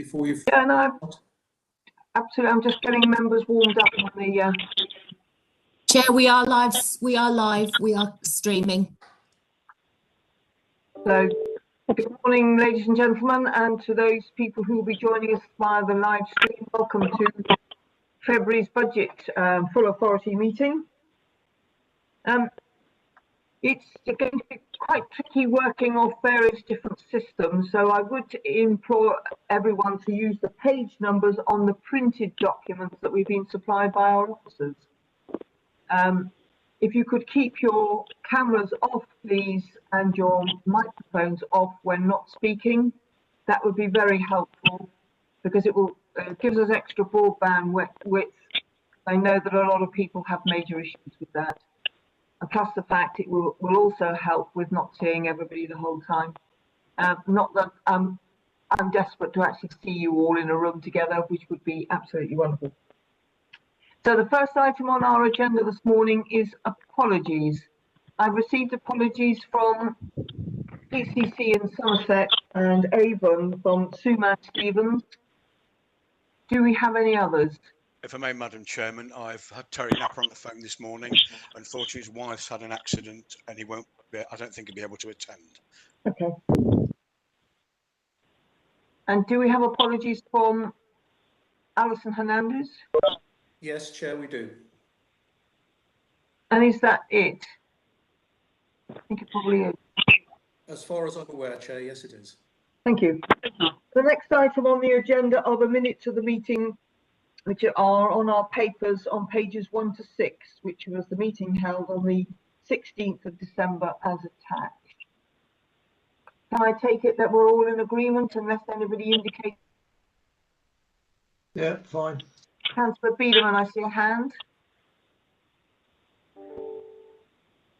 before you. Yeah, no, absolutely. I'm just getting members warmed up on the. Chair, we are live. We are live. We are streaming. So, good morning, ladies and gentlemen, and to those people who will be joining us via the live stream. Welcome to February's budget full authority meeting. It's going to be quite tricky working off various different systems, so I would implore everyone to use the page numbers on the printed documents that we've been supplied by our officers. If you could keep your cameras off, please, and your microphones off when not speaking, that would be very helpful, because it will gives us extra broadband width. I know that a lot of people have major issues with that. And plus the fact it will also help with not seeing everybody the whole time. Not that I'm desperate to actually see you all in a room together, which would be absolutely wonderful. So the first item on our agenda this morning is apologies. I've received apologies from PCC in Somerset and Avon from Suman Stevens. Do we have any others? If I may, Madam Chairman, I've had Terry Napper on the phone this morning. Unfortunately, his wife's had an accident and he won't be, I don't think he'll be able to attend. Okay. And do we have apologies from Alison Hernandez? Yes, Chair, we do. And is that it? I think it probably is. As far as I'm aware, Chair, yes, it is. Thank you. The next item on the agenda are the minutes of the meeting, which are on our papers on pages 1 to 6, which was the meeting held on the 16th of December as attached. Can I take it that we're all in agreement unless anybody indicates? Yeah, fine. Councillor Biederman, I see a hand.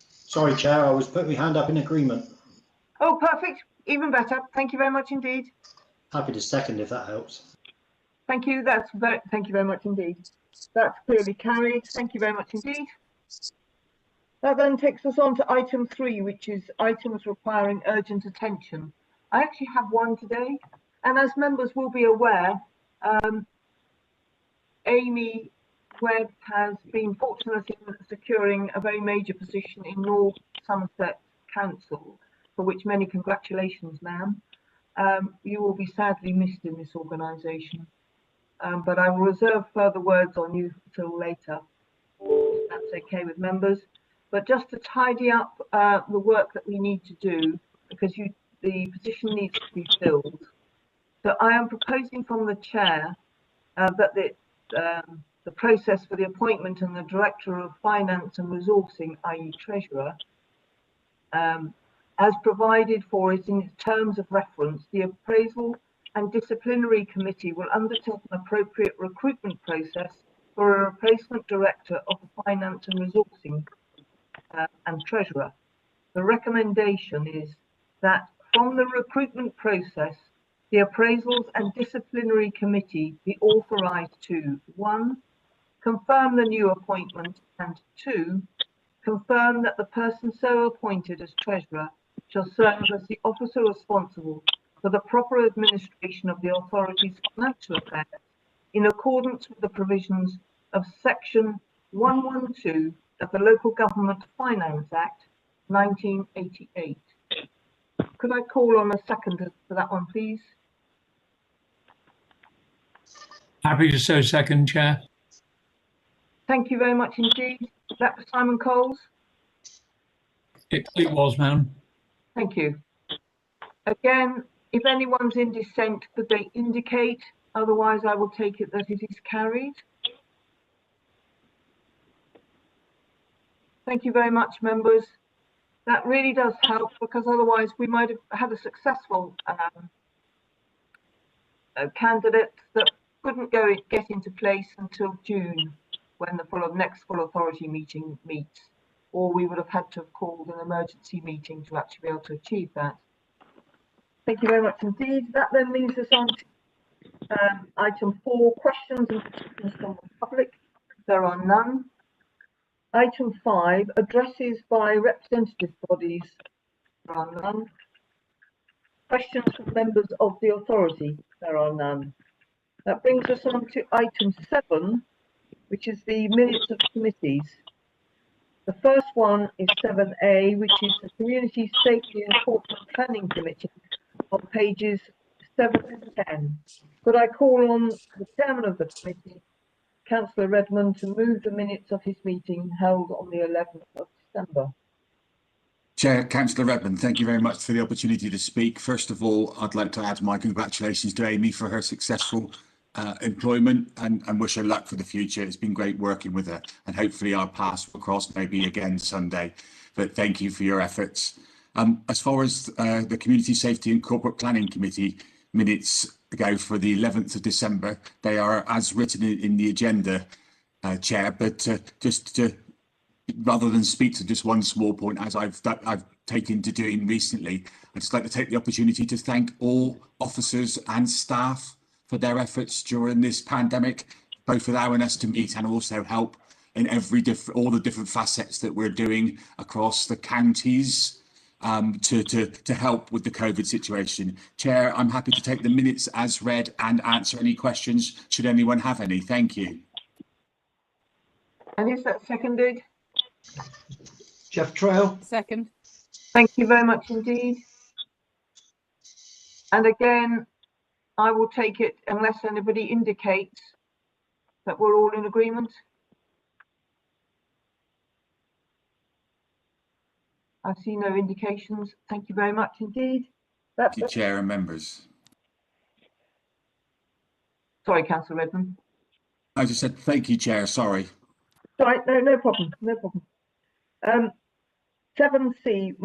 Sorry, Chair, I was putting my hand up in agreement. Oh, perfect. Even better. Thank you very much indeed. Happy to second if that helps. Thank you. Thank you very much indeed. That's clearly carried. Thank you very much indeed. That then takes us on to item 3, which is items requiring urgent attention. I actually have one today, and as members will be aware, Amy Webb has been fortunate in securing a very major position in North Somerset Council, for which many congratulations, ma'am. You will be sadly missed in this organisation, but I will reserve further words on you till later, if that's okay with members. But just to tidy up the work that we need to do, because the position needs to be filled. So I am proposing from the chair that the process for the appointment and the Director of Finance and Resourcing, i.e. Treasurer, as provided for it in its terms of reference, the Appraisal and Disciplinary Committee will undertake an appropriate recruitment process for a replacement Director of the Finance and Resourcing and Treasurer. The recommendation is that from the recruitment process, the Appraisals and Disciplinary Committee be authorised to 1. Confirm the new appointment, and 2. Confirm that the person so appointed as Treasurer shall serve as the officer responsible for the proper administration of the authority's financial affairs in accordance with the provisions of Section 112 of the Local Government Finance Act 1988. Could I call on a seconder for that one, please? Happy to so second, Chair. Thank you very much indeed. That was Simon Coles. It was, ma'am. Thank you. Again, if anyone's in dissent, could they indicate? Otherwise, I will take it that it is carried. Thank you very much, members. That really does help, because otherwise we might have had a successful candidate that couldn't get into place until June, when the next full authority meeting meets, or we would have had to have called an emergency meeting to actually be able to achieve that. Thank you very much indeed. That then leaves us on to item 4, questions and petitions from the public. There are none. Item 5, addresses by representative bodies. There are none. Questions from members of the authority? There are none. That brings us on to item 7, which is the minutes of committees. The first one is 7A, which is the Community Safety and Corporate Planning Committee on pages 7 to 10. Could I call on the chairman of the committee, Councillor Redmond, to move the minutes of his meeting held on the 11th of December? Chair, Councillor Redmond, thank you very much for the opportunity to speak. First of all, I'd like to add my congratulations to Amy for her successful employment and wish her luck for the future. It's been great working with her, and hopefully our paths will cross maybe again someday. But thank you for your efforts. As far as the Community Safety and Corporate Planning Committee minutes go for the 11th of December, they are as written in the agenda, Chair, but just to rather than speak to just one small point, as I've taken to doing recently, I'd just like to take the opportunity to thank all officers and staff for their efforts during this pandemic, both allowing us to meet and also help in all the different facets that we're doing across the counties to help with the COVID situation. Chair, I'm happy to take the minutes as read and answer any questions should anyone have any. Thank you. And is that seconded? Jeff Trail. Second. Thank you very much indeed. And again, I will take it unless anybody indicates that we're all in agreement. I see no indications. Thank you very much indeed. Thank you, Chair and members. Sorry, Councillor Redmond. I just said thank you, Chair. Sorry. Sorry, no problem, no problem. 7B,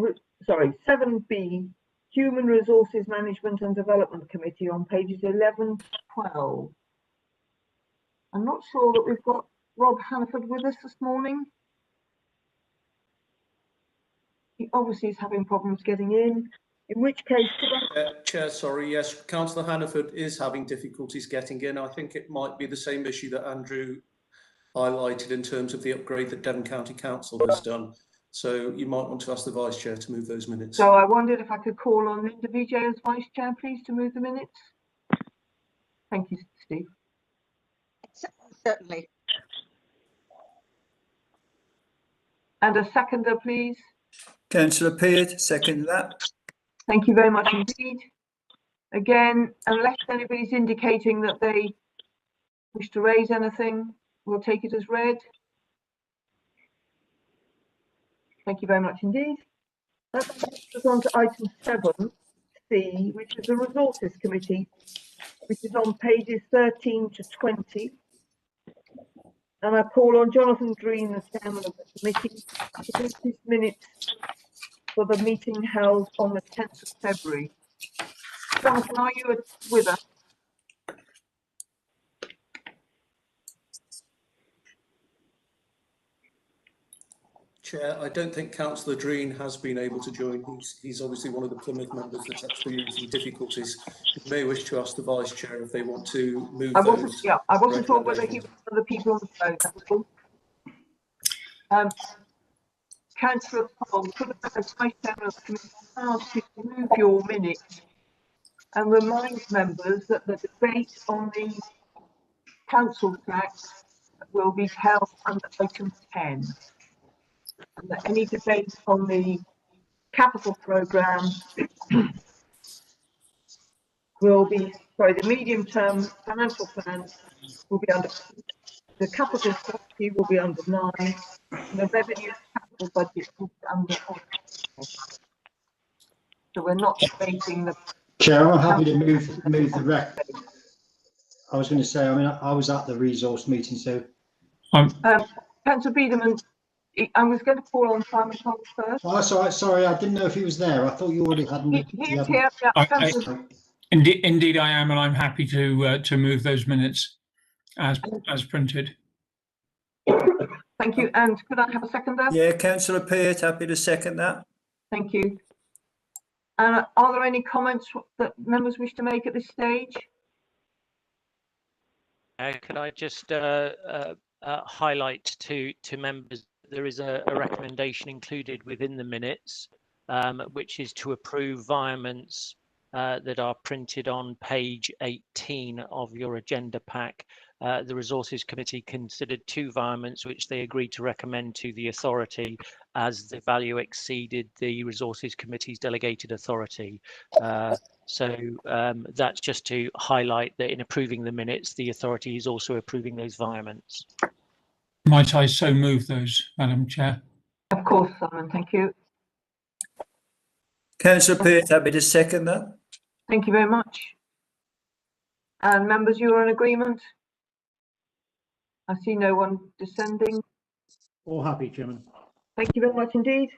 Human Resources Management and Development Committee on pages 11 to 12. I'm not sure that we've got Rob Hannaford with us this morning. He obviously is having problems getting in which case... Chair, sorry, yes, Councillor Hannaford is having difficulties getting in. I think it might be the same issue that Andrew highlighted in terms of the upgrade that Devon County Council has done. So you might want to ask the Vice Chair to move those minutes. So I wondered if I could call on Linda Vijay as Vice Chair, please, to move the minutes. Thank you, Steve. Certainly. And a seconder, please. Councillor Peard, second that. Thank you very much indeed. Again, unless anybody's indicating that they wish to raise anything, we'll take it as read. Thank you very much indeed. That brings us on to item 7C, which is the Resources Committee, which is on pages 13 to 20. And I call on Jonathan Green, the chairman of the committee, to move his minutes for the meeting held on the 10th of February. Jonathan, are you with us? Chair, I don't think Councillor Dreen has been able to join. He's obviously one of the Plymouth members that's experiencing difficulties. You may wish to ask the Vice Chair if they want to move I wasn't sure whether he was one of the people on the phone. That was all. Councillor Paul, could the Vice Chairman of the Committee ask you to move your minutes and remind members that the debate on the council tax will be held under item 10. And that any debate on the capital programme will be, the medium-term financial plan will be under, the capital strategy will be under 9, and the revenue capital budget will be under 8. So we're not debating the... Chair, I'm happy to move the rec. I was going to say, I mean, I was at the resource meeting, so... Councillor Biederman, I was going to call on Simon Thomas first. Oh, that's all right. Sorry, I didn't know if he was there. I thought you already had. He is here. Yeah, Indeed, I am, and I'm happy to move those minutes as printed. Thank you. And could I have a seconder? Yeah, Councillor Peart, happy to second that. Thank you. Are there any comments that members wish to make at this stage? Could I just highlight to members there is a recommendation included within the minutes, which is to approve Virement's that are printed on page 18 of your agenda pack. The Resources Committee considered 2 environments which they agreed to recommend to the authority as the value exceeded the Resources Committee's delegated authority. So that's just to highlight that in approving the minutes, the authority is also approving those environments. Might I so move those, Madam Chair? Of course, Simon, thank you. Councillor Pearce, happy to second that. Thank you very much. And members, you are in agreement? I see no one descending. All happy, Chairman. Thank you very much indeed.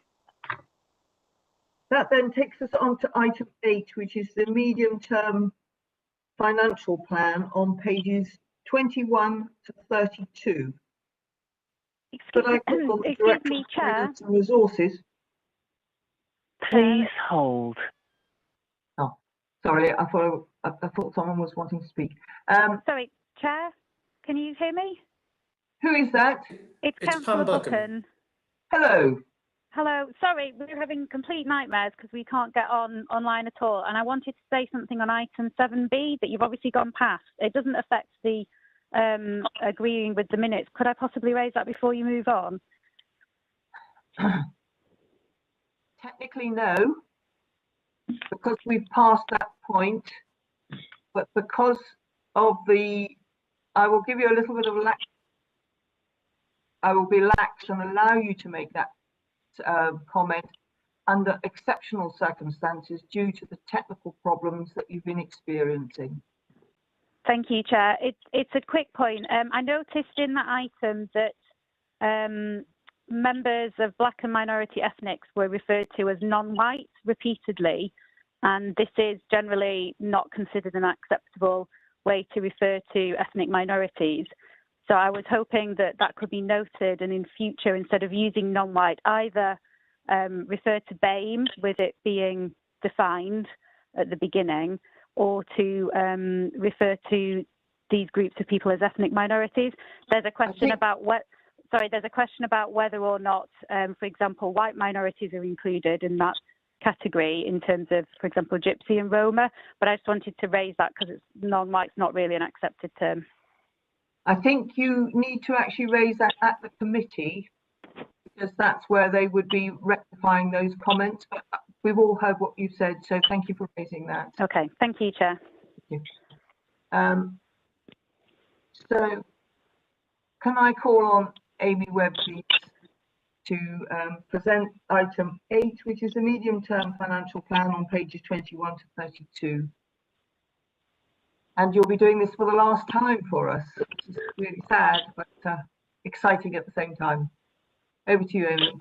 That then takes us on to item 8, which is the medium-term financial plan on pages 21 to 32. Excuse me, Chair. Resources. Please hold. Oh, sorry, I thought someone was wanting to speak. Sorry, Chair, can you hear me? Who is that? It's Councillor Buchan. Hello. Hello. Sorry, we're having complete nightmares because we can't get online at all. And I wanted to say something on item 7B that you've obviously gone past. It doesn't affect the agreeing with the minutes. Could I possibly raise that before you move on? Technically, no, because we've passed that point. But because of I will give you a little bit of I will be lax and allow you to make that comment under exceptional circumstances due to the technical problems that you've been experiencing. Thank you, Chair. It's a quick point. I noticed in that item that members of Black and minority ethnics were referred to as non-white repeatedly, and this is generally not considered an acceptable way to refer to ethnic minorities. So I was hoping that that could be noted, and in future, instead of using non-white, either refer to BAME with it being defined at the beginning, or to refer to these groups of people as ethnic minorities. There's a question about there's a question about whether or not, for example, white minorities are included in that category in terms of, for example, Gypsy and Roma. But I just wanted to raise that because it's non-white's not really an accepted term. I think you need to actually raise that at the committee, because that's where they would be rectifying those comments. But we've all heard what you said, so thank you for raising that. Okay, thank you, Chair. Thank you. So can I call on Amy Webb, please, to present item 8, which is the medium-term financial plan on pages 21 to 32. And you'll be doing this for the last time for us, which is really sad, but exciting at the same time. Over to you, Amy.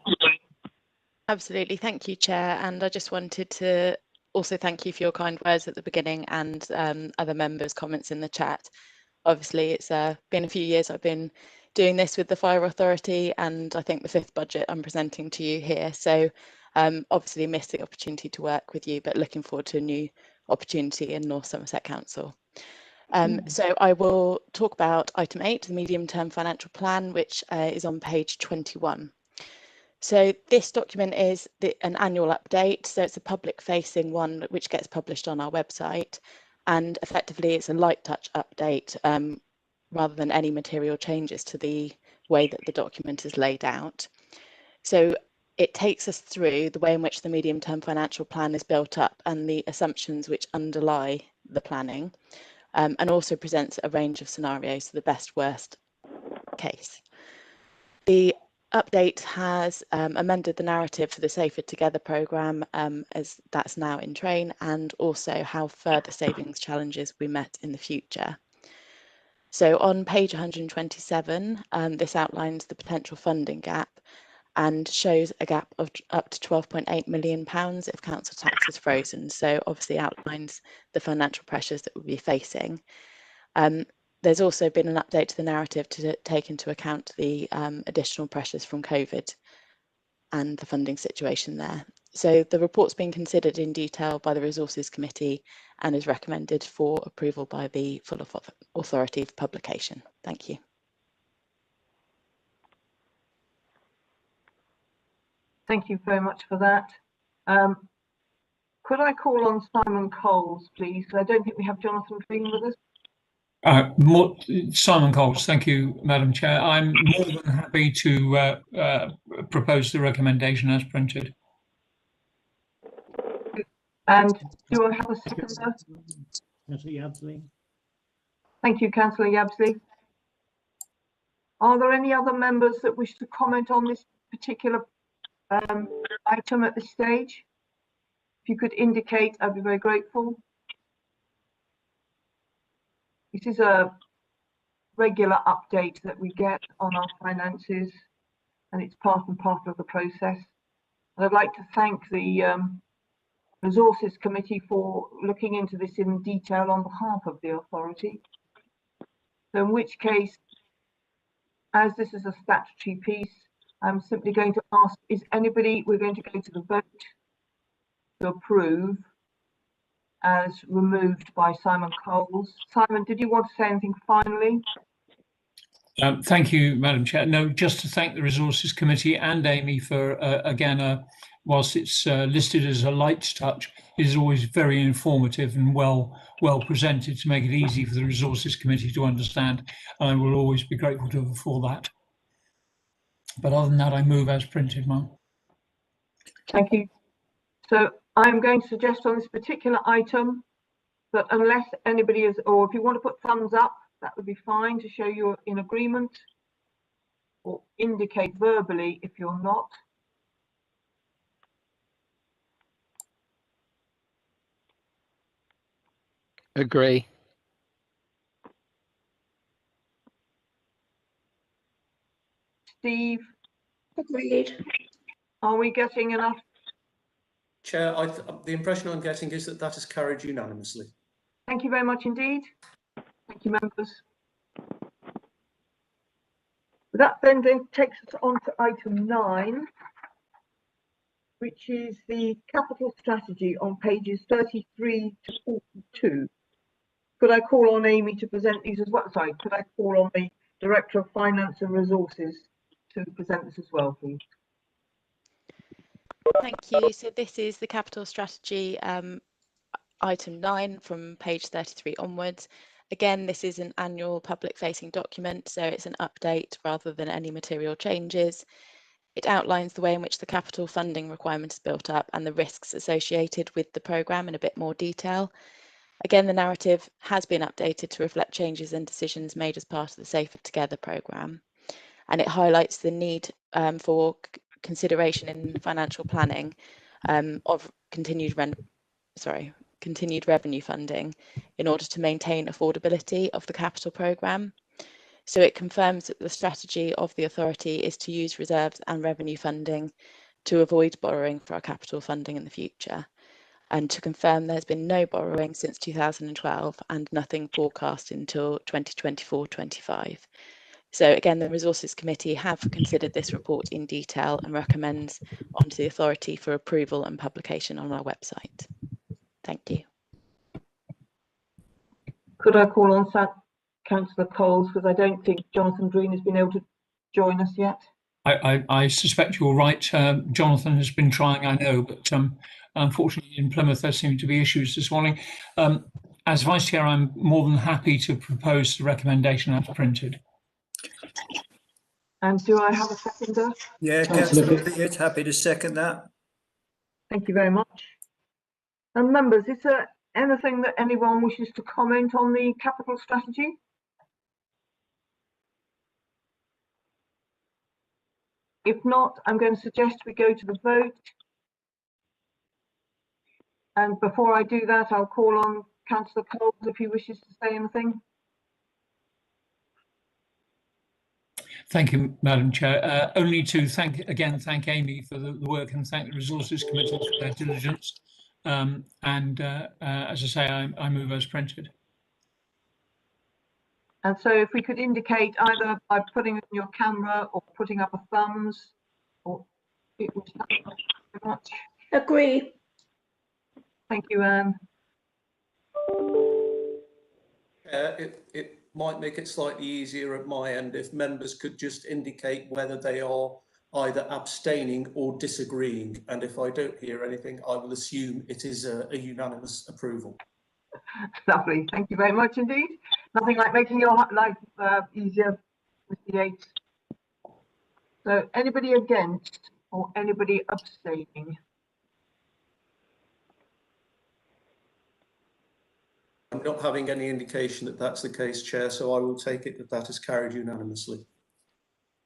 Absolutely. Thank you, Chair. And I just wanted to also thank you for your kind words at the beginning and other members' comments in the chat. Obviously, it's been a few years I've been doing this with the Fire Authority, and I think the 5th budget I'm presenting to you here. So obviously missed the opportunity to work with you, but looking forward to a new opportunity in North Somerset Council. So I will talk about item 8, the medium-term financial plan, which is on page 21. So this document is an annual update. So it's a public-facing one which gets published on our website, and effectively it's a light touch update rather than any material changes to the way that the document is laid out. So it takes us through the way in which the medium-term financial plan is built up and the assumptions which underlie the planning. And also presents a range of scenarios to the best worst case. The update has amended the narrative for the Safer Together programme as that's now in train, and also how further savings challenges we met in the future. So on page 127, this outlines the potential funding gap and shows a gap of up to £12.8 million if council tax is frozen. So obviously outlines the financial pressures that we'll be facing. There's also been an update to the narrative to take into account the additional pressures from COVID and the funding situation there. So the report's been considered in detail by the Resources Committee and is recommended for approval by the full authority for publication. Thank you. Could I call on Simon Coles, please? I don't think we have Jonathan Green with us. Simon Coles, thank you, Madam Chair. I'm more than happy to propose the recommendation as printed. And do I have a seconder? Councillor Yabsley. Thank you, Councillor Yabsley. Are there any other members that wish to comment on this particular item at this stage? If you could indicate, I'd be very grateful. This is a regular update that we get on our finances, and it's part and parcel of the process. And I'd like to thank the Resources Committee for looking into this in detail on behalf of the authority. So in which case, as this is a statutory piece, I'm simply going to ask, is anybody, we're going to go to the vote to approve as removed by Simon Coles. Simon, did you want to say anything finally? Thank you, Madam Chair. No, just to thank the Resources Committee and Amy for, again, whilst it's listed as a light touch, it is always very informative and well presented to make it easy for the Resources Committee to understand. And I will always be grateful to her for that. But other than that, I move as printed, Ma'am. Thank you. So I'm going to suggest on this particular item that unless anybody is, or if you want to put thumbs up, that would be fine to show you're in agreement, or indicate verbally if you're not. Agree. Steve? Agreed. Are we getting enough? Chair, the impression I'm getting is that that is carried unanimously. Thank you very much indeed. Thank you, members. That then takes us on to item 9, which is the capital strategy on pages 33 to 42. Could I call on Amy to present these as well? Sorry, could I call on the Director of Finance and Resources to present this as well, please? Thank you. So this is the capital strategy, item 9 from page 33 onwards. Again, this is an annual public-facing document, so it's an update rather than any material changes. It outlines the way in which the capital funding requirement is built up and the risks associated with the programme in a bit more detail. Again, the narrative has been updated to reflect changes and decisions made as part of the Safer Together programme, and it highlights the need for consideration in financial planning of continued revenue funding in order to maintain affordability of the capital programme. So it confirms that the strategy of the authority is to use reserves and revenue funding to avoid borrowing for our capital funding in the future, and to confirm there's been no borrowing since 2012 and nothing forecast until 2024-25. So again, the Resources Committee have considered this report in detail and recommends onto the authority for approval and publication on our website. Thank you. Could I call on Councillor Coles, because I don't think Jonathan Green has been able to join us yet. I suspect you're right. Jonathan has been trying, I know, but unfortunately in Plymouth there seem to be issues this morning. As Vice Chair, I'm more than happy to propose the recommendation as printed. And do I have a seconder? Yeah, Councillor Beard, happy to second that. Thank you very much. And members, is there anything that anyone wishes to comment on the capital strategy? If not, I'm going to suggest we go to the vote. And before I do that, I'll call on Councillor Coles if he wishes to say anything. Thank you, Madam Chair. Only to thank Amy for the work and thank the Resources Committee for their diligence. As I say, I move as printed. And so if we could indicate either by putting in your camera or putting up a thumbs, or it would help very much. Agree. Thank you, Anne. It might make it slightly easier at my end if members could just indicate whether they are either abstaining or disagreeing. And if I don't hear anything, I will assume it is a unanimous approval. Lovely. Thank you very much indeed. Nothing like making your life easier, Mr. Yates. So anybody against or anybody abstaining? I'm not having any indication that that's the case, Chair, so I will take it that that is carried unanimously.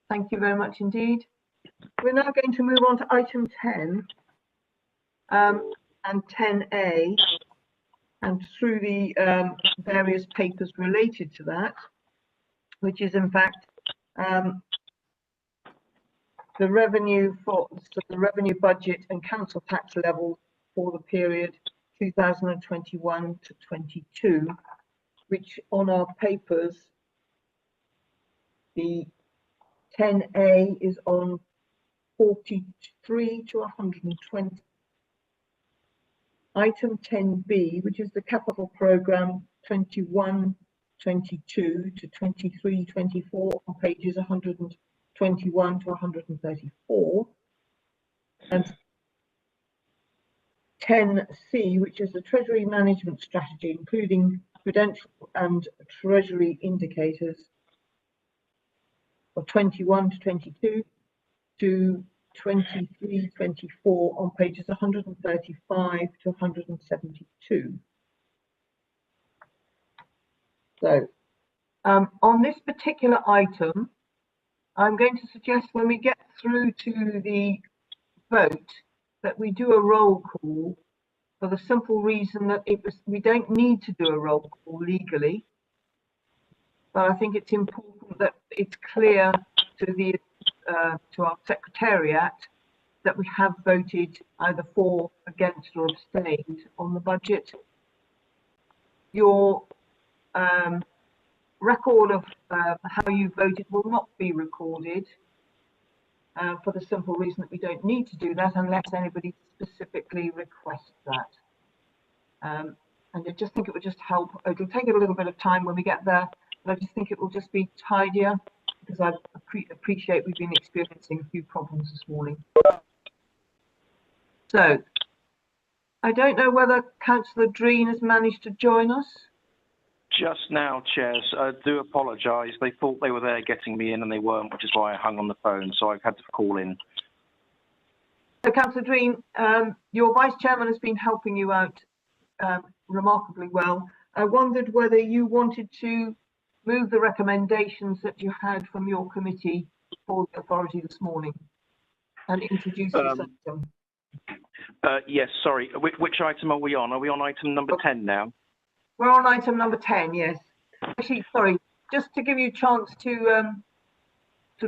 Thank you very much indeed. We're now going to move on to item 10 and 10A, and through the various papers related to that, which is in fact the revenue budget and council tax levels for the period 2021 to 22, which on our papers, the 10A is on 43 to 120. Item 10B, which is the capital programme 21-22 to 23-24 on pages 121 to 134. And 10C, which is the Treasury Management Strategy, including prudential and Treasury indicators of 21 to 22 to 23-24 on pages 135 to 172. So on this particular item, I'm going to suggest when we get through to the vote that we do a roll call, for the simple reason that we don't need to do a roll call legally, but I think it's important that it's clear to our secretariat that we have voted either for, against or abstained on the budget. Your record of how you voted will not be recorded for the simple reason that we don't need to do that unless anybody specifically requests that. And I just think it would just help. It'll take a little bit of time when we get there, but I just think it will just be tidier, because I appreciate we've been experiencing a few problems this morning. So I don't know whether Councillor Dreen has managed to join us. Just now, Chairs, I do apologise. They thought they were there getting me in and they weren't, which is why I hung on the phone, so I've had to call in. So Councillor Dreen, your Vice Chairman has been helping you out remarkably well. I wondered whether you wanted to move the recommendations that you had from your committee for the authority this morning and introduce this item. Yes, sorry. Which item are we on? Are we on item number 10 now? We're on item number 10, yes. Actually, sorry, just to give you a chance to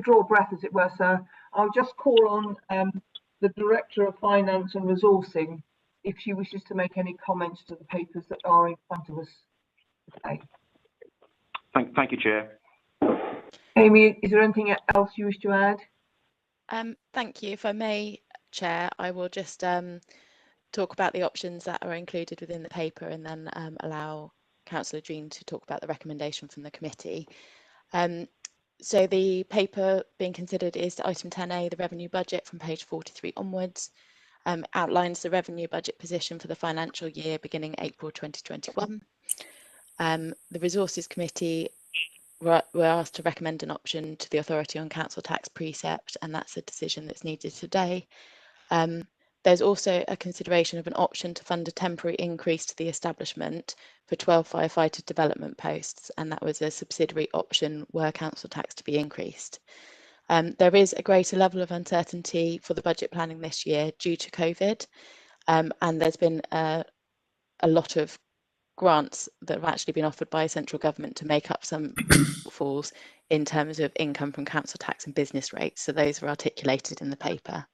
draw breath, as it were, sir, I'll just call on the Director of Finance and Resourcing if she wishes to make any comments to the papers that are in front of us today. Thank you, Chair. Amy, is there anything else you wish to add? Thank you. If I may, Chair, I will just talk about the options that are included within the paper and then allow Councillor Dreen to talk about the recommendation from the committee. So the paper being considered is item 10A, the revenue budget, from page 43 onwards. Outlines the revenue budget position for the financial year beginning April 2021. The Resources Committee were asked to recommend an option to the authority on council tax precept, and that's a decision that's needed today. There's also a consideration of an option to fund a temporary increase to the establishment for 12 firefighter development posts, and that was a subsidiary option were council tax to be increased. There is a greater level of uncertainty for the budget planning this year due to COVID, and there's been a lot of grants that have actually been offered by central government to make up some falls in terms of income from council tax and business rates. So those are articulated in the paper.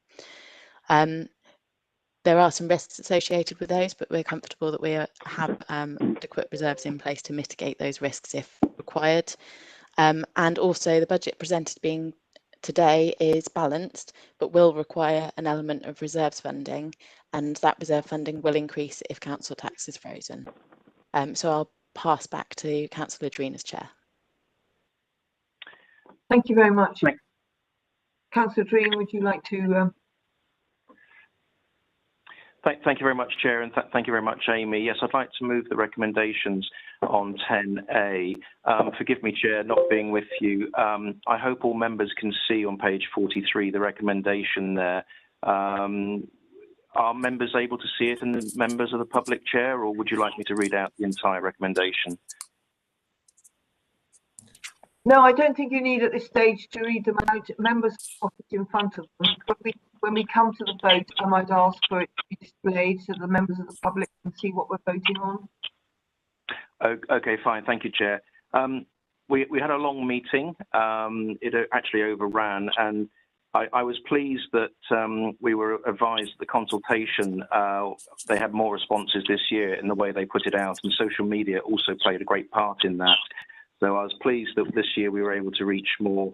There are some risks associated with those, but we're comfortable that we have adequate reserves in place to mitigate those risks if required. And also the budget presented today is balanced, but will require an element of reserves funding, and that reserve funding will increase if council tax is frozen. So I'll pass back to Councillor Dreen as Chair. Thank you very much. Councillor Green, would you like to? Thank you very much, Chair, and thank you very much, Amy. Yes, I'd like to move the recommendations on 10A. Forgive me, Chair, not being with you. I hope all members can see on page 43 the recommendation there. Are members able to see it, and the members of the public, Chair, or would you like me to read out the entire recommendation? No, I don't think you need at this stage to read them out. Members have it in front of them. When we come to the vote, I might ask for it to be displayed so the members of the public can see what we're voting on. Okay, fine. Thank you, Chair. We had a long meeting. It actually overran, and I was pleased that we were advised the consultation, they had more responses this year in the way they put it out, and social media also played a great part in that. So I was pleased that this year we were able to reach more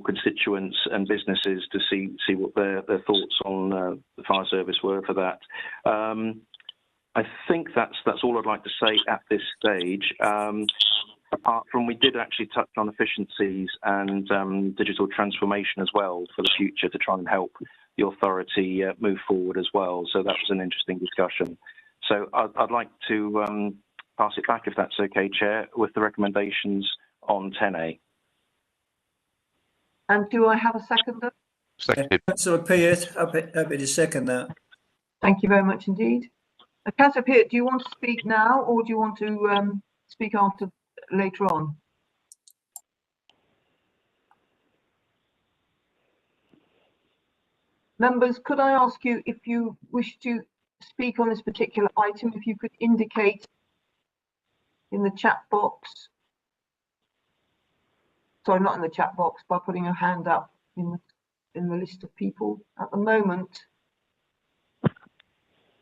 constituents and businesses to see what their thoughts on the fire service were for that. I think that's all I'd like to say at this stage. Apart from, we did actually touch on efficiencies and digital transformation as well for the future to try and help the authority move forward as well. So that was an interesting discussion. So I'd like to pass it back, if that's okay, Chair, with the recommendations on 10A. And do I have a seconder? Councillor Peart, happy to second that. Thank you very much indeed. Councillor Peart, do you want to speak now, or do you want to speak after later on? Members, could I ask you, if you wish to speak on this particular item, if you could indicate in the chat box, sorry, not in the chat box, by putting your hand up in the list of people. At the moment,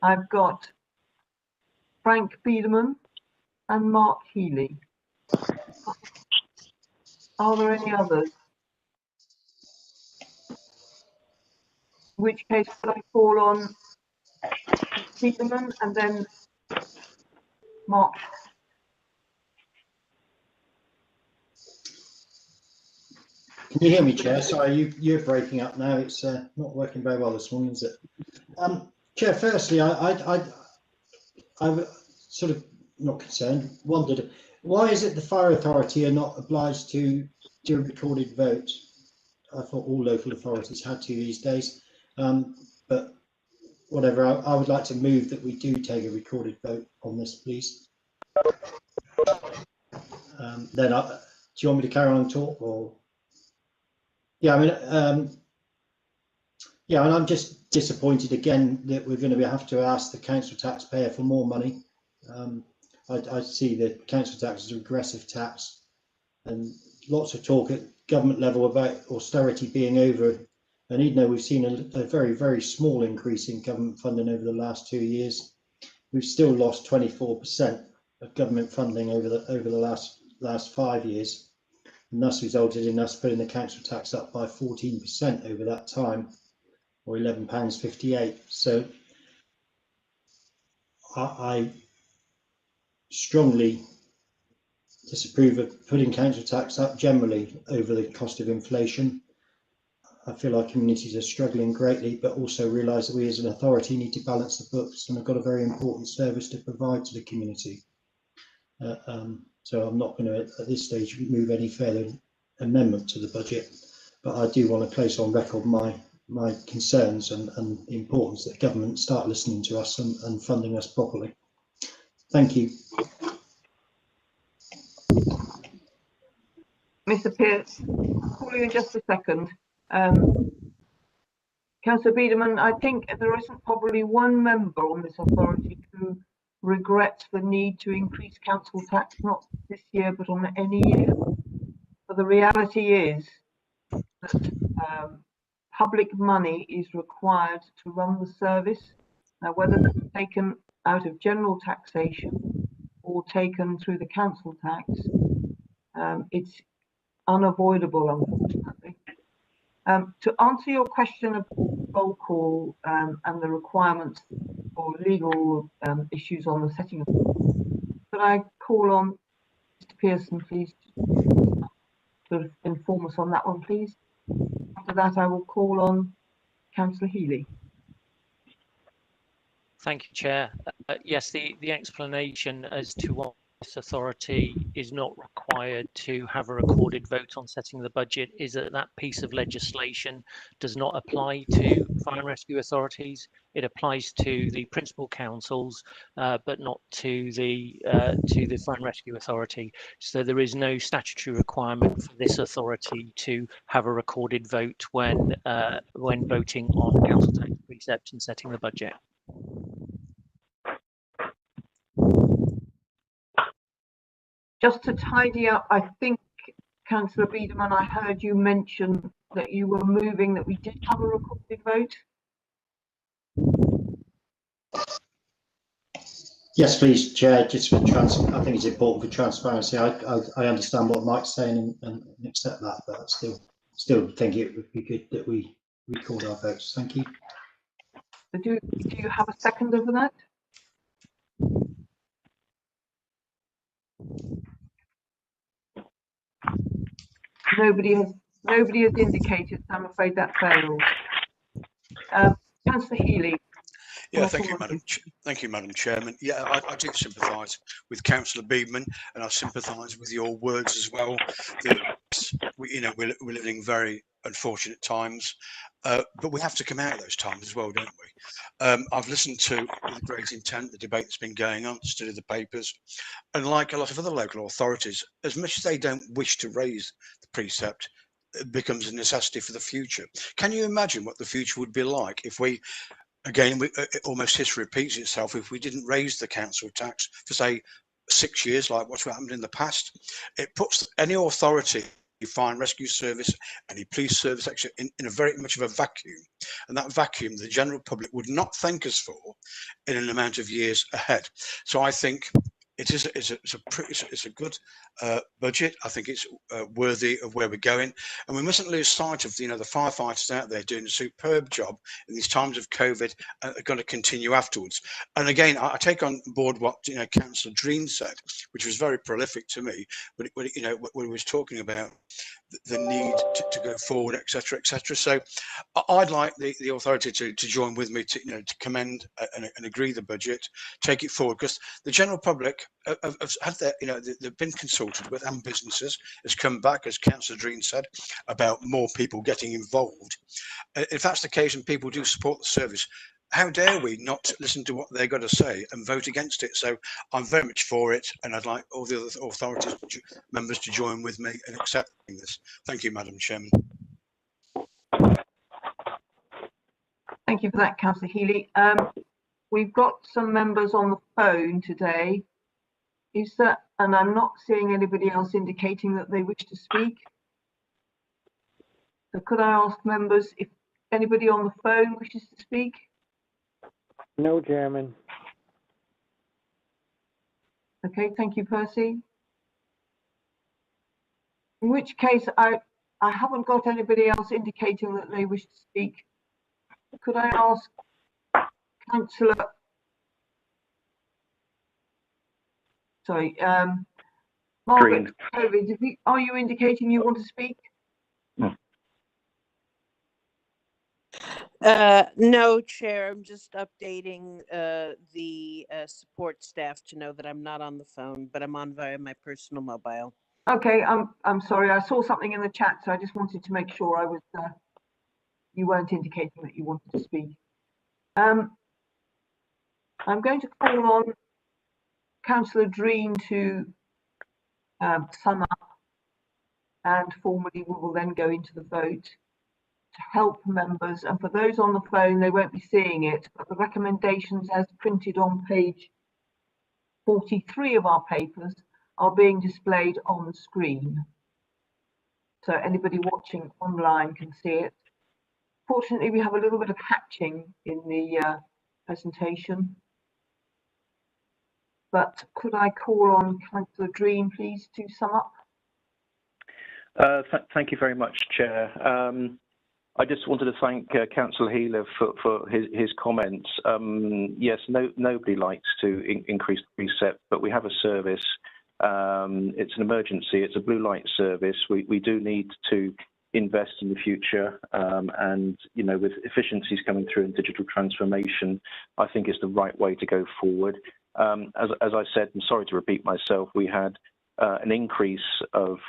I've got Frank Biederman and Mark Healy. Are there any others? In which case, could I call on Biederman and then Mark? Can you hear me, Chair? Sorry, you're breaking up now. It's not working very well this morning, is it? Chair, firstly, I sort of not concerned, wondered, why is it the fire authority are not obliged to do a recorded vote? I thought all local authorities had to these days, but whatever, I would like to move that we do take a recorded vote on this, please. Then do you want me to carry on and talk, or? Yeah, I mean, yeah, and I'm just disappointed again that we're going to have to ask the council taxpayer for more money. I see the council tax as a regressive tax, and lots of talk at government level about austerity being over. And even though we've seen a very, very small increase in government funding over the last 2 years, we've still lost 24% of government funding over the last 5 years. And thus resulted in us putting the council tax up by 14% over that time, or £11.58. So I strongly disapprove of putting council tax up generally over the cost of inflation. I feel our communities are struggling greatly, but also realise that we as an authority need to balance the books, and have got a very important service to provide to the community. So I'm not going to at this stage move any further amendment to the budget, but I do want to place on record my concerns and the importance that government start listening to us and funding us properly. Thank you. Mr. Pearce, I'll call you in just a second. Councillor Biederman, I think there isn't probably one member on this authority who regrets the need to increase council tax, not this year, but on any year. But the reality is that public money is required to run the service. Now, whether that's taken out of general taxation or taken through the council tax, it's unavoidable, unfortunately. To answer your question of roll call and the requirements for legal issues on the setting of, could I call on Mr. Pearson, please, to sort of inform us on that one, please? after that, I will call on Councillor Healy. Thank you, Chair. Yes, the explanation as to why this authority is not required to have a recorded vote on setting the budget is that that piece of legislation does not apply to fire and rescue authorities. It applies to the principal councils, but not to the fire and rescue authority. So there is no statutory requirement for this authority to have a recorded vote when voting on council tax precepts and setting the budget. Just to tidy up, I think, Councillor Biederman, I heard you mention that you were moving that we did have a recorded vote. Yes, please, Chair. Just for I think it's important for transparency. I understand what Mike's saying and accept that, but I still think it would be good that we record our votes. Thank you. Do you have a seconder for that? Nobody has indicated, so I'm afraid that fails. Councillor Healy. Yeah, thank you, Madam Chairman. Yeah, I do sympathise with Councillor Biederman, and I sympathise with your words as well. That we're living very unfortunate times, but we have to come out of those times as well, don't we? I've listened to with great intent the debate that's been going on, studied the papers, and like a lot of other local authorities, as much as they don't wish to raise the precept, it becomes a necessity for the future. Can you imagine what the future would be like if we? Again, almost history repeats itself. If we didn't raise the council tax for, say, 6 years, like what's happened in the past, it puts any authority, fire and rescue service, any police service, actually in a very much of a vacuum. And that vacuum, the general public would not thank us for in an amount of years ahead. So I think it's a good budget. I think it's worthy of where we're going, and we mustn't lose sight of the firefighters out there doing a superb job in these times of COVID, and are going to continue afterwards. And again, I take on board what Councillor Dreen said, which was very prolific to me. But when he was talking about the need to go forward, etc., etc. So I'd like the authority to join with me to commend and agree the budget, take it forward, because the general public have had their they've been consulted with, and businesses has come back, as Councillor Dreen said, about more people getting involved. If that's the case and people do support the service, how dare we not listen to what they've got to say and vote against it? So I'm very much for it, and I'd like all the other authorities members to join with me in accepting this. Thank you, Madam Chairman. Thank you for that, Councillor Healy. We've got some members on the phone today. And I'm not seeing anybody else indicating that they wish to speak. So could I ask members if anybody on the phone wishes to speak? No, Chairman. Okay, thank you, Percy. In which case, I haven't got anybody else indicating that they wish to speak. Could I ask Councillor? Sorry, Margaret David, are you indicating you want to speak? No, Chair, I'm just updating the support staff to know that I'm not on the phone, but I'm on via my personal mobile. Okay, I'm sorry, I saw something in the chat, so I just wanted to make sure I was you weren't indicating that you wanted to speak. I'm going to call on Councillor Dreen to sum up, and formally we will then go into the vote to help members. And for those on the phone, they won't be seeing it, but the recommendations as printed on page 43 of our papers are being displayed on the screen. So anybody watching online can see it. Fortunately, we have a little bit of hatching in the presentation. But could I call on Councillor Dreen, please, to sum up? Thank you very much, Chair. I just wanted to thank Councillor Healy for his comments. Yes, nobody likes to increase the precept, but we have a service. It's an emergency. It's a blue light service. We do need to invest in the future. And, you know, with efficiencies coming through in digital transformation, I think is the right way to go forward. As I said, I'm sorry to repeat myself, we had an increase of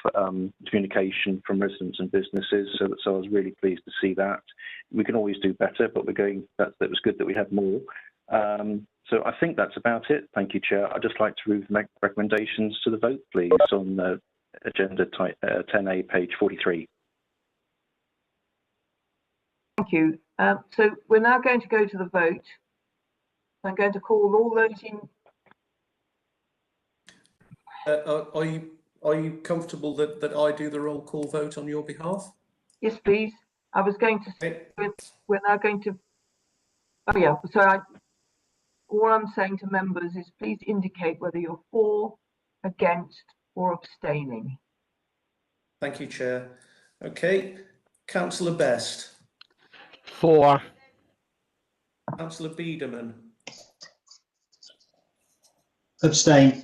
communication from residents and businesses, so I was really pleased to see that. We can always do better, but that was good that we had more. So I think that's about it. Thank you, Chair. I'd just like to make recommendations to the vote, please, on the agenda type 10A, page 43. Thank you. So we're now going to go to the vote. I'm going to call all those in. Are you comfortable that I do the roll call vote on your behalf? Yes, please. I was going to say we're now going to. Oh yeah. So all I'm saying to members is please indicate whether you're for, against, or abstaining. Thank you, Chair. Okay, Councillor Best. For. Councillor Biederman. Abstain.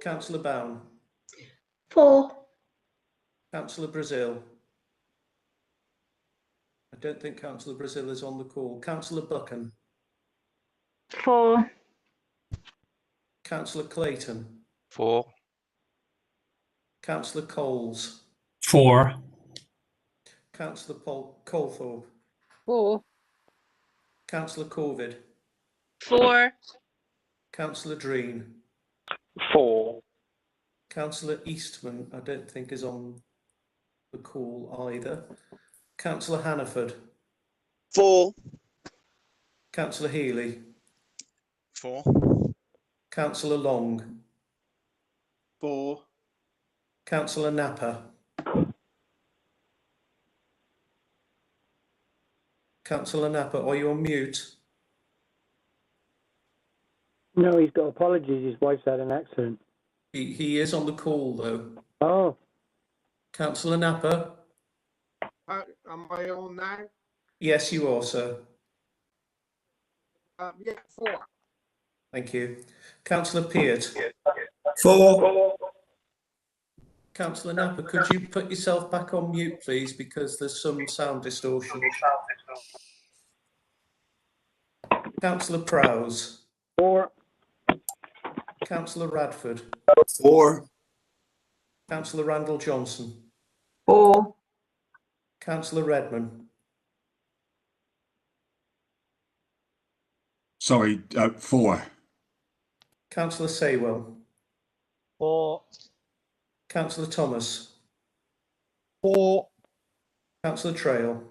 Councillor Bown. For. Councillor Brazil. I don't think Councillor Brazil is on the call. Councillor Buchan. For. Councillor Clayton. For. Councillor Coles. For. Councillor Colthorpe. For. Councillor Corvid. For. Councillor Dreen. For. Councillor Eastman, I don't think is on the call either. Councillor Hannaford. For. Councillor Healy. For. Councillor Long. For. Councillor Napper. Councillor Napper, are you on mute? No, he's got apologies. His wife's had an accident. He is on the call though. Oh. Councillor Napper? Am I on now? Yes, you are, sir. Yeah, for. Thank you. Councillor Peart? For. Councillor Napper, could you put yourself back on mute, please, because there's some sound distortion. Councillor Prowse? For. Councillor Radford? For. Councillor Randall Johnson? For. Councillor Redman? Sorry, 4. Councillor Saywell? For. Councillor Thomas? For. Councillor Trail?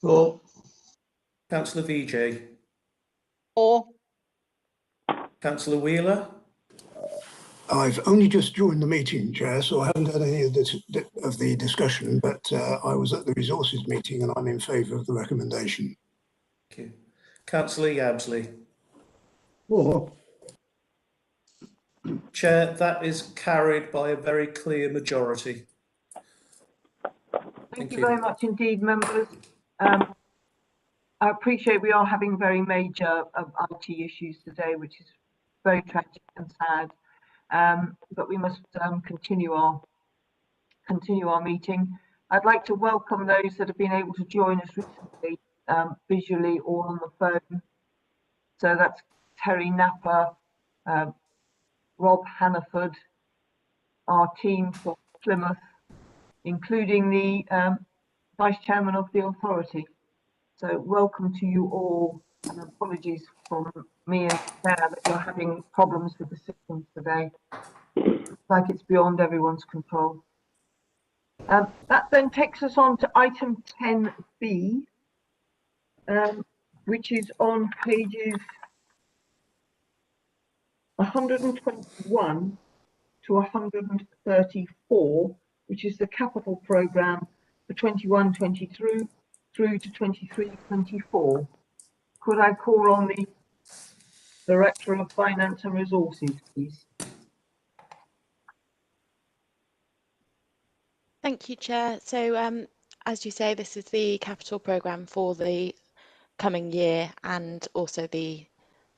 For. Councillor VJ? For. Councillor Wheeler? I've only just joined the meeting, Chair, so I haven't had any of the discussion, but I was at the resources meeting and I'm in favour of the recommendation. Thank you. Councillor Yabsley? For. Chair, that is carried by a very clear majority. Thank you very much indeed, members. I appreciate we are having very major IT issues today, which is very tragic and sad. But we must continue our meeting. I'd like to welcome those that have been able to join us recently, visually or on the phone. So that's Terry Napper, Rob Hannaford, our team from Plymouth, including the Vice Chairman of the Authority. So welcome to you all, and apologies from me and Claire that you're having problems with the systems today. Like it's beyond everyone's control. That then takes us on to item 10B, which is on pages 121 to 134, which is the capital programme for 21-23 through to 23-24. Could I call on the Director of Finance and Resources, please? Thank you, Chair. So as you say, this is the capital programme for the coming year and also the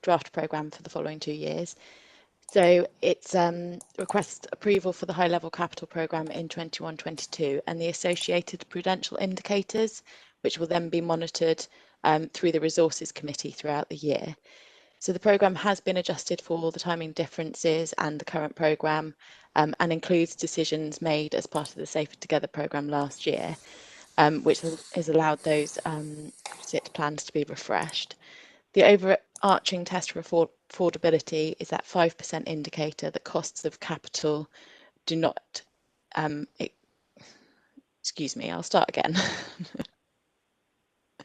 draft programme for the following 2 years. So it's requests approval for the high level capital programme in 21-22 and the associated prudential indicators, which will then be monitored through the resources committee throughout the year. So the programme has been adjusted for the timing differences and the current programme and includes decisions made as part of the Safer Together programme last year, which has allowed those SIT plans to be refreshed. The overarching test for affordability is that 5% indicator that costs of capital do not, excuse me, I'll start again.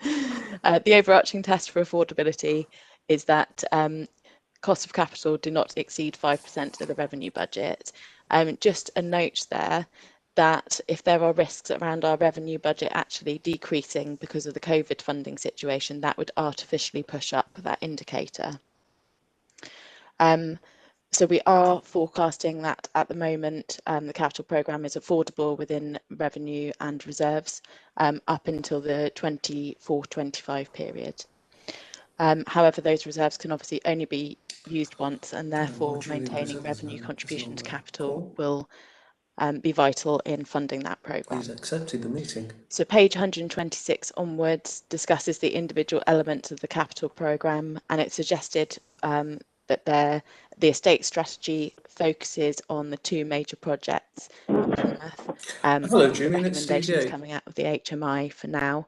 The overarching test for affordability is that costs of capital do not exceed 5% of the revenue budget. Just a note there that if there are risks around our revenue budget actually decreasing because of the COVID funding situation, that would artificially push up that indicator. So we are forecasting that at the moment the capital programme is affordable within revenue and reserves up until the 24-25 period. However, those reserves can obviously only be used once, and therefore maintaining revenue contribution to capital will be vital in funding that programme. He's accepted the meeting. So page 126 onwards discusses the individual elements of the capital programme, and it suggested that the estate strategy focuses on the two major projects in Plymouth. Hello, Jimmy. Recommendations coming out of the HMI for now.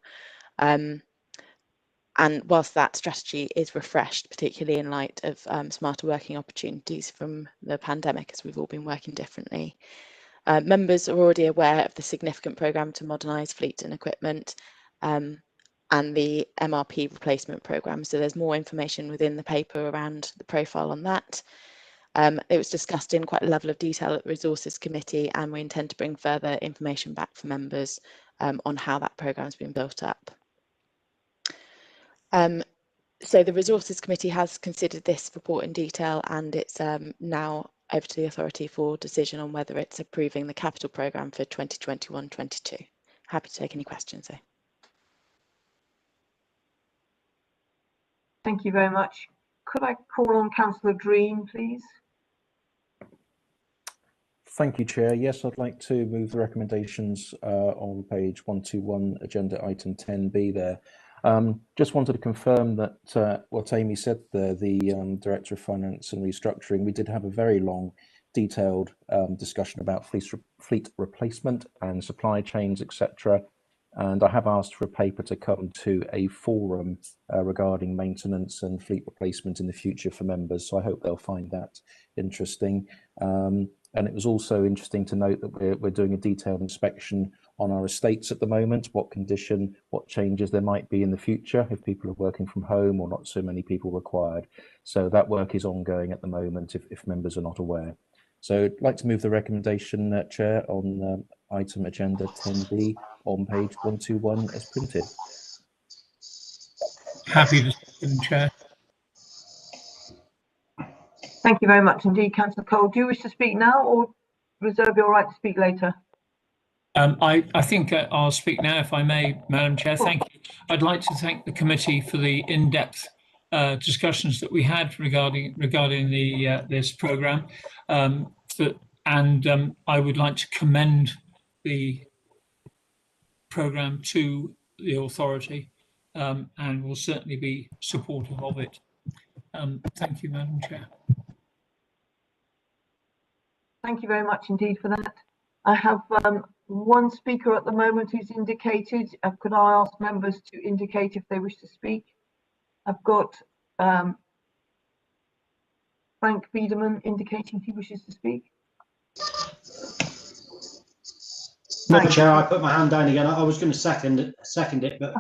And whilst that strategy is refreshed, particularly in light of smarter working opportunities from the pandemic, as we've all been working differently. Members are already aware of the significant programme to modernise fleet and equipment and the MRP replacement programme. So there's more information within the paper around the profile on that. It was discussed in quite a level of detail at the Resources Committee, and we intend to bring further information back for members on how that programme has been built up. So the Resources Committee has considered this report in detail, and it's now over to the authority for decision on whether it's approving the capital programme for 2021-22. Happy to take any questions though. Thank you very much. Could I call on Councillor Dream, please? Thank you, Chair. Yes, I'd like to move the recommendations on page 121, agenda item 10B there. Just wanted to confirm that what Amy said there, the Director of Finance and Restructuring, we did have a very long, detailed discussion about fleet replacement and supply chains, etc. And I have asked for a paper to come to a forum regarding maintenance and fleet replacement in the future for members. So I hope they'll find that interesting. And it was also interesting to note that we're doing a detailed inspection on our estates at the moment, what condition, what changes there might be in the future if people are working from home or not so many people required. So that work is ongoing at the moment if members are not aware. So I'd like to move the recommendation, Chair, on item agenda 10B on page 121 as printed. Happy to second, Chair. Thank you very much indeed, Councillor Cole. Do you wish to speak now or reserve your right to speak later? I think I'll speak now, if I may, Madam Chair. Thank you. I'd like to thank the committee for the in-depth discussions that we had regarding the this programme, and I would like to commend the programme to the authority, and will certainly be supportive of it. Thank you, Madam Chair. Thank you very much indeed for that. I have one speaker at the moment who's indicated. Could I ask members to indicate if they wish to speak? I've got Frank Biederman indicating he wishes to speak. No, Chair, I put my hand down again. I was going to second it, but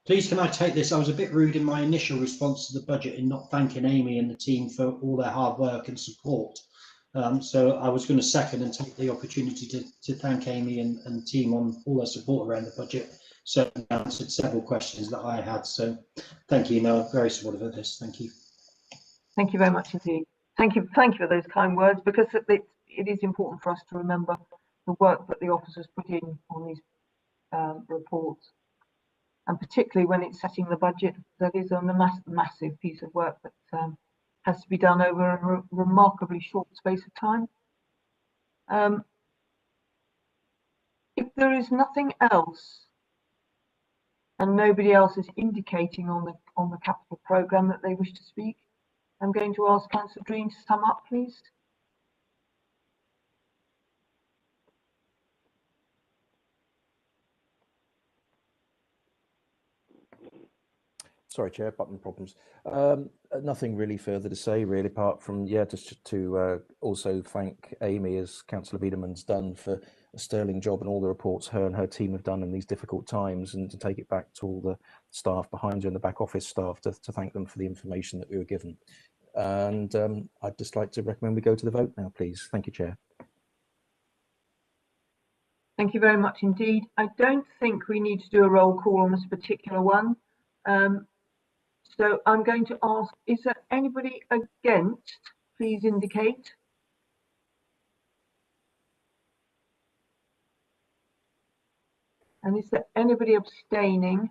please can I take this? I was a bit rude in my initial response to the budget in not thanking Amy and the team for all their hard work and support. So I was going to second and take the opportunity to thank Amy and the team on all their support around the budget. So I answered several questions that I had. So thank you. No, very supportive of this. Thank you. Thank you very much indeed. Thank you for those kind words, because it is important for us to remember the work that the officers put in on these reports, and particularly when it's setting the budget. That is a massive piece of work that has to be done over a remarkably short space of time. If there is nothing else, and nobody else is indicating on the capital programme that they wish to speak, I'm going to ask Councillor Green to sum up, please. Sorry, Chair, button problems. Nothing really further to say, really, apart from, yeah, just to also thank Amy, as Councillor Biedermann's done, for a sterling job and all the reports her and her team have done in these difficult times, and to take it back to all the staff behind you and the back office staff to thank them for the information that we were given. And I'd just like to recommend we go to the vote now, please. Thank you, Chair. Thank you very much indeed. I don't think we need to do a roll call on this particular one. So I'm going to ask, is there anybody against? Please indicate. And is there anybody abstaining?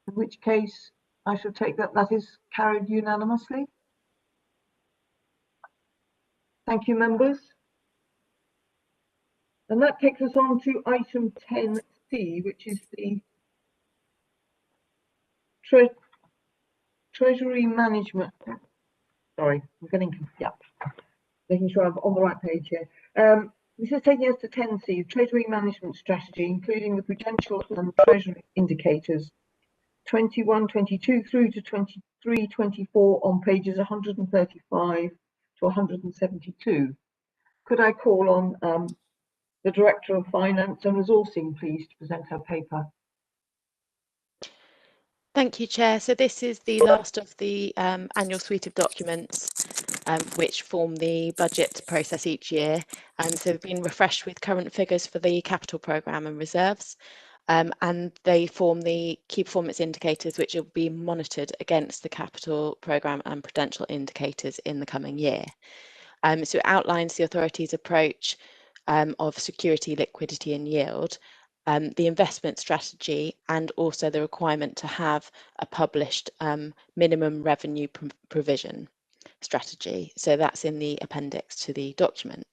In which case, I shall take that is carried unanimously. Thank you, members. And that takes us on to item 10C, which is the Treasury Management. Sorry, I'm getting, yeah, making sure I'm on the right page here. This is taking us to 10C, Treasury Management Strategy, including the prudential and Treasury indicators, 21-22 through to 23-24 on pages 135 to 172. Could I call on the Director of Finance and Resourcing, please, to present her paper? Thank you, Chair. So this is the last of the annual suite of documents which form the budget process each year. So they've been refreshed with current figures for the capital programme and reserves. And they form the key performance indicators which will be monitored against the capital programme and prudential indicators in the coming year. So it outlines the authority's approach of security, liquidity and yield, the investment strategy, and also the requirement to have a published minimum revenue provision strategy. So that's in the appendix to the document.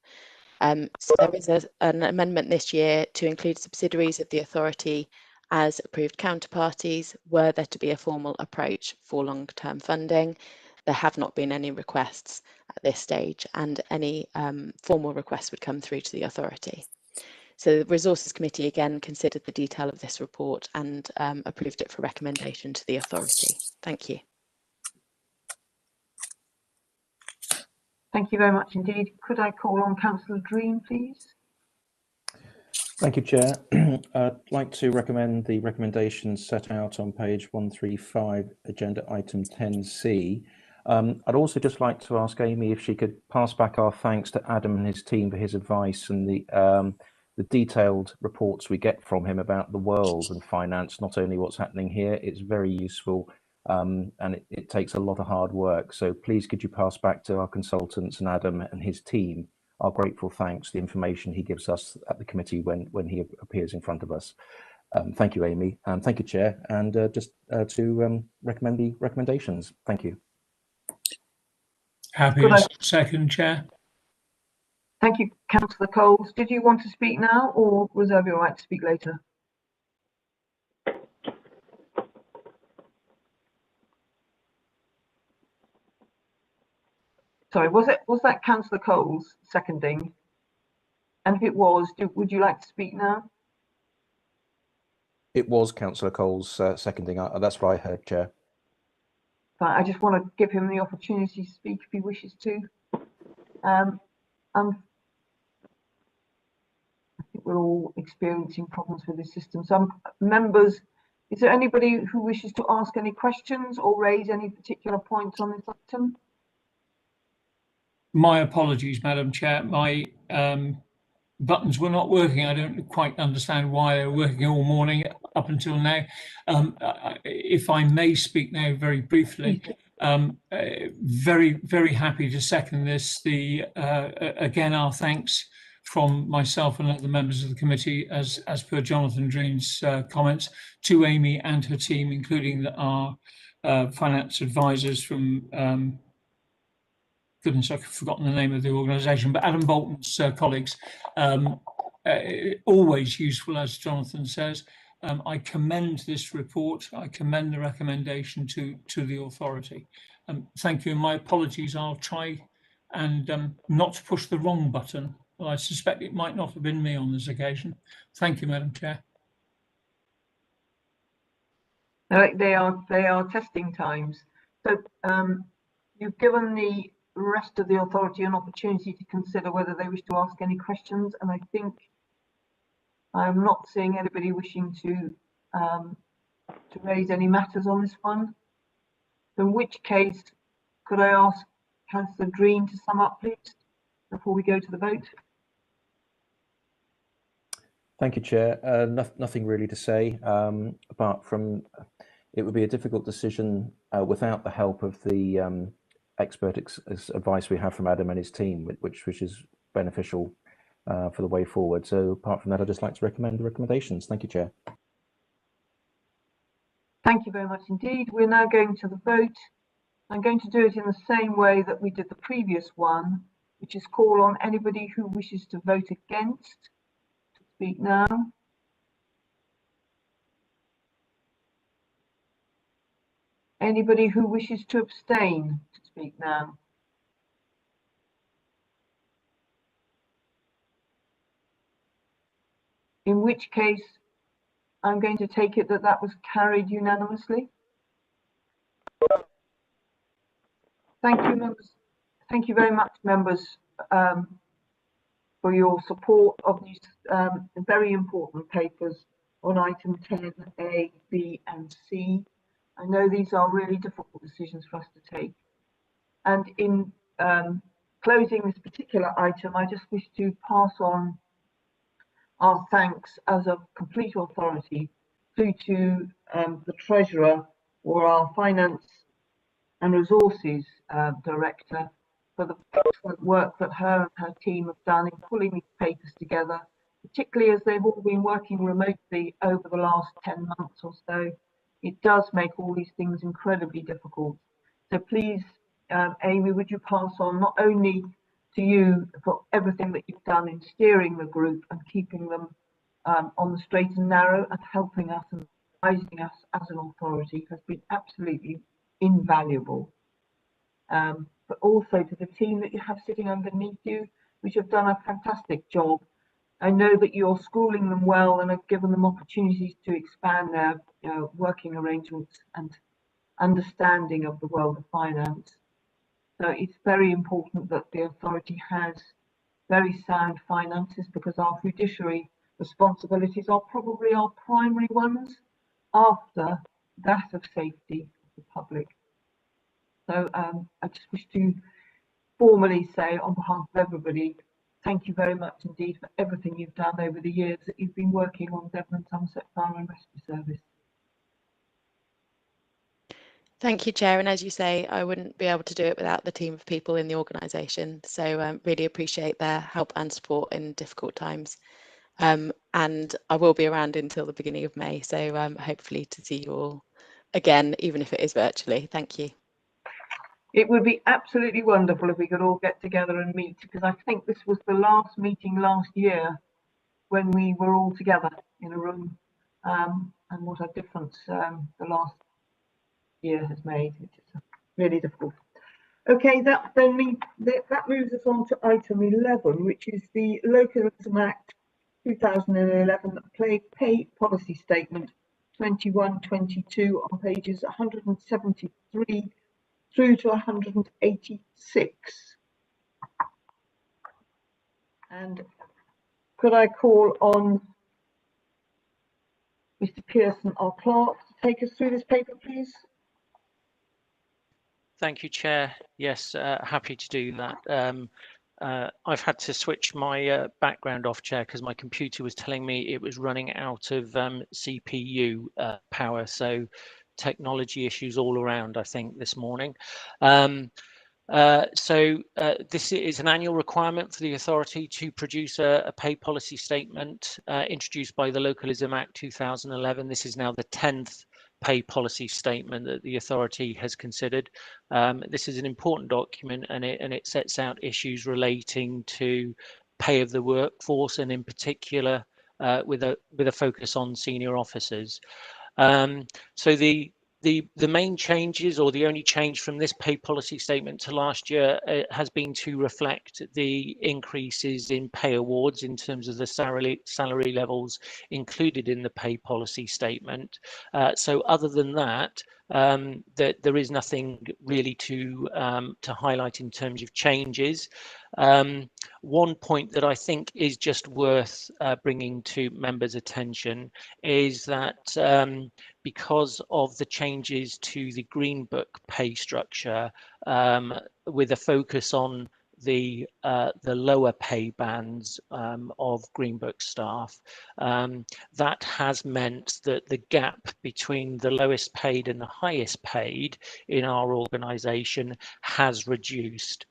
So there is an amendment this year to include subsidiaries of the authority as approved counterparties were there to be a formal approach for long-term funding. There have not been any requests at this stage, and any formal requests would come through to the authority. So the Resources Committee again considered the detail of this report and approved it for recommendation to the authority. Thank you. Thank you very much indeed. Could I call on Councillor Green, please? Thank you, Chair. I'd like to recommend the recommendations set out on page 135, agenda item 10C. I'd also just like to ask Amy if she could pass back our thanks to Adam and his team for his advice and the detailed reports we get from him about the world and finance, not only what's happening here. It's very useful, and it takes a lot of hard work. So please could you pass back to our consultants and Adam and his team our grateful thanks, the information he gives us at the committee when he appears in front of us. Thank you, Amy. Thank you, Chair. And just to recommend the recommendations. Thank you. Happy to second, Chair. Thank you, Councillor Coles. Did you want to speak now or reserve your right to speak later? Sorry, was that Councillor Coles seconding? And if it was, would you like to speak now? It was Councillor Coles seconding. That's what I heard, Chair. Fine, I just want to give him the opportunity to speak if he wishes to. I think we're all experiencing problems with the system. So, members, is there anybody who wishes to ask any questions or raise any particular points on this item? My apologies, Madam Chair. My buttons were not working. I don't quite understand why they were working all morning up until now. If I may speak now very briefly, very, very happy to second this. Again, our thanks from myself and other members of the committee, as per Jonathan Green's comments, to Amy and her team, including our finance advisors from, goodness, I've forgotten the name of the organisation, but Adam Bolton's colleagues. Always useful, as Jonathan says. I commend this report. I commend the recommendation to the authority. Thank you, and my apologies. I'll try and not push the wrong button. Well, I suspect it might not have been me on this occasion. Thank you, Madam Chair. They are testing times. So you've given the rest of the authority an opportunity to consider whether they wish to ask any questions, and I think I'm not seeing anybody wishing to raise any matters on this one. In which case, could I ask Councillor Green to sum up, please, before we go to the vote? Thank you, Chair. Nothing really to say, apart from it would be a difficult decision without the help of the expert advice we have from Adam and his team, which is beneficial for the way forward. So apart from that, I'd just like to recommend the recommendations. Thank you, Chair. Thank you very much indeed. We're now going to the vote. I'm going to do it in the same way that we did the previous one, which is call on anybody who wishes to vote against to speak now. Anybody who wishes to abstain to speak now. In which case, I'm going to take it that that was carried unanimously. Thank you, members. Thank you very much, members, for your support of these very important papers on item 10A, B, and C. I know these are really difficult decisions for us to take. And in closing this particular item, I just wish to pass on our thanks as a complete authority through to the Treasurer or our Finance and Resources Director for the excellent work that her and her team have done in pulling these papers together, particularly as they've all been working remotely over the last 10 months or so. It does make all these things incredibly difficult. So please, Amy, would you pass on not only to you for everything that you've done in steering the group and keeping them on the straight and narrow and helping us and advising us as an authority has been absolutely invaluable. But also to the team that you have sitting underneath you, which have done a fantastic job. I know that you're schooling them well and have given them opportunities to expand their working arrangements and understanding of the world of finance. So it's very important that the authority has very sound finances, because our fiduciary responsibilities are probably our primary ones after that of safety of the public. So I just wish to formally say on behalf of everybody, thank you very much indeed for everything you've done over the years that you've been working on Devon and Somerset Fire and Rescue Service. Thank you, Chair. And as you say, I wouldn't be able to do it without the team of people in the organisation. So really appreciate their help and support in difficult times. And I will be around until the beginning of May. So hopefully to see you all again, even if it is virtually. Thank you. It would be absolutely wonderful if we could all get together and meet, because I think this was the last meeting last year when we were all together in a room, and what a difference the last year has made. It's really difficult. Okay, that moves us on to item 11, which is the Localism Act 2011 Pay Policy Statement 21-22 on pages 173 through to 186. And could I call on Mr. Pearson, our clerk, to take us through this paper, please? Thank you, Chair. Yes, happy to do that. I've had to switch my background off, Chair, because my computer was telling me it was running out of CPU power. So technology issues all around, I think, this morning. This is an annual requirement for the authority to produce a pay policy statement introduced by the Localism Act 2011. This is now the 10th pay policy statement that the authority has considered. This is an important document, and it sets out issues relating to pay of the workforce, and in particular with a focus on senior officers. So the main changes, or the only change from this pay policy statement to last year, has been to reflect the increases in pay awards in terms of the salary levels included in the pay policy statement. So other than that, there is nothing really to highlight in terms of changes. One point that I think is just worth bringing to members' attention is that because of the changes to the Green Book pay structure, with a focus on the lower pay bands of Green Book staff, that has meant that the gap between the lowest paid and the highest paid in our organisation has reduced.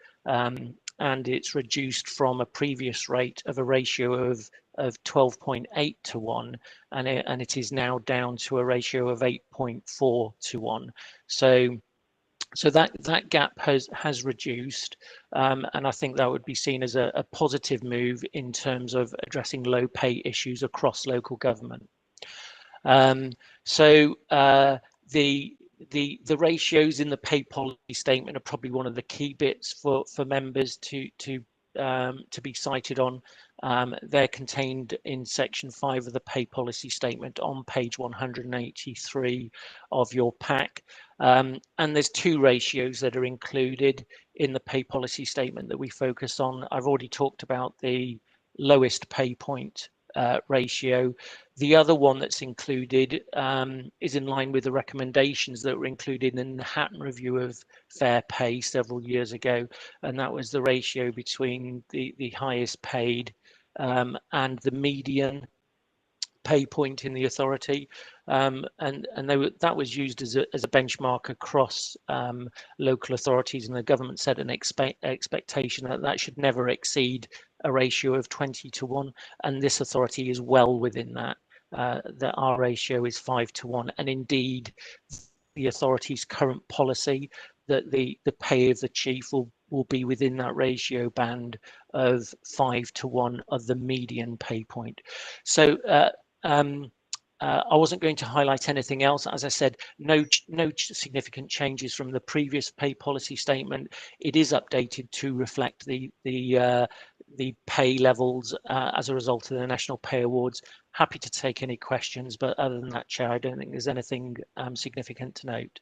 And it's reduced from a previous rate of a ratio of 12.8 to 1, and it is now down to a ratio of 8.4 to 1. So that gap has reduced, and I think that would be seen as a positive move in terms of addressing low pay issues across local government. The ratios in the pay policy statement are probably one of the key bits for members to be cited on. They're contained in section 5 of the pay policy statement on page 183 of your pack. And there's two ratios that are included in the pay policy statement that we focus on. I've already talked about the lowest pay point ratio. The other one that's included is in line with the recommendations that were included in the Hatton Review of Fair Pay several years ago, and that was the ratio between the highest paid and the median pay point in the authority, and that was used as a benchmark across local authorities, and the government set an expectation that should never exceed a ratio of 20 to 1, and this authority is well within that. That our ratio is 5 to 1, and indeed the authority's current policy that the pay of the chief will be within that ratio band of 5 to 1 of the median pay point. So I wasn't going to highlight anything else. As I said, no significant changes from the previous pay policy statement. It is updated to reflect the pay levels as a result of the National Pay Awards. Happy to take any questions, but other than that, Chair, I don't think there's anything significant to note.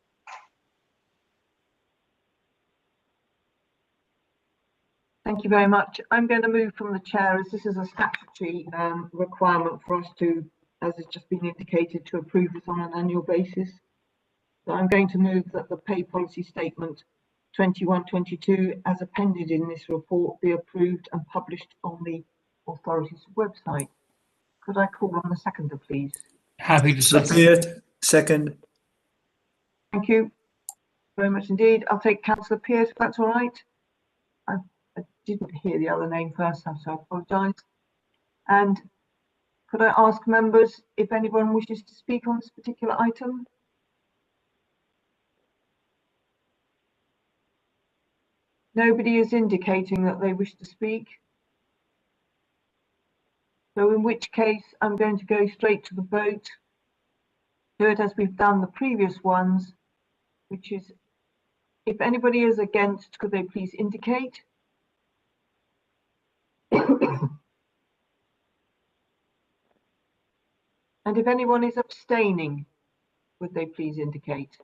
Thank you very much. I'm going to move from the chair, as this is a statutory requirement for us to, as has just been indicated, to approve this on an annual basis. So I'm going to move that the pay policy statement 21-22, as appended in this report, be approved and published on the authority's website. Could I call on the seconder, please? Happy to second. Pearce, second. Thank you very much indeed. I'll take Councillor Pearce, if that's all right. I didn't hear the other name first, so I apologise. And could I ask members if anyone wishes to speak on this particular item? Nobody is indicating that they wish to speak. So in which case, I'm going to go straight to the vote. Do it as we've done the previous ones, which is, if anybody is against, could they please indicate? And if anyone is abstaining, would they please indicate?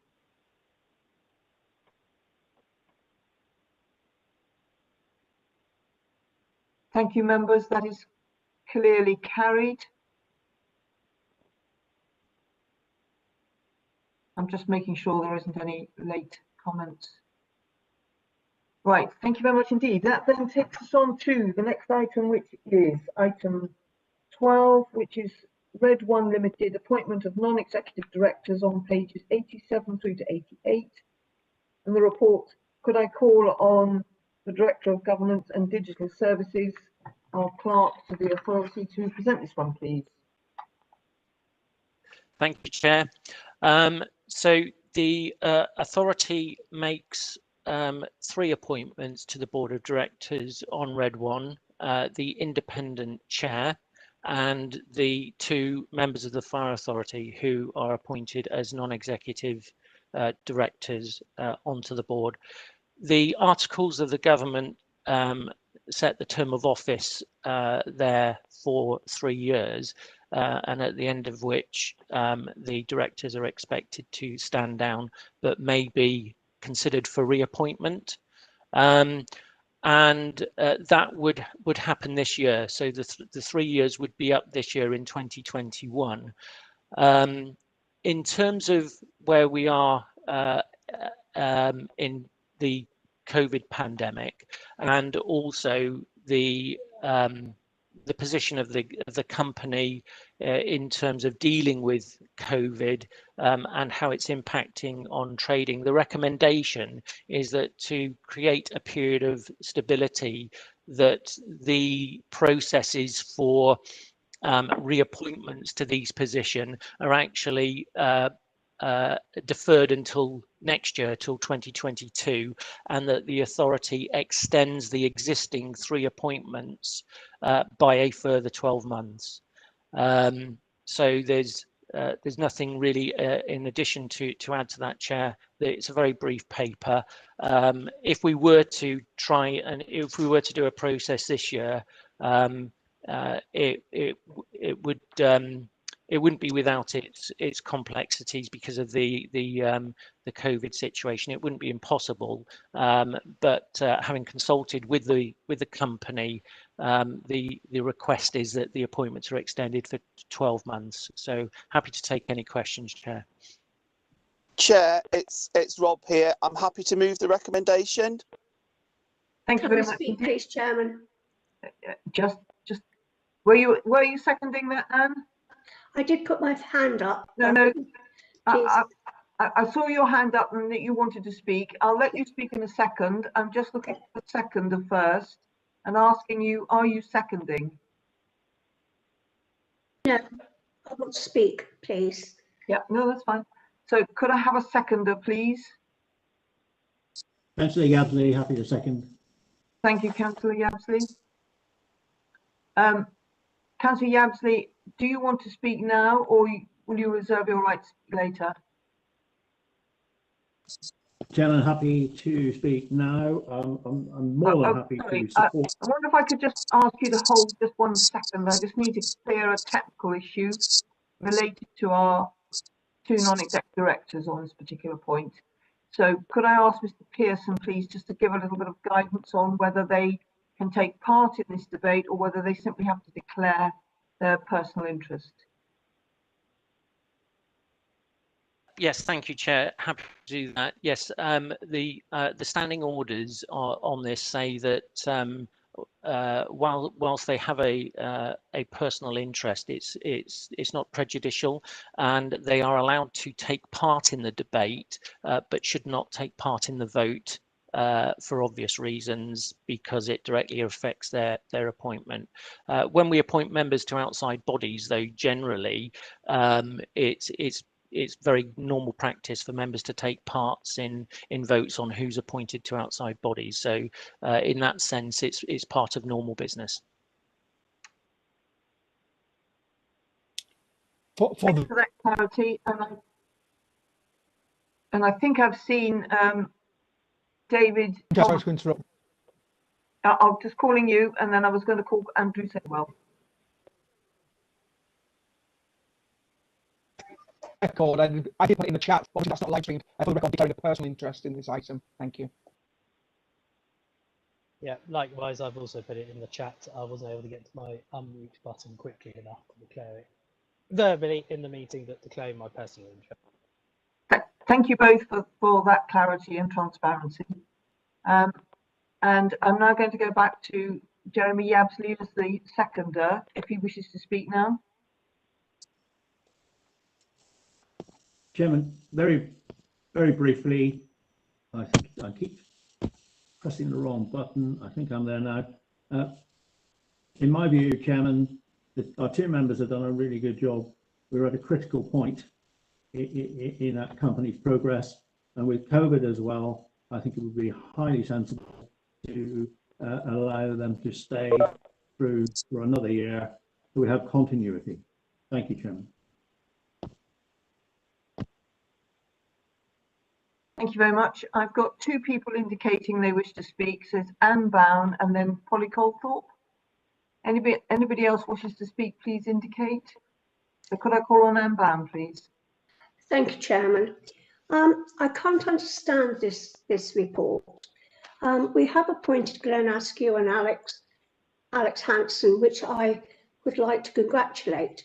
Thank you, members. That is clearly carried. I'm just making sure there isn't any late comments. Right, thank you very much indeed. That then takes us on to the next item, which is item 12, which is Red One Limited, appointment of non-executive directors on pages 87 through to 88. And the report could I call on the Director of Governance and Digital Services, our clerk to the authority, to present this one, please? Thank you, Chair. So the authority makes 3 appointments to the Board of Directors on Red 1, the independent chair and the 2 members of the Fire Authority who are appointed as non-executive directors onto the board. The articles of the government set the term of office there for 3 years, and at the end of which the directors are expected to stand down, but may be considered for reappointment. And that would happen this year. So the 3 years would be up this year in 2021. In terms of where we are in the COVID pandemic, and also the position of the company in terms of dealing with COVID and how it's impacting on trading, the recommendation is that to create a period of stability, that the processes for reappointments to these positions are actually deferred until next year, till 2022, and that the authority extends the existing 3 appointments by a further 12 months. So there's nothing really in addition to add to that, Chair. It's a very brief paper. If we were to try and if we were to do a process this year, it wouldn't be without its complexities because of the COVID situation. It wouldn't be impossible, but having consulted with the company, the request is that the appointments are extended for 12 months. So happy to take any questions, Chair. Chair, it's Rob here. I'm happy to move the recommendation. Thank you very much. Speak, please, Chairman. Just were you seconding that, Anne? I did put my hand up. No. I saw your hand up and that you wanted to speak. I'll let you speak in a second. I'm just looking for the seconder first and asking you, are you seconding? No, I want to speak, please. Yeah, no, that's fine. So could I have a seconder, please? Councillor Yabsley, happy to second. Thank you, Councillor Yabsley. Councillor Yabsley, do you want to speak now, or will you reserve your right to speak later? Chairman, happy to speak now. I'm more than happy to support. I wonder if I could just ask you to hold just 1 second. I just need to clear a technical issue related to our 2 non-exec directors on this particular point. So could I ask Mr. Pearson, please, just to give a little bit of guidance on whether they can take part in this debate or whether they simply have to declare their personal interest? Yes, thank you, Chair. Happy to do that. Yes, the standing orders on this say that whilst they have a personal interest, it's not prejudicial, and they are allowed to take part in the debate, but should not take part in the vote for obvious reasons, because it directly affects their appointment. When we appoint members to outside bodies, though, generally it's very normal practice for members to take parts in votes on who's appointed to outside bodies. So in that sense, it's part of normal business. Thanks for that clarity. And I think I've seen David. Sorry to interrupt. I'm just calling you, and then I was going to call Andrew Sedwell. Record, and I did put it in the chat, but obviously that's not live streamed. For the record, declaring a personal interest in this item. Thank you. Yeah, likewise, I've also put it in the chat. I wasn't able to get to my unmute button quickly enough to declare it verbally in the meeting, but declaring my personal interest. Thank you both for that clarity and transparency. And I'm now going to go back to Jeremy Yabsley as the seconder, if he wishes to speak now. Chairman, very briefly, I think I keep pressing the wrong button. I think I'm there now. In my view, Chairman, our two members have done a really good job. We're at a critical point in that company's progress, and with COVID as well, I think it would be highly sensible to allow them to stay through for another year so we have continuity. Thank you, Chairman. Thank you very much. I've got two people indicating they wish to speak. So it's Anne Bown and then Polly Colthorpe. Anybody else wishes to speak, please indicate. So could I call on Anne Bown, please? Thank you, Chairman. I can't understand this report. We have appointed Glenn Askew and Alex Hanson, which I would like to congratulate.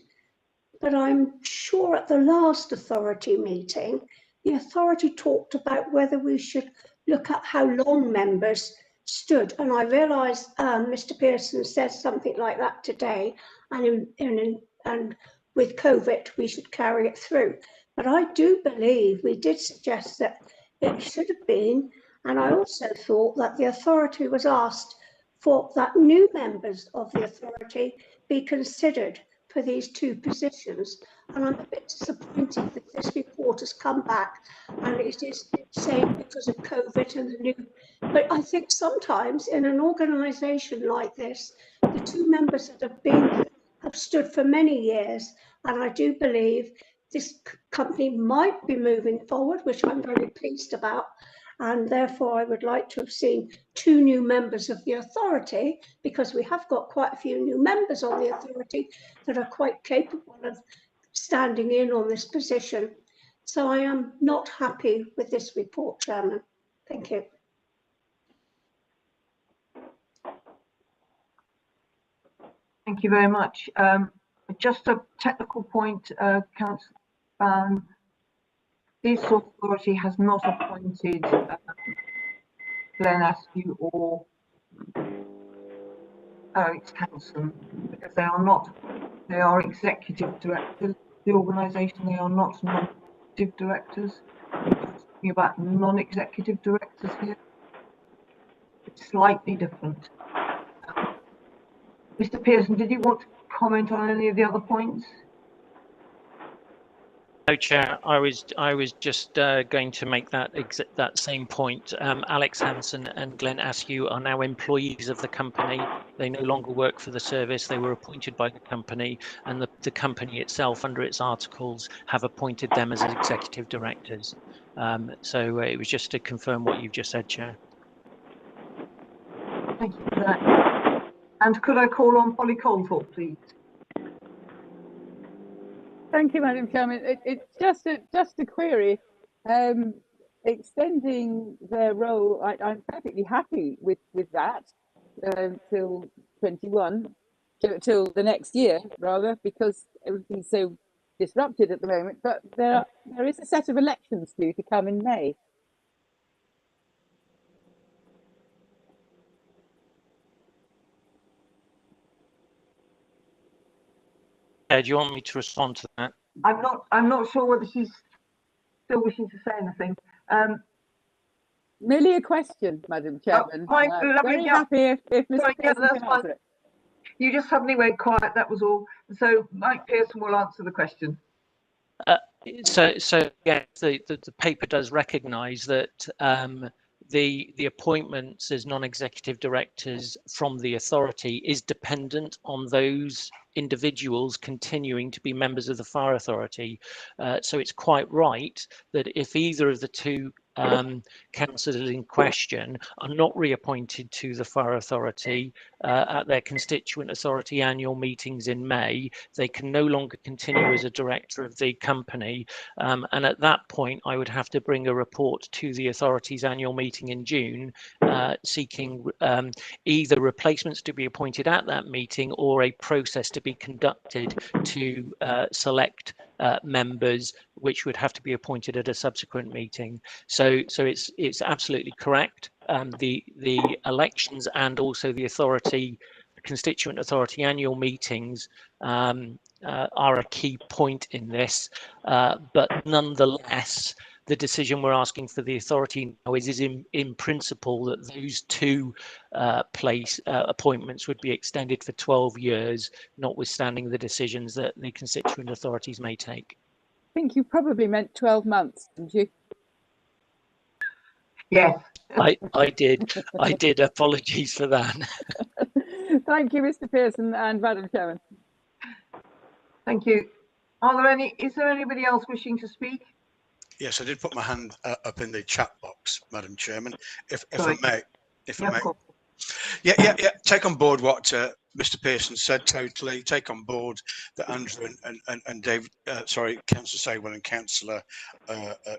But I'm sure at the last authority meeting, the authority talked about whether we should look at how long members stood. And I realise Mr. Pearson says something like that today, and with COVID, we should carry it through. But I do believe we did suggest that it should have been, and I also thought that the authority was asked for that new members of the authority be considered for these two positions. And I'm a bit disappointed that this report has come back and it is saying because of COVID and the new, but I think sometimes in an organisation like this, the two members that have stood for many years, and I do believe this company might be moving forward, which I'm very pleased about. And therefore, I would like to have seen two new members of the authority, because we have got quite a few new members on the authority that are quite capable of standing in on this position. So I am not happy with this report, Chairman. Thank you. Thank you very much. Just a technical point, Councillor Bown. This authority has not appointed Glenn Askew or Alex Hanson because they are not. They are executive directors of the organisation. They are not non-executive directors. We're talking about non-executive directors here. It's slightly different. Mr. Pearson, did you want to comment on any of the other points? No, Chair. I was just going to make that same point. Alex Hanson and Glenn Askew are now employees of the company. They no longer work for the service. They were appointed by the company, and the company itself, under its articles, have appointed them as executive directors. So it was just to confirm what you've just said, Chair. Thank you for that. And could I call on Polly Colthorpe, please? Thank you, Madam Chairman. It's just a query. Extending their role, I'm perfectly happy with that till 21, till the next year rather, because everything's so disrupted at the moment. But there is a set of elections due to come in May. Do you want me to respond to that? I'm not sure whether she's still wishing to say anything. Merely a question, Madam Chairman. Very happy if Mr. Pearson can answer it. You just suddenly went quiet, that was all. So Mike Pearson will answer the question. So yeah, the paper does recognise that the appointments as non-executive directors from the authority is dependent on those individuals continuing to be members of the fire authority. So it's quite right that if either of the two councillors in question are not reappointed to the fire authority at their constituent authority annual meetings in May, they can no longer continue as a director of the company. And at that point, I would have to bring a report to the authority's annual meeting in June, seeking either replacements to be appointed at that meeting or a process to be conducted to select members, which would have to be appointed at a subsequent meeting. So it's absolutely correct. The elections and also the constituent authority annual meetings are a key point in this, but nonetheless, the decision we're asking for the authority now is in principle that those two appointments would be extended for 12 years, notwithstanding the decisions that the constituent authorities may take. I think you probably meant 12 months, didn't you? Yes. I did. Apologies for that. Thank you, Mr. Pearson and Madam Chairman. Thank you. Is there anybody else wishing to speak? Yes, I did put my hand up in the chat box, Madam Chairman, if I may. Yeah. Take on board what Mr. Pearson said. Totally take on board that Andrew and David, Councillor Saywell and Councillor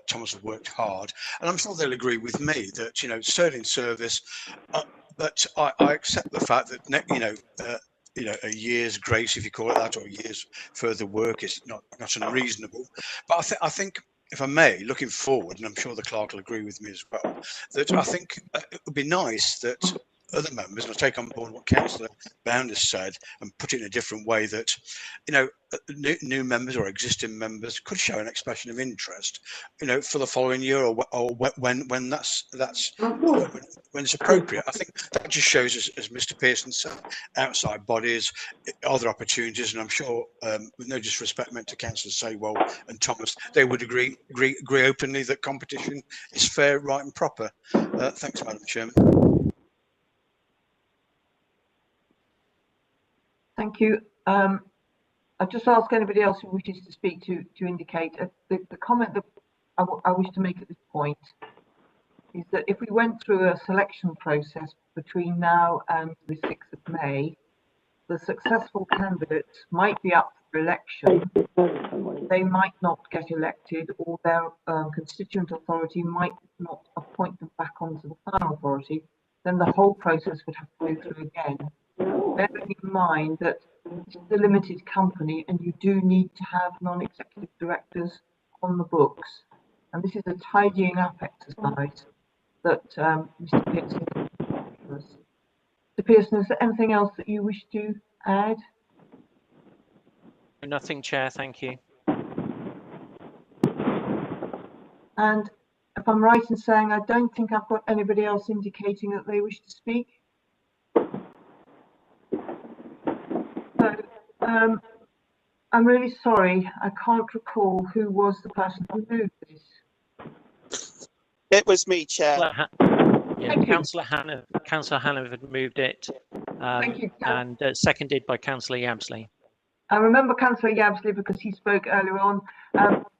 Thomas have worked hard, and I'm sure they'll agree with me that sterling service. But I accept the fact that a year's grace, if you call it that, or a year's further work is not unreasonable. But I think. If I may, looking forward, and I'm sure the clerk will agree with me as well, that I think it would be nice that other members, and I take on board what Councillor Bound has said, and put it in a different way, that new members or existing members could show an expression of interest, for the following year or when that's when it's appropriate. I think that just shows, as Mr. Pearson said, outside bodies, other opportunities, and I'm sure, with no disrespect meant to Councillor Saywell and Thomas, they would agree openly that competition is fair, right, and proper. Thanks, Madam Chairman. Thank you. I'll just ask anybody else who wishes to speak to indicate. The comment that I wish to make at this point is that if we went through a selection process between now and the 6th of May, the successful candidates might be up for election. They might not get elected, or their constituent authority might not appoint them back onto the final authority. Then the whole process would have to go through again. Bearing in mind that it's a limited company and you do need to have non-executive directors on the books. And this is a tidying up exercise that Mr. Pearson does. Mr. Pearson, is there anything else that you wish to add? Nothing, Chair, thank you. And if I'm right in saying, I don't think I've got anybody else indicating that they wish to speak. So, I'm really sorry, I can't recall who was the person who moved this. It was me, Chair. Councillor Hannah had moved it, and seconded by Councillor Yabsley. I remember Councillor Yabsley because he spoke earlier on.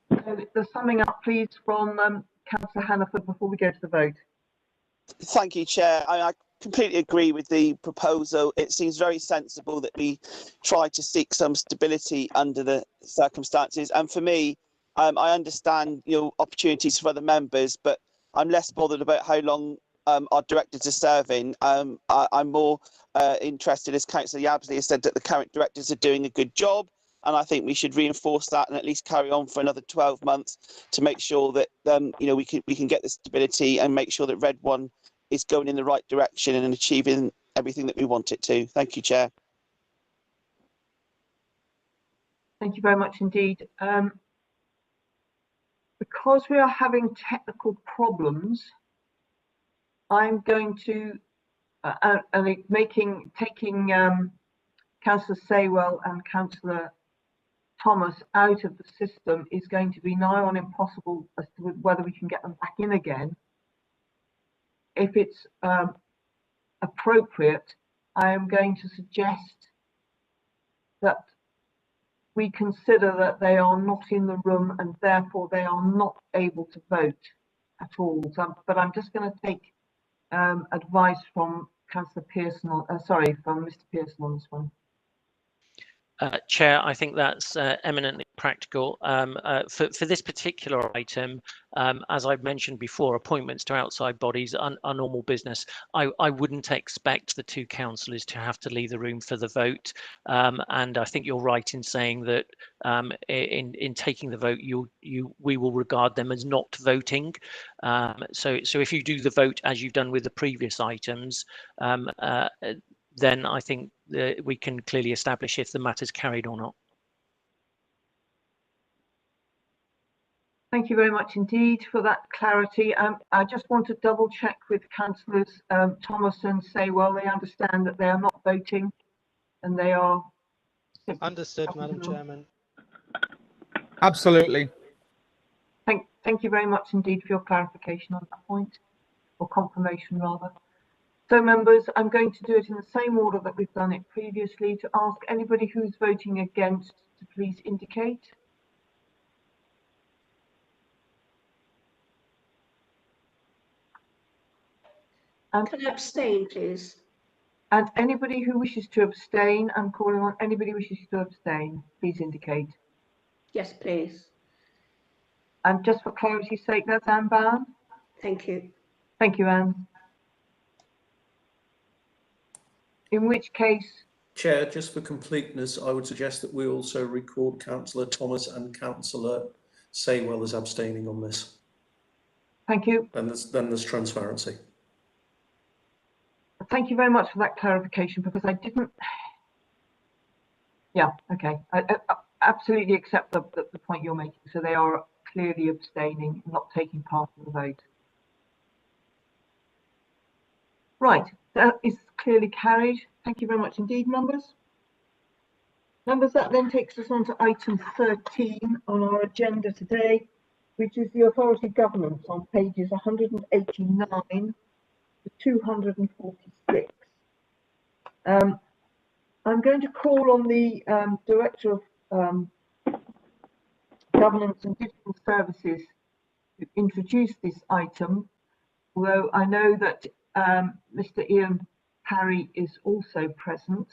The summing up, please, from Councillor Hannaford before we go to the vote. Thank you, Chair. I completely agree with the proposal. It seems very sensible that we try to seek some stability under the circumstances. And for me, I understand opportunities for other members, but I'm less bothered about how long our directors are serving. I'm more interested, as Councillor Yabsley has said, that the current directors are doing a good job. And I think we should reinforce that and at least carry on for another 12 months to make sure that we can get the stability and make sure that Red One is going in the right direction and achieving everything that we want it to. Thank you, Chair. Thank you very much indeed. Because we are having technical problems, I'm going to taking Councillor Saywell and Councillor Thomas out of the system is going to be nigh on impossible as to whether we can get them back in again. If it's appropriate, I am going to suggest that we consider that they are not in the room and therefore they are not able to vote at all. But I'm just going to take advice from Councillor Pearson, from Mr. Pearson on this one. Chair, I think that's eminently practical. For this particular item, as I've mentioned before, appointments to outside bodies are normal business. I wouldn't expect the two councillors to have to leave the room for the vote. And I think you're right in saying that in taking the vote, we will regard them as not voting. So if you do the vote as you've done with the previous items, then I think that we can clearly establish if the matter's carried or not. Thank you very much indeed for that clarity. I just want to double check with councillors Thomas and Saywell. They understand that they are not voting and they are Understood, Madam Chairman. Absolutely. Thank you very much indeed for your clarification on that point, or confirmation rather. So members, I'm going to do it in the same order that we've done it previously, to ask anybody who's voting against to please indicate. Can I abstain, please? And anybody who wishes to abstain, I'm calling on anybody who wishes to abstain, please indicate. Yes, please. And just for clarity's sake, that's Anne Bowen. Thank you. Thank you, Anne. In which case... Chair, just for completeness, I would suggest that we also record Councillor Thomas and Councillor Saywell as abstaining on this. Thank you. Then there's transparency. Thank you very much for that clarification, because I didn't... Yeah, okay. I absolutely accept the point you're making. So they are clearly abstaining, not taking part in the vote. Right, that is clearly carried. Thank you very much indeed, members. Members, that then takes us on to item 13 on our agenda today, which is the authority governance on pages 189 to 246. I'm going to call on the Director of Governance and Digital Services to introduce this item, although I know that Mr. Ian Parry is also present.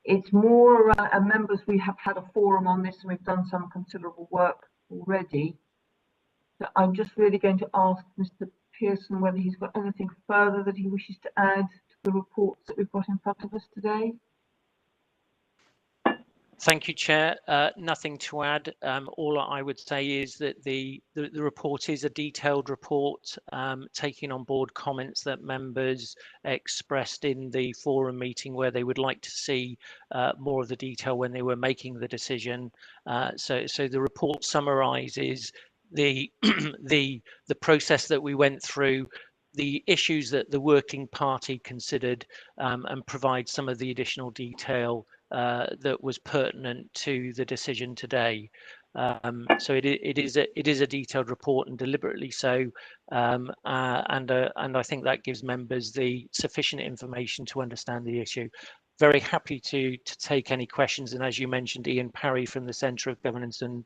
It's more members, we have had a forum on this and we've done some considerable work already. So I'm just really going to ask Mr. Pearson whether he's got anything further that he wishes to add to the reports that we've got in front of us today. Thank you, Chair. Nothing to add. All I would say is that the report is a detailed report, taking on board comments that members expressed in the forum meeting where they would like to see more of the detail when they were making the decision. So the report summarises the the process that we went through, the issues that the working party considered, and provide some of the additional detail that was pertinent to the decision today. So it is a detailed report, and deliberately so, and I think that gives members the sufficient information to understand the issue. Very happy to take any questions, and as you mentioned, Ian Parry from the Centre of Governance and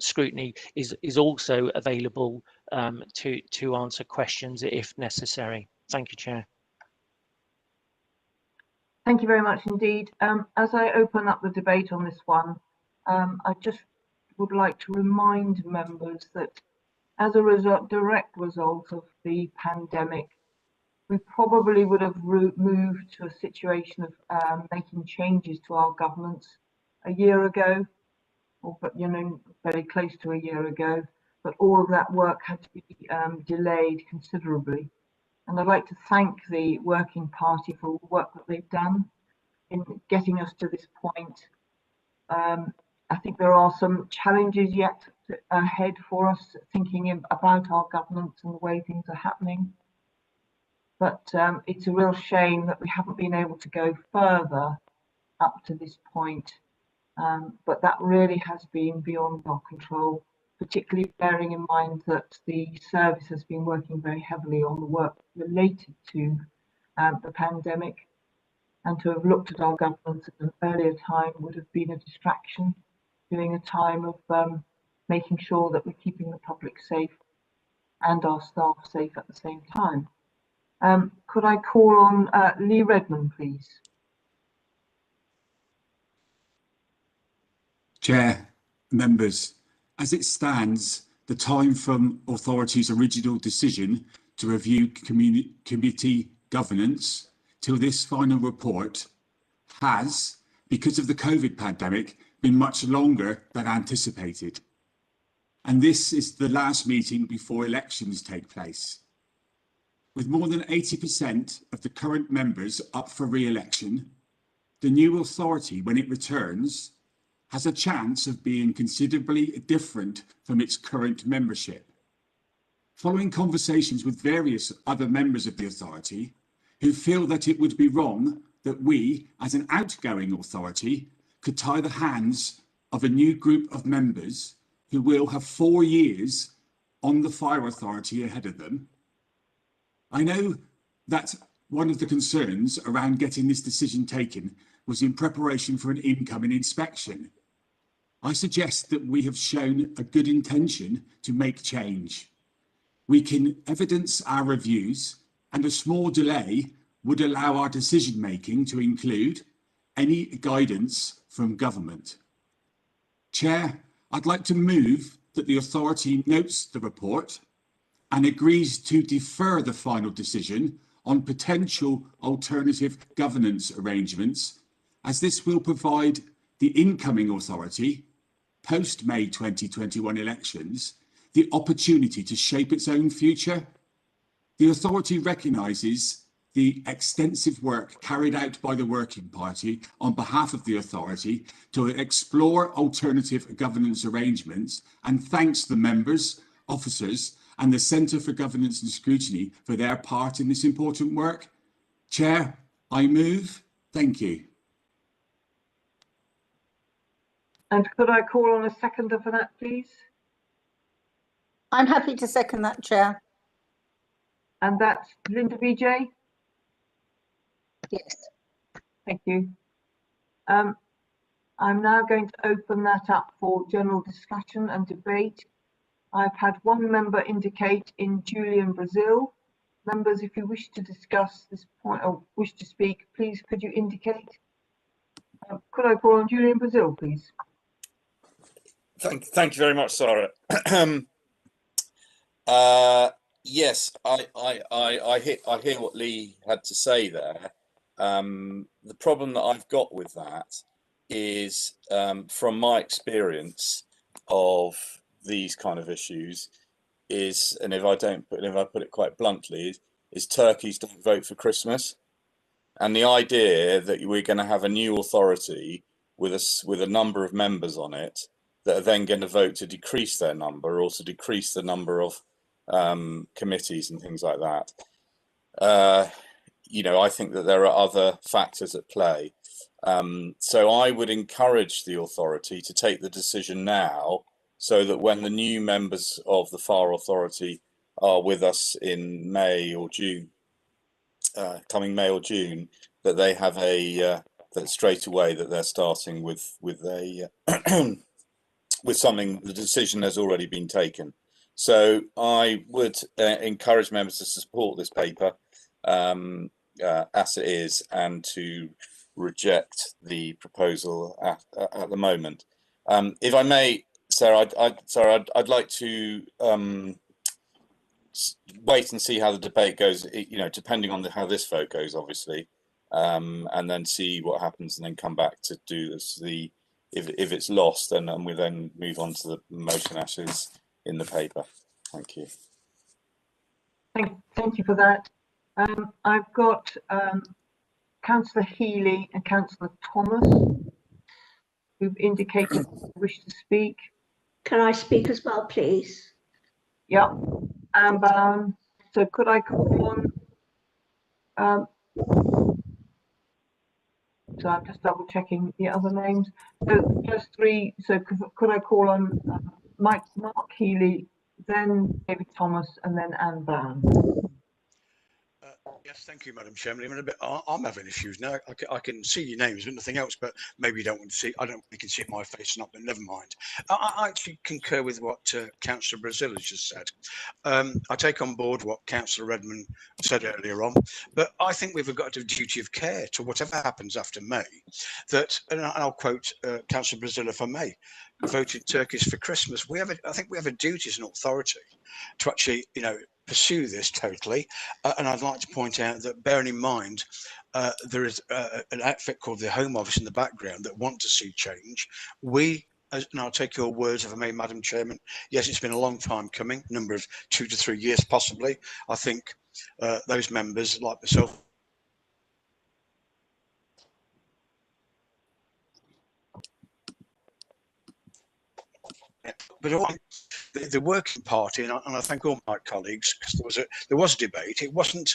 Scrutiny is also available to answer questions if necessary. Thank you, Chair. Thank you very much indeed. As I open up the debate on this one, I just would like to remind members that as a direct result of the pandemic, we probably would have moved to a situation of making changes to our governance a year ago, or very close to a year ago, but all of that work had to be delayed considerably. And I'd like to thank the Working Party for all the work that they've done in getting us to this point. I think there are some challenges yet ahead for us, thinking about our governance and the way things are happening. But it's a real shame that we haven't been able to go further up to this point. But that really has been beyond our control, particularly bearing in mind that the service has been working very heavily on the work related to the pandemic, and to have looked at our governance at an earlier time would have been a distraction during a time of making sure that we're keeping the public safe and our staff safe at the same time. Could I call on Lee Redmond, please? Chair, members, as it stands, the time from authority's original decision to review committee governance till this final report has, because of the COVID pandemic, been much longer than anticipated. And this is the last meeting before elections take place. With more than 80% of the current members up for re-election, the new authority, when it returns, has a chance of being considerably different from its current membership. Following conversations with various other members of the authority who feel that it would be wrong that we, as an outgoing authority, could tie the hands of a new group of members who will have 4 years on the fire authority ahead of them. I know that one of the concerns around getting this decision taken was in preparation for an incoming inspection. I suggest that we have shown a good intention to make change. We can evidence our reviews, and a small delay would allow our decision making to include any guidance from government. Chair, I'd like to move that the authority notes the report and agrees to defer the final decision on potential alternative governance arrangements, as this will provide the incoming authority, post-May 2021 elections, the opportunity to shape its own future. The authority recognises the extensive work carried out by the Working Party on behalf of the authority to explore alternative governance arrangements, and thanks the members, officers and the Centre for Governance and Scrutiny for their part in this important work. Chair, I move. Thank you. And could I call on a seconder for that, please? I'm happy to second that, Chair. And that's Linda VJ? Yes. Thank you. I'm now going to open that up for general discussion and debate. I've had one member indicate in Julian Brazil. Members, if you wish to discuss this point or wish to speak, please could you indicate? Could I call on Julian Brazil, please? Thank you very much, Sarah. Yes, I hear what Lee had to say there. The problem that I've got with that is, from my experience of these kind of issues, is, and if I put it quite bluntly, is turkeys don't vote for Christmas, and the idea that we're going to have a new authority with a number of members on it that are then going to vote to decrease their number or to decrease the number of committees and things like that. You know, I think that there are other factors at play. So I would encourage the authority to take the decision now, so that when the new members of the Fire Authority are with us in May or June, coming May or June, that they have that straight away that they're starting with a with something, the decision has already been taken. So I would encourage members to support this paper as it is, and to reject the proposal at the moment. If I may, Sarah, I'd like to wait and see how the debate goes, you know, depending on how this vote goes, obviously, and then see what happens, and then come back to do this. If it's lost, then we then move on to the motion as is in the paper. Thank you. Thank you for that. I've got Councillor Healy and Councillor Thomas who've indicated they wish to speak. Can I speak as well, please? Yep. So could I call on? So I'm just double checking the other names. So just three. So could I call on Mark Healy, then David Thomas, and then Anne Brown? Yes, thank you, Madam Chairman. I'm having issues now. I can see your names, but nothing else. But maybe you don't want to see. I don't. You can see my face, not. But never mind. I actually concur with what Councillor Brazil has just said. I take on board what Councillor Redmond said earlier on. But I think we've got a duty of care to whatever happens after May. That, and I'll quote Councillor Brazil, if I may. Voted turkeys for Christmas. I think we have a duty as an authority to actually, you know, pursue this totally. And I'd like to point out that, bearing in mind, there is an outfit called the Home Office in the background that want to see change. And I'll take your words, if I may, Madam Chairman. Yes, it's been a long time coming, a number of 2 to 3 years possibly. I think those members, like myself, But the working party, and I thank all my colleagues, because there was a debate. It wasn't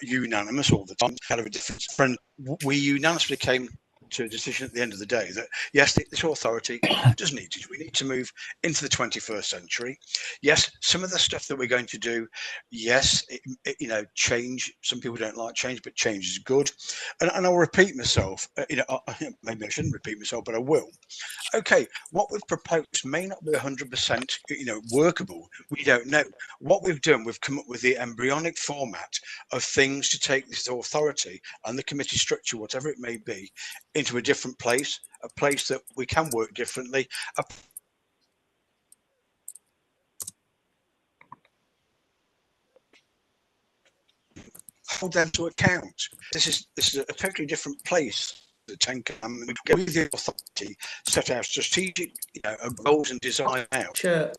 unanimous all the time. Kind of a different friend. We unanimously came to a decision at the end of the day that yes, this authority does need to. We need to move into the 21st century. Yes, some of the stuff that we're going to do, yes, change. Some people don't like change, but change is good. And I'll repeat myself. Maybe I shouldn't repeat myself, but I will. Okay, what we've proposed may not be 100%, workable. We don't know. What we've done, we've come up with the embryonic format of things to take this authority and the committee structure, whatever it may be, into a different place, a place that we can work differently. Hold them to account. This is a totally different place. The 10 Commandments, with the authority, set out strategic goals and design out. Chair,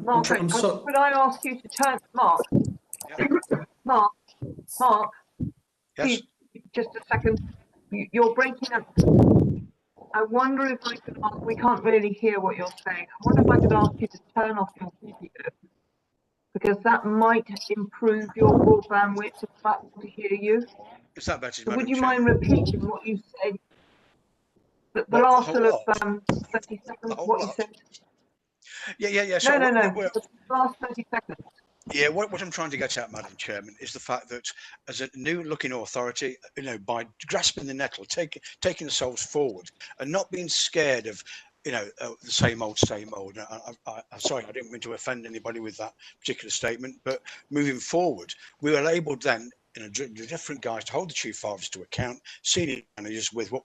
Mark, could I ask you to turn, Mark? Mark, yes? Please, just a second. You're breaking up. I wonder if I could ask, we can't really hear what you're saying. I wonder if I could ask you to turn off your video, because that might improve your broadband width to to hear you. Is that better? So would you mind repeating what you said? The What, last the sort whole of 30 seconds, what you said? Yeah. So no. The last 30 seconds. Yeah, what I'm trying to get at, Madam Chairman, is the fact that as a new looking authority, by grasping the nettle, taking ourselves forward and not being scared of, the same old. I'm sorry, I didn't mean to offend anybody with that particular statement, but moving forward, we were able then, the different guys to hold the chief fathers to account, senior managers with what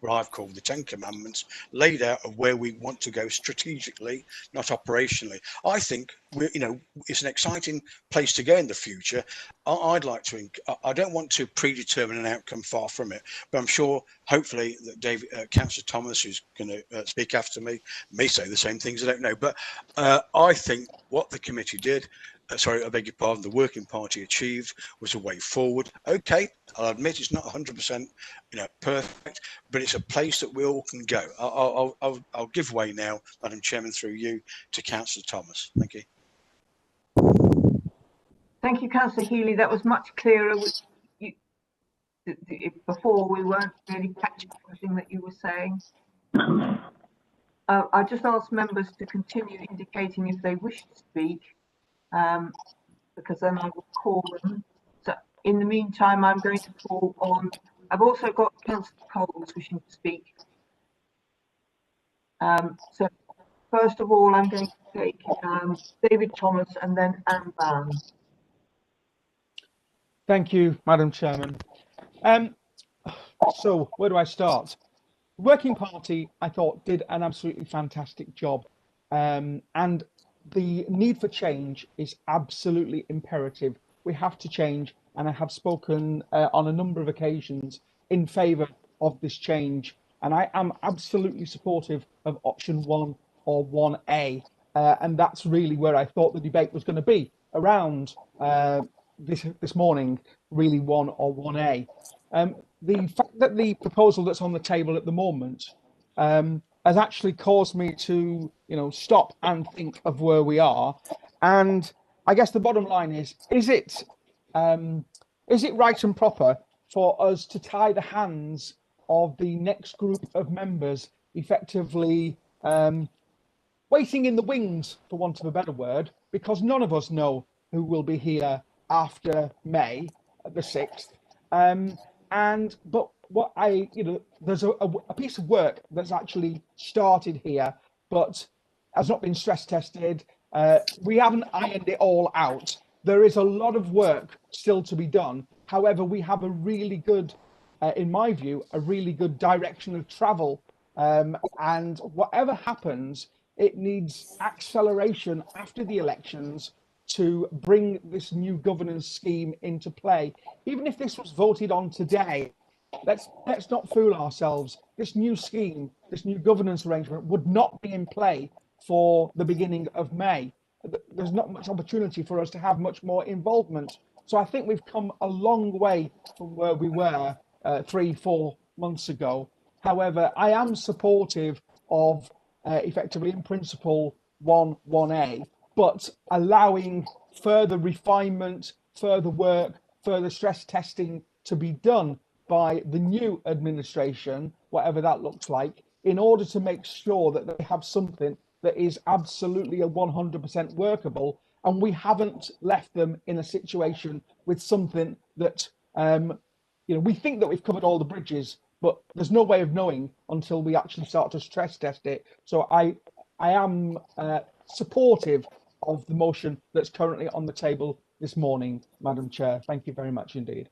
I've called the 10 Commandments, laid out of where we want to go strategically, not operationally. I think it's an exciting place to go in the future. I'd like to. I don't want to predetermine an outcome, far from it, but I'm sure, hopefully, that Councillor Thomas, who's going to speak after me, may say the same things. I don't know, but I think what the committee did. Sorry, I beg your pardon, the working party achieved was a way forward. Okay, I'll admit it's not 100%, perfect, but it's a place that we all can go. I'll give way now, Madam Chairman, through you to Councillor Thomas. Thank you. Thank you, Councillor Healy. That was much clearer. Before we weren't really catching everything that you were saying. I just ask members to continue indicating if they wish to speak. Because then I will call them. So in the meantime, I'm going to call on. I've also got Councillor Coles wishing to speak. So first of all, I'm going to take David Thomas and then Anne Brown. Thank you, Madam Chairman. So where do I start? The Working Party, I thought, did an absolutely fantastic job, and the need for change is absolutely imperative. We have to change, and I have spoken on a number of occasions in favour of this change, and I am absolutely supportive of option 1 or 1A, and that's really where I thought the debate was going to be around this morning, really 1 or 1A. The fact that the proposal that's on the table at the moment has actually caused me to, stop and think of where we are. And I guess the bottom line is it right and proper for us to tie the hands of the next group of members, effectively waiting in the wings, for want of a better word, because none of us know who will be here after May the 6th. But what there's a piece of work that's actually started here, but has not been stress tested. We haven't ironed it all out. There is a lot of work still to be done. However, we have a really good, in my view, a really good direction of travel. And whatever happens, it needs acceleration after the elections to bring this new governance scheme into play. Even if this was voted on today, let's not fool ourselves. This new scheme, this new governance arrangement would not be in play for the beginning of May. There's not much opportunity for us to have much more involvement. So I think we've come a long way from where we were 3-4 months ago. However, I am supportive of effectively, in principle, 1A, but allowing further refinement, further work, further stress testing to be done by the new administration, whatever that looks like, in order to make sure that they have something that is absolutely 100% workable, and we haven't left them in a situation with something that we think that we've covered all the bridges, but there's no way of knowing until we actually start to stress test it. So I am supportive of the motion that's currently on the table this morning, Madam Chair. Thank you very much indeed.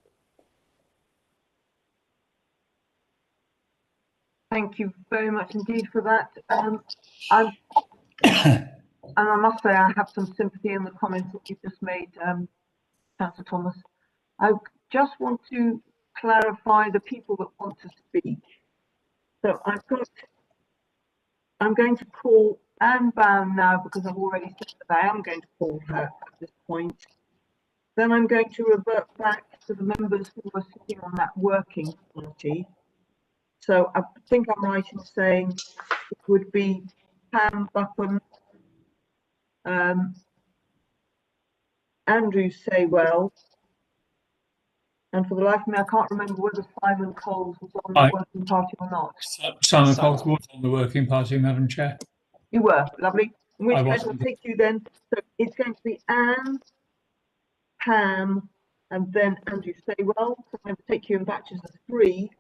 Thank you very much indeed for that. And I must say I have some sympathy in the comments that you just made, Councillor Thomas. I just want to clarify the people that want to speak. So I'm going to call Anne Bown now, because I've already said that I am going to call her at this point. Then I'm going to revert back to the members who were sitting on that working party. So I think I'm right in saying it would be Pam Buchan, Andrew Saywell, and for the life of me, I can't remember whether Simon Coles was on the working party or not. Simon Coles was on the working party, Madam Chair. You were, lovely. In which I case I'll wasn't. take you then. So it's going to be Anne, Pam, and then Andrew Saywell. So I'm going to take you in batches of 3.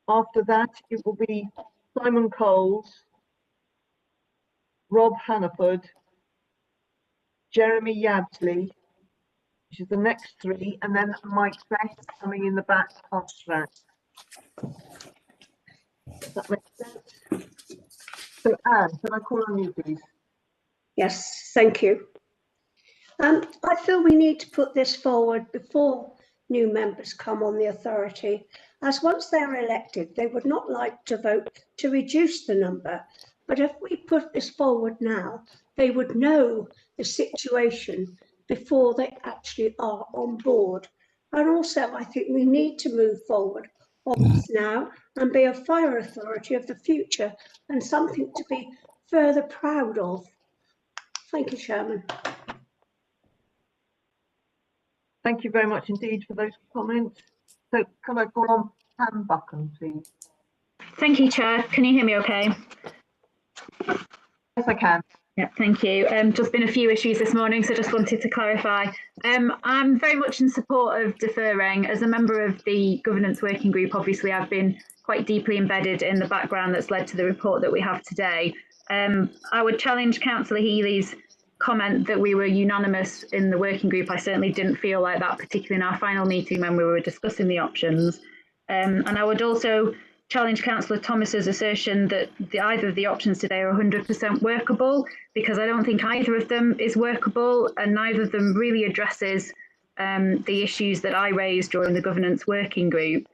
After that, it will be Simon Coles, Rob Hannaford, Jeremy Yabsley, which is the next 3, and then Mike Best coming in the back after that. Does that make sense? So Anne, can I call on you, please? Yes, thank you. I feel we need to put this forward before new members come on the authority, as once they're elected, they would not like to vote to reduce the number. But if we put this forward now, they would know the situation before they actually are on board. And also, I think we need to move forward on this now and be a fire authority of the future and something to be further proud of. Thank you, Chairman. Thank you very much indeed for those comments. So can I call on Pam Buchan, please? Thank you, Chair. Can you hear me okay? Yes, I can. Yeah, thank you. Just been a few issues this morning, so just wanted to clarify. I'm very much in support of deferring. As a member of the governance working group, obviously I've been quite deeply embedded in the background that's led to the report that we have today. I would challenge Councillor Healy's comment that we were unanimous in the working group. I certainly didn't feel like that, particularly in our final meeting when we were discussing the options. And I would also challenge Councillor Thomas's assertion that either of the options today are 100% workable, because I don't think either of them is workable, and neither of them really addresses the issues that I raised during the governance working group.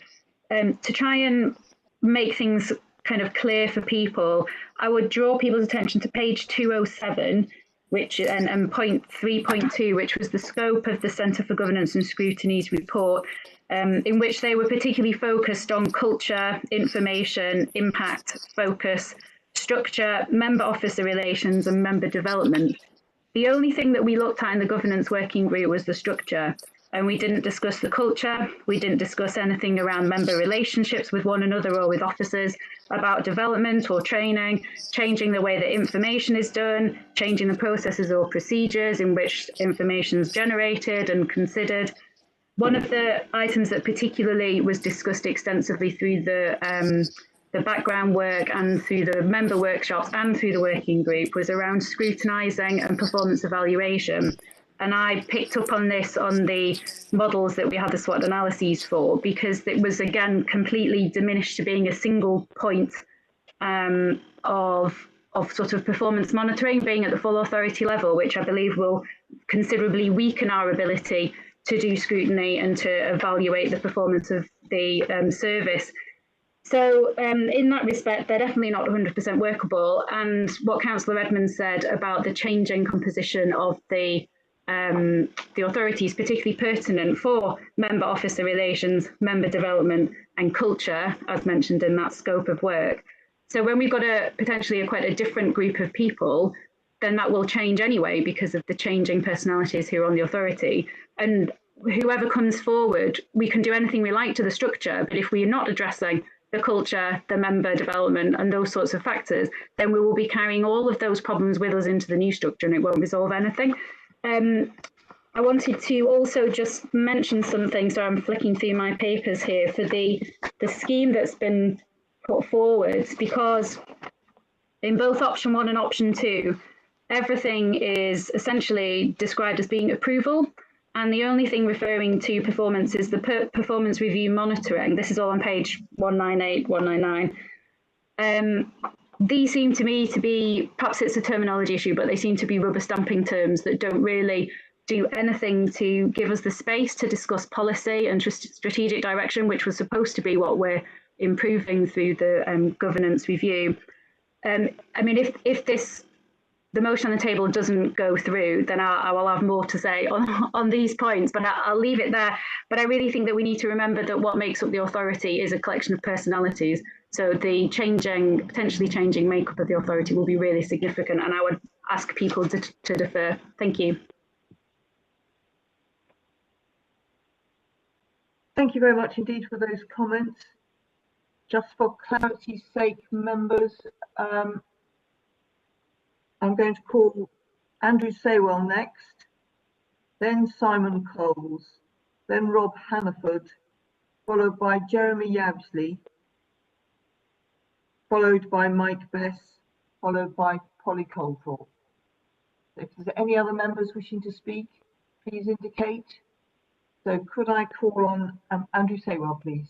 To try and make things kind of clear for people, I would draw people's attention to page 207, which and point 3.2, which was the scope of the Centre for Governance and Scrutiny's report, in which they were particularly focused on culture, information, impact, focus, structure, member officer relations and member development. The only thing that we looked at in the governance working group was the structure, and we didn't discuss the culture. We didn't discuss anything around member relationships with one another or with officers, about development or training, changing the way that information is done, changing the processes or procedures in which information is generated and considered. One of the items that particularly was discussed extensively through the background work and through the member workshops and through the working group was around scrutinising and performance evaluation. And I picked up on this on the models that we had the SWOT analyses for, because it was, again, completely diminished to being a single point of sort of performance monitoring, being at the full authority level, which I believe will considerably weaken our ability to do scrutiny and to evaluate the performance of the service. So in that respect, they're definitely not 100% workable. And what Councillor Edmonds said about the changing composition of the authority is particularly pertinent for member officer relations, member development and culture, as mentioned in that scope of work. So when we've got potentially quite a different group of people, then that will change anyway because of the changing personalities who are on the authority. And whoever comes forward, we can do anything we like to the structure, but if we're not addressing the culture, the member development and those sorts of factors, then we will be carrying all of those problems with us into the new structure and it won't resolve anything. I wanted to also just mention something, so I'm flicking through my papers here, for the scheme that's been put forward, because in both option 1 and option 2, everything is essentially described as being approval, and the only thing referring to performance is the performance review monitoring. This is all on page 198, 199. These seem to me to be, perhaps it's a terminology issue, but they seem to be rubber stamping terms that don't really do anything to give us the space to discuss policy and strategic direction, which was supposed to be what we're improving through the governance review. I mean, if the motion on the table doesn't go through, then I will have more to say on these points, but I'll leave it there. But I really think that we need to remember that what makes up the authority is a collection of personalities. So the potentially changing makeup of the authority will be really significant, and I would ask people to defer. Thank you. Thank you very much indeed for those comments. Just for clarity's sake, members, I'm going to call Andrew Saywell next, then Simon Coles, then Rob Hannaford, followed by Jeremy Yabsley, followed by Mike Bess, followed by Polly Colthorpe. If there's any other members wishing to speak, please indicate. So could I call on Andrew Saywell, please?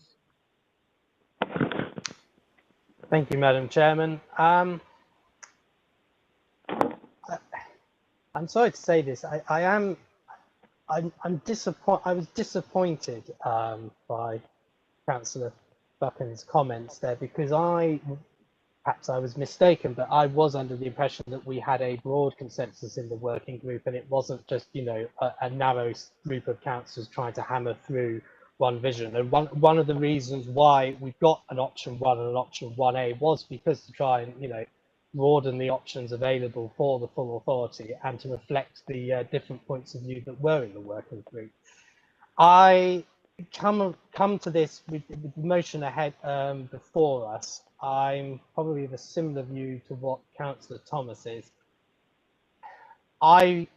Thank you, Madam Chairman. I'm sorry to say this. I'm disappointed. I was disappointed by Councillor Buchan's comments there, because perhaps I was mistaken, but I was under the impression that we had a broad consensus in the working group, and it wasn't just, you know, a narrow group of councillors trying to hammer through one vision. And one of the reasons why we've got an option 1 and an option 1A was because to try and, you know, broaden the options available for the full authority and to reflect the different points of view that were in the working group. I come to this with the motion ahead before us. I'm probably of a similar view to what Councillor Thomas is. I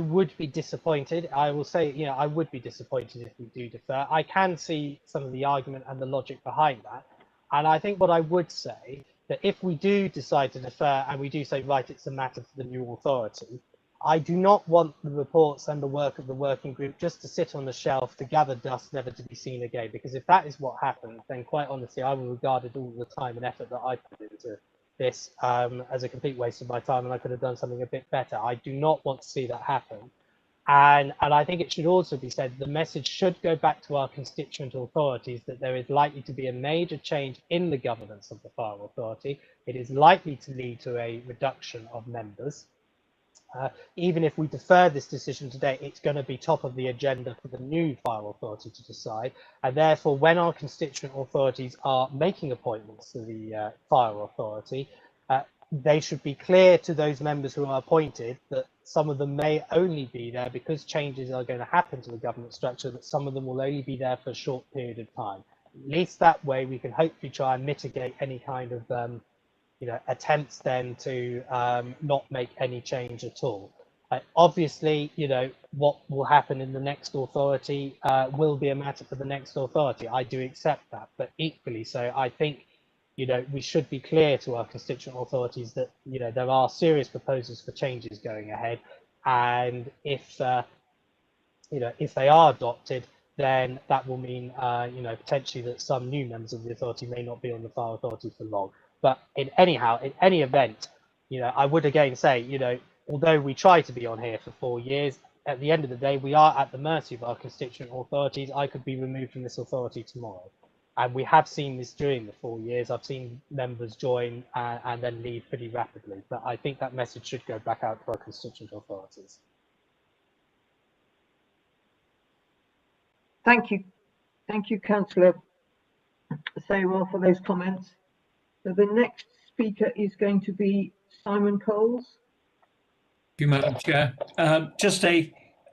would be disappointed. I will say, you know, I would be disappointed if we do defer. I can see some of the argument and the logic behind that. And I think what I would say, that if we do decide to defer and we do say, right, it's a matter for the new authority, I do not want the reports and the work of the working group just to sit on the shelf to gather dust, never to be seen again. Because if that is what happens, then quite honestly, I will regard it all the time and effort that I put into this as a complete waste of my time, and I could have done something a bit better. I do not want to see that happen. And I think it should also be said, the message should go back to our constituent authorities that there is likely to be a major change in the governance of the fire authority. It is likely to lead to a reduction of members. Even if we defer this decision today, it's going to be top of the agenda for the new fire authority to decide. And therefore, when our constituent authorities are making appointments to the fire authority, they should be clear to those members who are appointed that some of them may only be there because changes are going to happen to the government structure, that some of them will only be there for a short period of time. At least that way we can hopefully try and mitigate any kind of you know, attempts then to not make any change at all. Obviously, you know, what will happen in the next authority will be a matter for the next authority. I do accept that, but equally so, I think, you know, we should be clear to our constituent authorities that, you know, there are serious proposals for changes going ahead, and if you know, if they are adopted, then that will mean, you know, potentially that some new members of the authority may not be on the fire authority for long. But in any event, you know, I would again say, you know, although we try to be on here for 4 years, at the end of the day, we are at the mercy of our constituent authorities. I could be removed from this authority tomorrow. And we have seen this during the 4 years. I've seen members join and then leave pretty rapidly. But I think that message should go back out to our constituent authorities. Thank you, Councillor Saywell, for those comments. So the next speaker is going to be Simon Coles. Thank you, Madam Chair.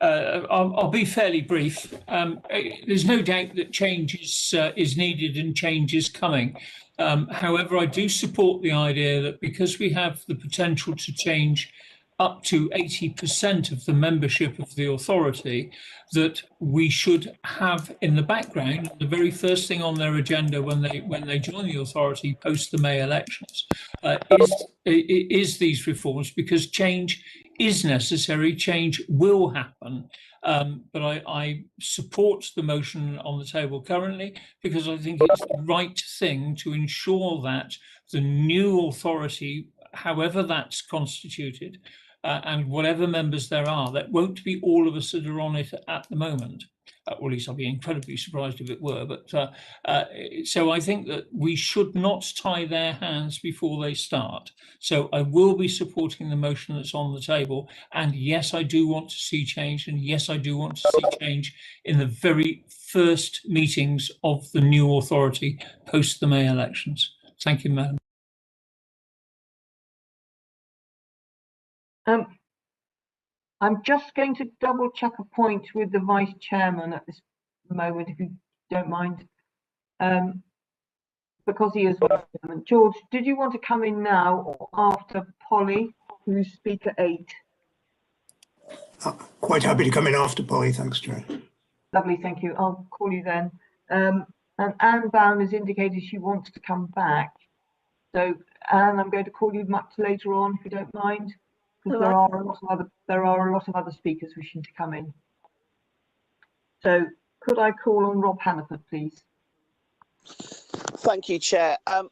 I'll be fairly brief. There's no doubt that change is needed and change is coming. However, I do support the idea that because we have the potential to change up to 80% of the membership of the authority, that we should have in the background the very first thing on their agenda when they join the authority post the May elections is these reforms, because change is necessary, change will happen. But I support the motion on the table currently because I think it's the right thing to ensure that the new authority, however that's constituted, and whatever members there are, that won't be all of us that are on it at the moment. Or at least I'll be incredibly surprised if it were. But so I think that we should not tie their hands before they start. So I will be supporting the motion that's on the table. And yes, I do want to see change. And yes, I do want to see change in the very first meetings of the new authority post the May elections. Thank you, Madam. I'm just going to double check a point with the Vice Chairman at this moment, if you don't mind, because he is Vice Chairman. George, did you want to come in now or after Polly, who's Speaker 8? Quite happy to come in after Polly, thanks, Chair. Lovely, thank you. I'll call you then. And Anne Bown has indicated she wants to come back. So, Anne, I'm going to call you much later on, if you don't mind. Because there are a lot of other speakers wishing to come in. So could I call on Rob Hannaford, please? Thank you, Chair. I'm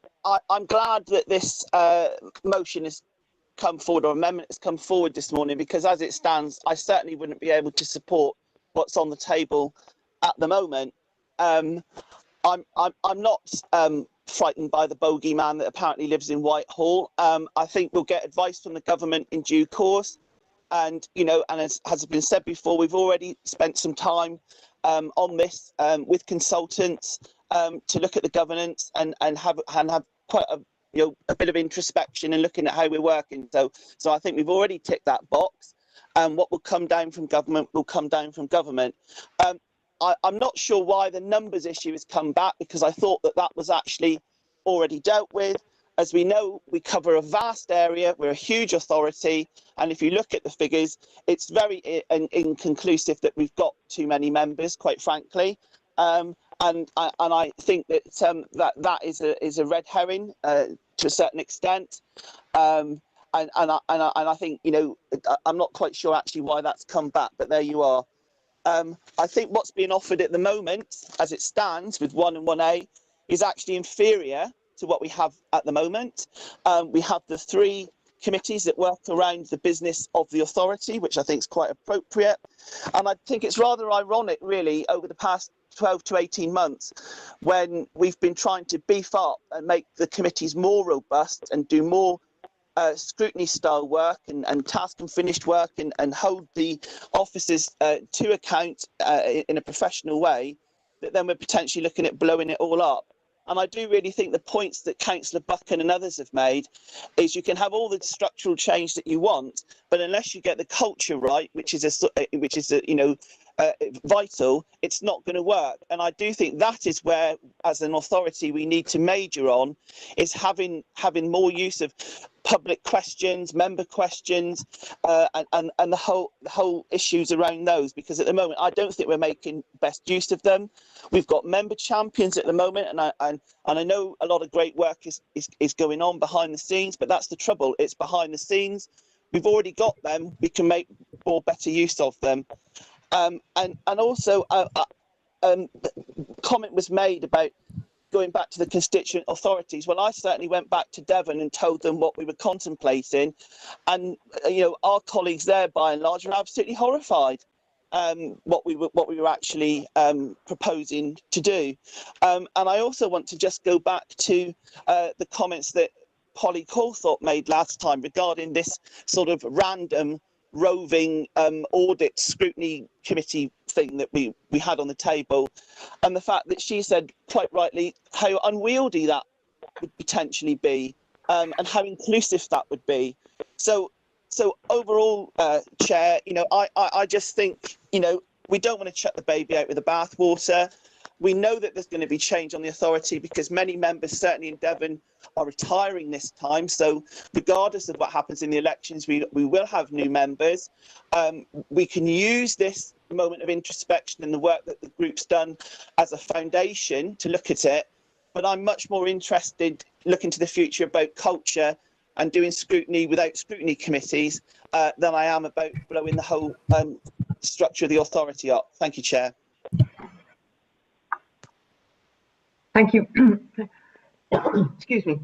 glad that this motion has come forward, or amendment has come forward this morning, because as it stands, I certainly wouldn't be able to support what's on the table at the moment. I'm not frightened by the bogeyman that apparently lives in Whitehall. I think we'll get advice from the government in due course. And, you know, and as has been said before, we've already spent some time on this with consultants to look at the governance and have quite a bit of introspection and looking at how we're working. So I think we've already ticked that box. And what will come down from government will come down from government. I'm not sure why the numbers issue has come back, because I thought that was actually already dealt with. As we know, we cover a vast area. We're a huge authority. And if you look at the figures, it's very inconclusive that we've got too many members, quite frankly. And I think that that is a red herring to a certain extent. And I think, you know, I'm not quite sure actually why that's come back, but there you are. I think what's being offered at the moment, as it stands with 1 and 1A, is actually inferior to what we have at the moment. We have the 3 committees that work around the business of the authority, which I think is quite appropriate. And I think it's rather ironic, really, over the past 12 to 18 months, when we've been trying to beef up and make the committees more robust and do more scrutiny style work and task and finished work and hold the officers to account in a professional way, that then we're potentially looking at blowing it all up. And I do really think the points that Councillor Buchan and others have made is you can have all the structural change that you want, but unless you get the culture right, which is vital, it's not going to work. And I do think that is where, as an authority, we need to major on, is having more use of public questions, member questions, and the whole issues around those, because at the moment I don't think we're making best use of them. We've got member champions at the moment, and I know a lot of great work is going on behind the scenes, but that's the trouble, it's behind the scenes. We've already got them, we can make more better use of them. And also comment was made about going back to the constituent authorities. Well, I certainly went back to Devon and told them what we were contemplating, and you know, our colleagues there by and large were absolutely horrified what we were actually proposing to do. And I also want to just go back to the comments that Polly Calthorpe made last time regarding this sort of random roving audit scrutiny committee thing that we had on the table, and the fact that she said quite rightly how unwieldy that would potentially be. and how inclusive that would be. So overall, Chair, I just think, we don't want to chuck the baby out with the bathwater. We know that there's going to be change on the authority because many members, certainly in Devon, are retiring this time. So regardless of what happens in the elections, we will have new members. We can use this moment of introspection and the work that the group's done as a foundation to look at it. But I'm much more interested looking to the future about culture and doing scrutiny without scrutiny committees than I am about blowing the whole structure of the authority up. Thank you, Chair. Thank you. Excuse me.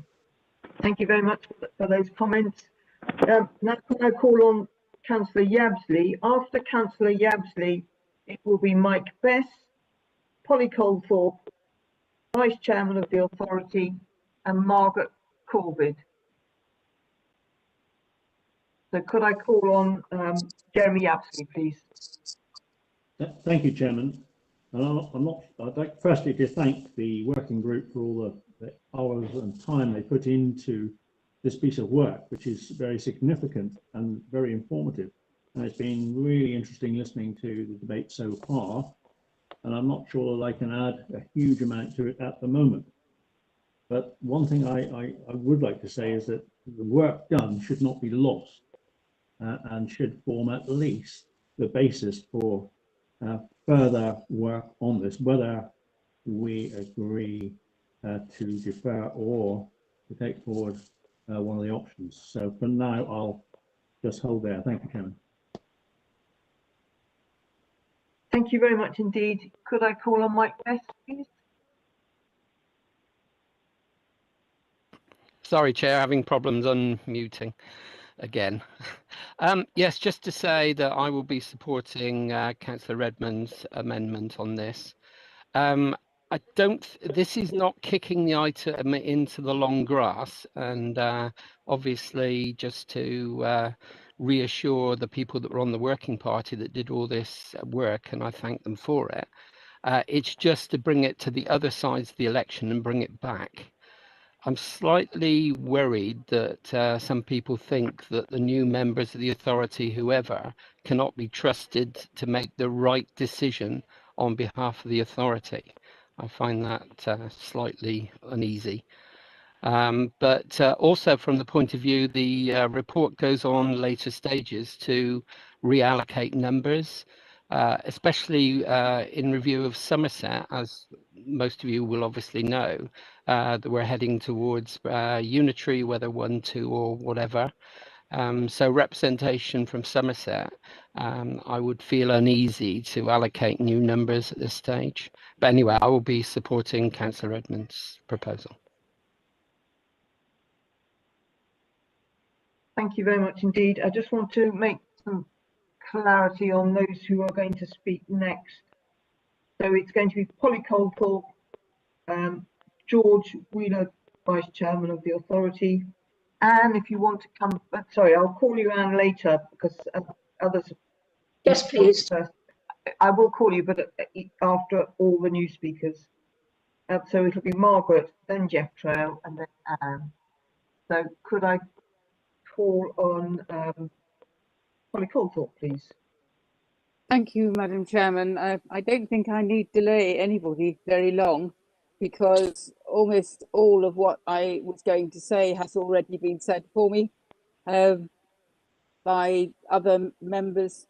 Thank you very much for those comments. Now can I call on Councillor Yabsley? After Councillor Yabsley, it will be Mike Bess, Polly Colthorpe, Vice Chairman of the Authority, and Margaret Corbett. So could I call on Jeremy Yabsley, please? Thank you, Chairman. And I'd like firstly to thank the working group for all the hours and time they put into this piece of work, which is very significant and very informative. And it's been really interesting listening to the debate so far. And I'm not sure that I can add a huge amount to it at the moment. But one thing I would like to say is that the work done should not be lost and should form at least the basis for further work on this, whether we agree to defer or to take forward one of the options. So for now, I'll just hold there. Thank you, Chairman. Thank you very much indeed. Could I call on Mike Bess, please? Sorry, Chair, having problems unmuting again. Yes, just to say that I will be supporting Councillor Redmond's amendment on this. This is not kicking the item into the long grass, and obviously just to reassure the people that were on the working party that did all this work, and I thank them for it. It's just to bring it to the other sides of the election and bring it back. I'm slightly worried that some people think that the new members of the authority, whoever, cannot be trusted to make the right decision on behalf of the authority. I find that slightly uneasy. But also from the point of view, the report goes on later stages to reallocate numbers, especially in review of Somerset, as most of you will obviously know, that we're heading towards unitary, whether 1, 2 or whatever. So representation from Somerset, I would feel uneasy to allocate new numbers at this stage. But anyway, I will be supporting Councillor Redmond's proposal. Thank you very much indeed. I just want to make some clarity on those who are going to speak next. So it's going to be Polly Colthorpe, George Wheeler, Vice Chairman of the Authority. Anne, if you want to come, sorry, I'll call you Anne later because others. Yes, please. First. I will call you, but after all the new speakers. So it'll be Margaret, then Jeff Trail, and then Anne. So could I call on Polly Colthorpe, please? Thank you, Madam Chairman. I don't think I need delay anybody very long because almost all of what I was going to say has already been said for me by other members.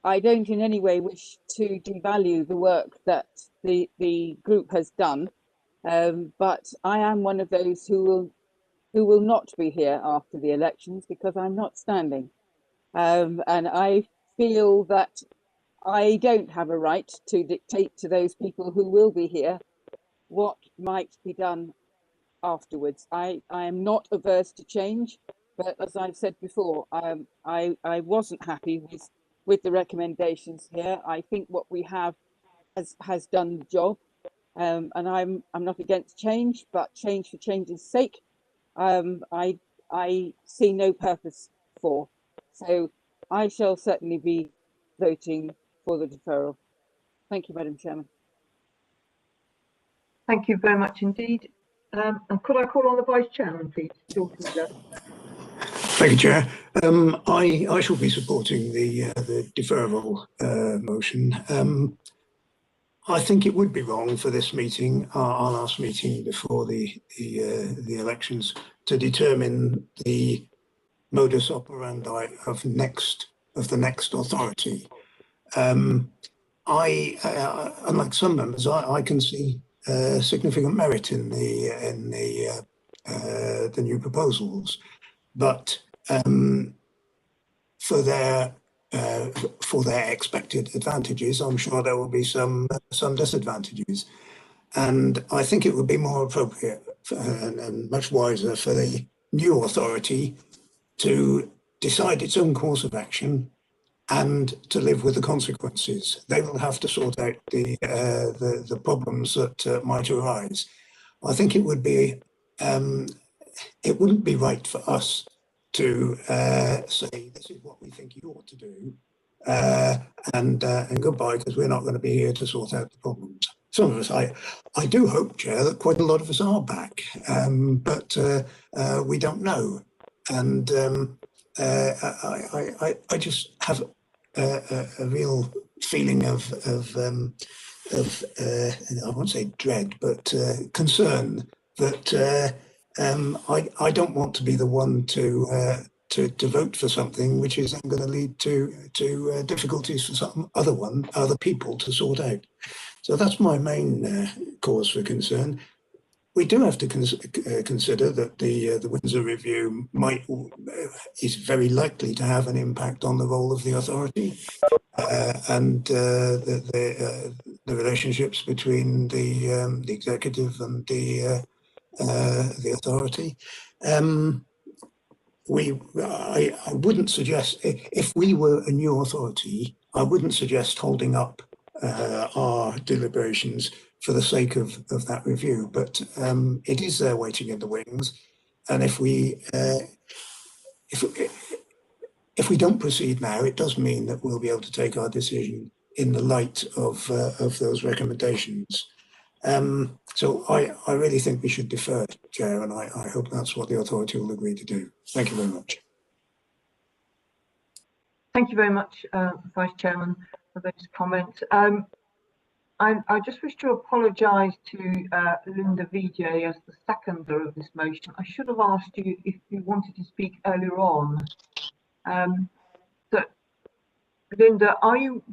I don't in any way wish to devalue the work that the group has done, but I am one of those who will not be here after the elections because I'm not standing. And I feel that I don't have a right to dictate to those people who will be here what might be done afterwards. I am not averse to change, but as I've said before, I wasn't happy with the recommendations here. I think what we have has done the job, and I'm not against change, but change for change's sake, I see no purpose for. So I shall certainly be voting for the deferral. Thank you, Madam Chairman. Thank you very much indeed. And could I call on the Vice Chairman, please? Thank you, Chair. I shall be supporting the deferral motion. I think it would be wrong for this meeting, our last meeting before the elections, to determine the modus operandi of the next authority. Unlike some members, I can see significant merit in the new proposals, but for their expected advantages, I'm sure there will be some disadvantages. And I think it would be more appropriate and much wiser for the new authority to decide its own course of action and to live with the consequences. They will have to sort out the problems that might arise. I think it would be it wouldn't be right for us to say this is what we think you ought to do and goodbye, because we're not going to be here to sort out the problems. Some of us, I do hope, Chair, that quite a lot of us are back, but we don't know. And I just have a real feeling of I won't say dread, but concern that I don't want to be the one to vote for something which is then going to lead to difficulties for some other people to sort out. So that's my main cause for concern. We do have to consider that the Windsor Review is very likely to have an impact on the role of the authority and the relationships between the executive and the authority. I wouldn't suggest, if we were a new authority, I wouldn't suggest holding up our deliberations for the sake of that review, but it is there waiting in the wings. And if we don't proceed now, it does mean that we'll be able to take our decision in the light of those recommendations. So I really think we should defer, Chair, and I hope that's what the authority will agree to do. Thank you very much. Thank you very much, Vice Chairman, for those comments. I just wish to apologise to Linda Vijay as the seconder of this motion. I should have asked you if you wanted to speak earlier on. So, Linda,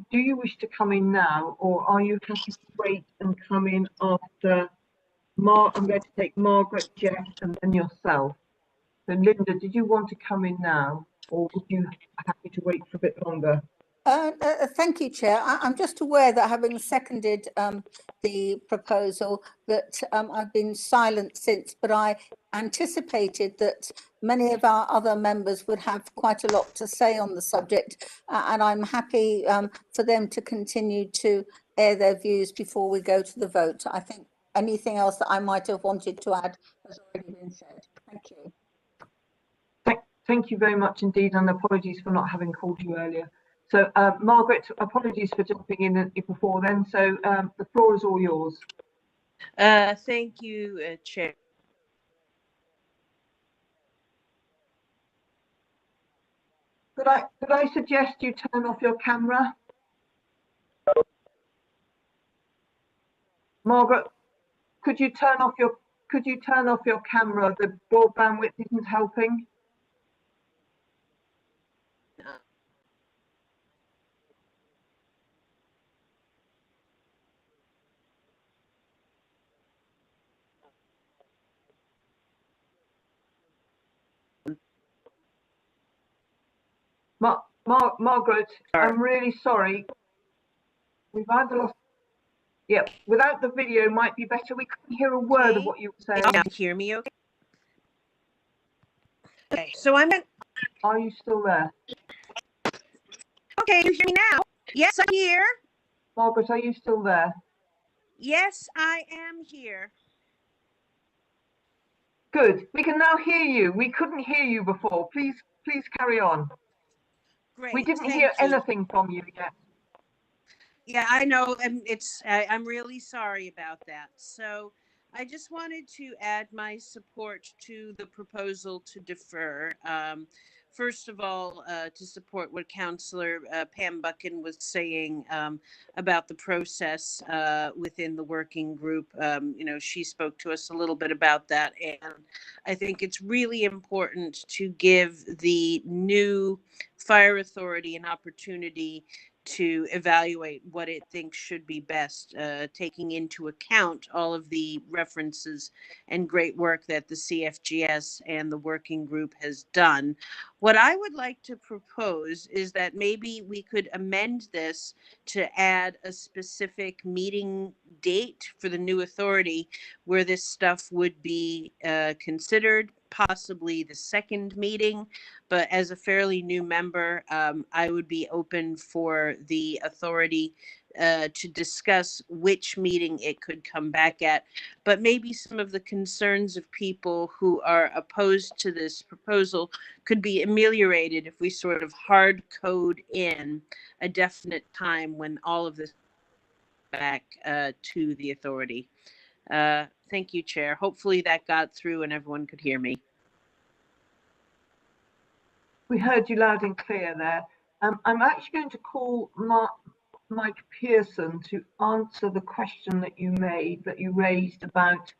do you wish to come in now, or are you happy to wait and come in after I'm going to take Margaret, Jeff, and yourself. So, Linda, did you want to come in now, or would you be happy to wait for a bit longer? Thank you, Chair. I'm just aware that having seconded the proposal that I've been silent since, but I anticipated that many of our other members would have quite a lot to say on the subject, and I'm happy for them to continue to air their views before we go to the vote. I think anything else that I might have wanted to add has already been said. Thank you. Thank you very much indeed, and apologies for not having called you earlier. So, Margaret, apologies for jumping in before then. So, the floor is all yours. Thank you, Chair. Could I suggest you turn off your camera? Margaret, could you turn off your camera? The broadband width isn't helping. Margaret, I'm really sorry. We've either lost. Yeah, without the video might be better. We couldn't hear a word of what you were saying. Can you hear me okay? Okay, so I'm. Are you still there? Okay, you hear me now? Yes, I'm here. Margaret, are you still there? Yes, I am here. Good. We can now hear you. We couldn't hear you before. Please carry on. Great. We didn't hear anything from you yet. Yeah, I know, and I'm really sorry about that. So, I just wanted to add my support to the proposal to defer. First of all, to support what Councillor Pam Buchan was saying about the process within the working group. She spoke to us a little bit about that, and I think it's really important to give the new fire authority an opportunity to evaluate what it thinks should be best, taking into account all of the references and great work that the CFGS and the working group has done. What I would like to propose is that maybe we could amend this to add a specific meeting date for the new authority where this stuff would be considered, possibly the second meeting. But as a fairly new member, I would be open for the authority to discuss which meeting it could come back at. But maybe some of the concerns of people who are opposed to this proposal could be ameliorated if we sort of hard code in a definite time when all of this back to the authority. Thank you, Chair. Hopefully that got through and everyone could hear me. We heard you loud and clear there. I'm actually going to call Mike Pearson to answer the question that you raised about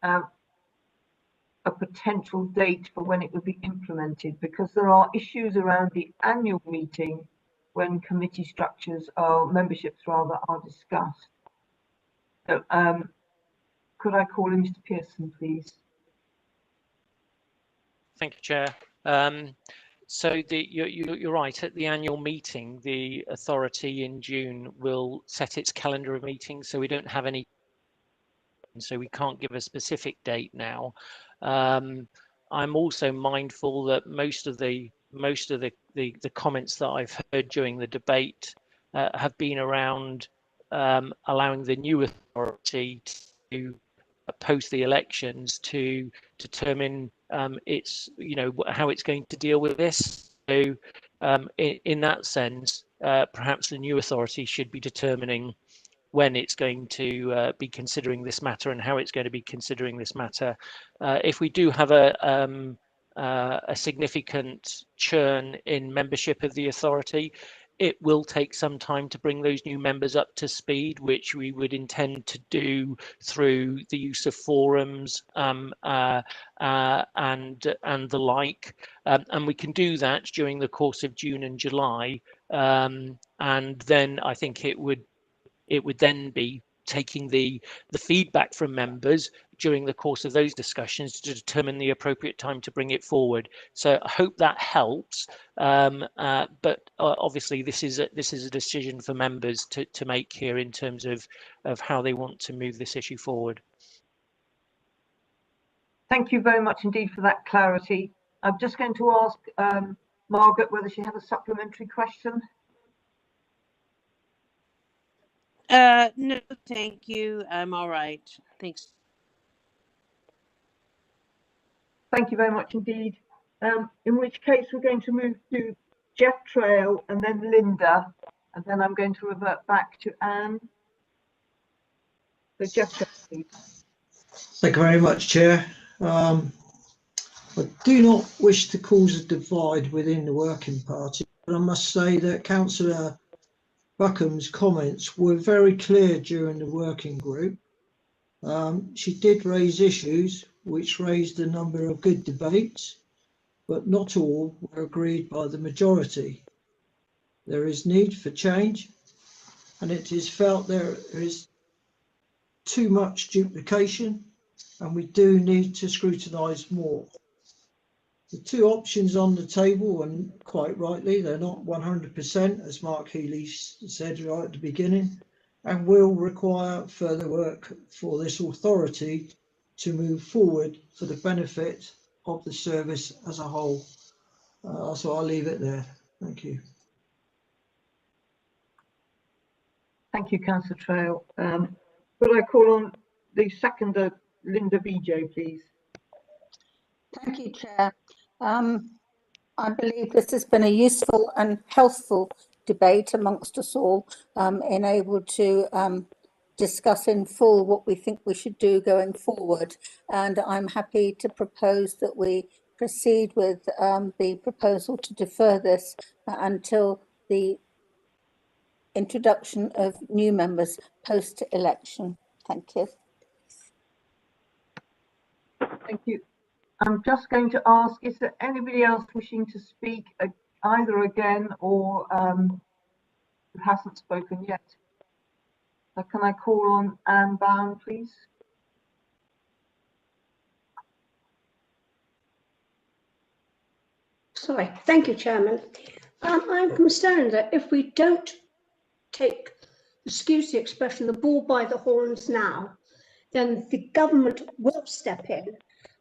a potential date for when it would be implemented, because there are issues around the annual meeting when committee structures or memberships rather are discussed. So could I call in Mr. Pearson, please? Thank you, Chair. So you're right. At the annual meeting, the authority in June will set its calendar of meetings, so we don't have any. So we can't give a specific date now. I'm also mindful that most of the comments that I've heard during the debate have been around allowing the new authority to post the elections to determine its how it's going to deal with this. So in that sense, perhaps the new authority should be determining when it's going to be considering this matter and how it's going to be considering this matter. If we do have a significant churn in membership of the authority, it will take some time to bring those new members up to speed, which we would intend to do through the use of forums and the like. And we can do that during the course of June and July. And then I think it would then be taking the feedback from members during the course of those discussions to determine the appropriate time to bring it forward. So I hope that helps. But obviously this is a decision for members to make here in terms of how they want to move this issue forward. Thank you very much indeed for that clarity. I'm just going to ask Margaret whether she has a supplementary question. No, thank you. I'm all right. Thanks. Thank you very much indeed. In which case we're going to move to Jeff Trail and then Linda, and then I'm going to revert back to Anne. So Jeff Trail, please. Thank you very much, Chair. I do not wish to cause a divide within the working party, but I must say that Councillor Buckham's comments were very clear during the working group. She did raise issues which raised a number of good debates, but not all were agreed by the majority. There is need for change, and it is felt there is too much duplication, and we do need to scrutinise more. The two options on the table, and quite rightly, they're not 100%, as Mark Healy said right at the beginning, and will require further work for this authority to move forward for the benefit of the service as a whole. So I'll leave it there. Thank you. Thank you, Councillor Trail. Could I call on the seconder, Linda BJ, please? Thank you, Chair. I believe this has been a useful and healthful debate amongst us all, in able to discuss in full what we think we should do going forward. And I'm happy to propose that we proceed with the proposal to defer this until the introduction of new members post-election. Thank you. Thank you. I'm just going to ask, is there anybody else wishing to speak either again or who hasn't spoken yet? So can I call on Anne Bound, please? Sorry, thank you, Chairman. I'm concerned that if we don't take, excuse the expression, the bull by the horns now, then the government will step in.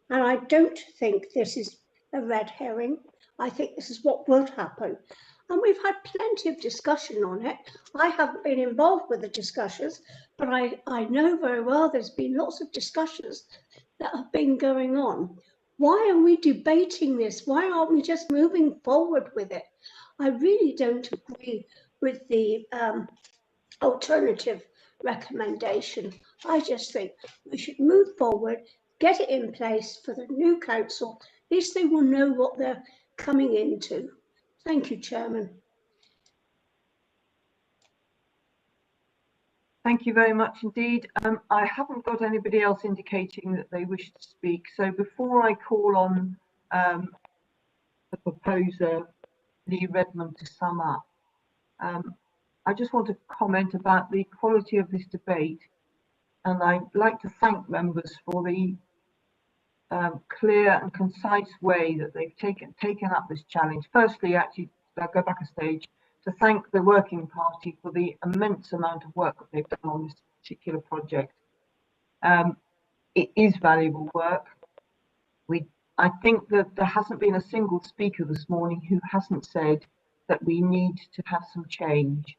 And I don't think this is a red herring. I think this is what will happen. And we've had plenty of discussion on it. I haven't been involved with the discussions, but I know very well there's been lots of discussions that have been going on. Why are we debating this? Why aren't we just moving forward with it? I really don't agree with the alternative recommendation. I just think we should move forward, get it in place for the new council. At least they will know what they're coming into. Thank you, Chairman. Thank you very much indeed. I haven't got anybody else indicating that they wish to speak. So before I call on the proposer, Lee Redmond, to sum up, I just want to comment about the quality of this debate. And I'd like to thank members for the clear and concise way that they've taken up this challenge. Firstly, actually, I'll go back a stage to thank the Working Party for the immense amount of work that they've done on this particular project. It is valuable work. I think that there hasn't been a single speaker this morning who hasn't said that we need to have some change.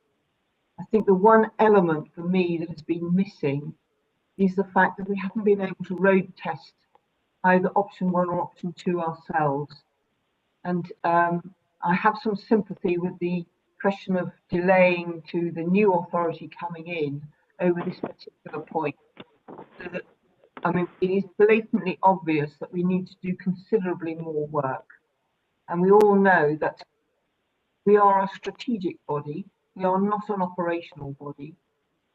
I think the one element for me that has been missing is the fact that we haven't been able to road test either option 1 or option 2 ourselves. And I have some sympathy with the question of delaying to the new authority coming in over this particular point. So that, I mean, it is blatantly obvious that we need to do considerably more work. And we all know that we are a strategic body, we are not an operational body.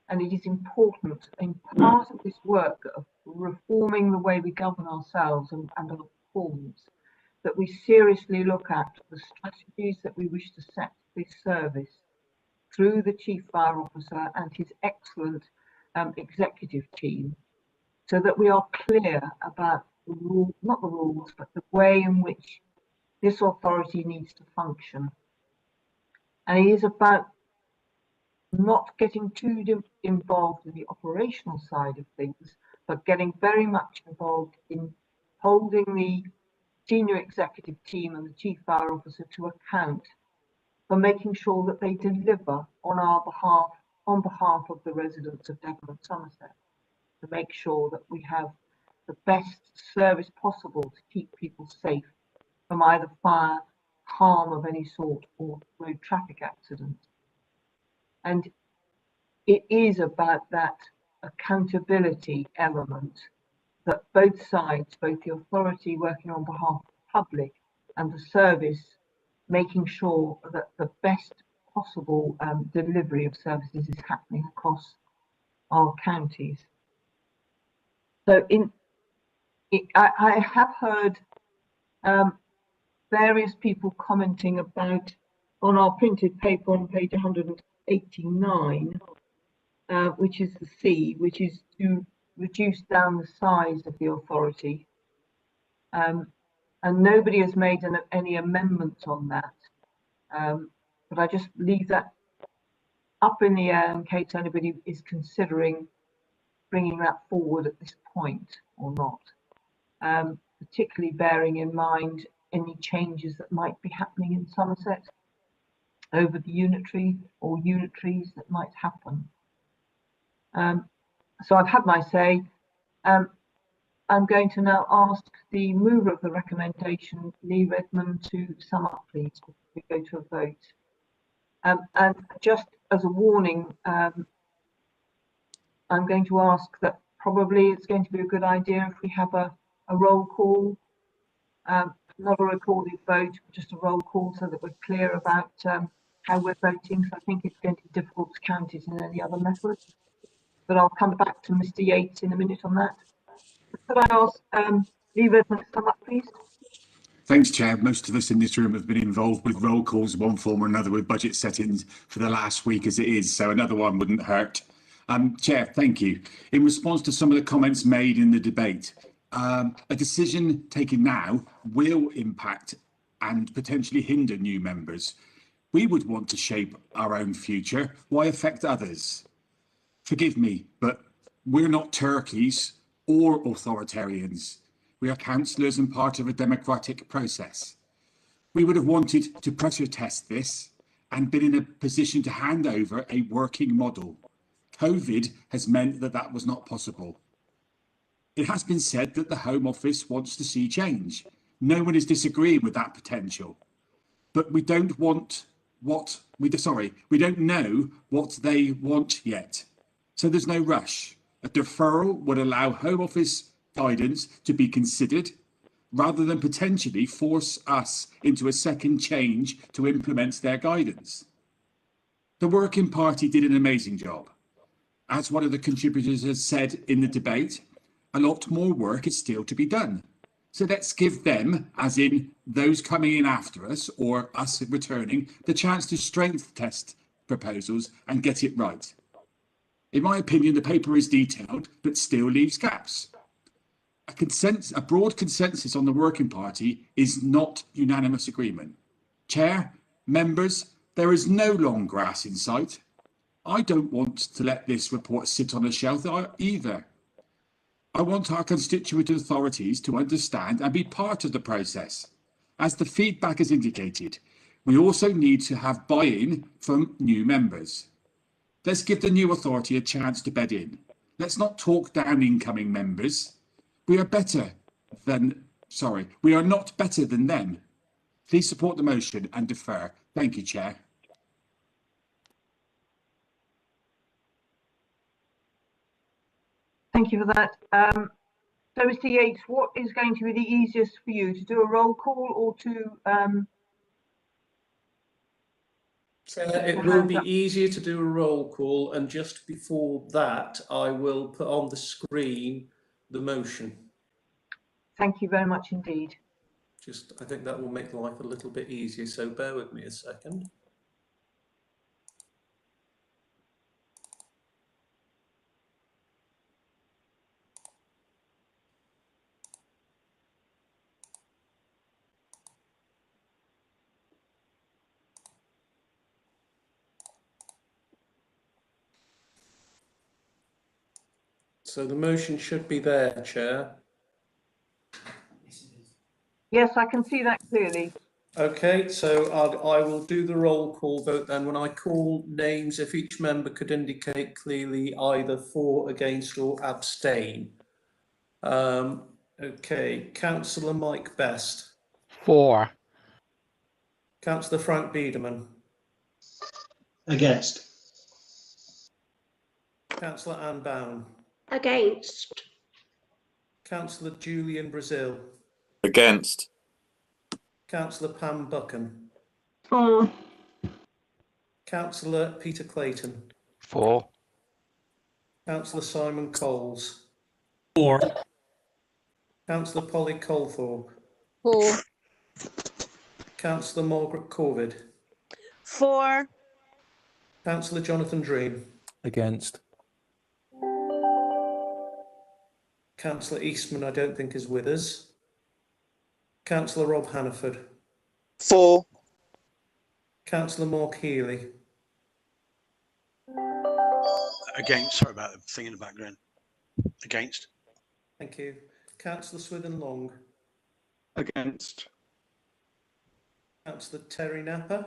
And it is important in part of this work of reforming the way we govern ourselves and our performance, that we seriously look at the strategies that we wish to set this service through the Chief Fire Officer and his excellent executive team, so that we are clear about the rule, not the rules, but the way in which this authority needs to function. And it is about not getting too involved in the operational side of things, but getting very much involved in holding the senior executive team and the Chief Fire Officer to account for making sure that they deliver on our behalf, on behalf of the residents of Devon and Somerset, to make sure that we have the best service possible to keep people safe from either fire, harm of any sort, or road traffic accidents. And it is about that accountability element that both sides, both the authority working on behalf of the public and the service, making sure that the best possible delivery of services is happening across our counties. So I have heard various people commenting about, on our printed paper on page 189, which is the C, which is to reduce down the size of the authority. And nobody has made any amendments on that. But I just leave that up in the air in case anybody is considering bringing that forward at this point or not. Particularly bearing in mind any changes that might be happening in Somerset over the unitary or unitaries that might happen. So I've had my say. I'm going to now ask the mover of the recommendation, Lee Redmond, to sum up, please, before we go to a vote. And just as a warning, I'm going to ask that probably it's going to be a good idea if we have a roll call, not a recorded vote, just a roll call so that we're clear about how we're voting. So I think it's going to be difficult to count it in any other method. But I'll come back to Mr. Yates in a minute on that. Could I ask Lee Redmond to come up, please? Thanks, Chair. Most of us in this room have been involved with roll calls, one form or another, with budget settings for the last week as it is, so another one wouldn't hurt. Chair, thank you. In response to some of the comments made in the debate, a decision taken now will impact and potentially hinder new members. We would want to shape our own future. Why affect others? Forgive me, but we're not turkeys or authoritarians. We are councillors and part of a democratic process. We would have wanted to pressure test this and been in a position to hand over a working model. COVID has meant that that was not possible. It has been said that the Home Office wants to see change. No one is disagreeing with that potential, but we don't know what they want yet. So there's no rush. A deferral would allow Home Office guidance to be considered rather than potentially force us into a second change to implement their guidance. The Working Party did an amazing job. As one of the contributors has said in the debate, a lot more work is still to be done. So let's give them, as in those coming in after us or us returning, the chance to strength test proposals and get it right. In my opinion, the paper is detailed, but still leaves gaps. A broad consensus on the Working Party is not unanimous agreement. Chair, members, there is no long grass in sight. I don't want to let this report sit on a shelf either. I want our constituent authorities to understand and be part of the process. As the feedback has indicated, we also need to have buy-in from new members. Let's give the new authority a chance to bed in. Let's not talk down incoming members. We are not better than them. Please support the motion and defer. Thank you, Chair. Thank you for that. So, Mr. Yates, what is going to be the easiest for you, to do a roll call or to it will be easier to do a roll call, and just before that, I will put on the screen the motion. Thank you very much indeed. I think that will make life a little bit easier, so bear with me a second. So the motion should be there, Chair. Yes, I can see that clearly. Okay, so I will do the roll call vote then. When I call names, if each member could indicate clearly either for, against or abstain. Okay, Councillor Mike Best. For. Councillor Frank Biederman. Against. Councillor Anne Bown. Against. Councillor Julian Brazil. Against. Councillor Pam Buchan. For. Councillor Peter Clayton. For. Councillor Simon Coles. For. Councillor Polly Colthorpe. For. Councillor Margaret Corvid. For. Councillor Jonathan Dream. Against. Councillor Eastman, I don't think, is with us. Councillor Rob Hannaford. For. Councillor Mark Healy. Against. Sorry about the thing in the background. Against. Thank you. Councillor Swithin Long. Against. Councillor Terry Napper.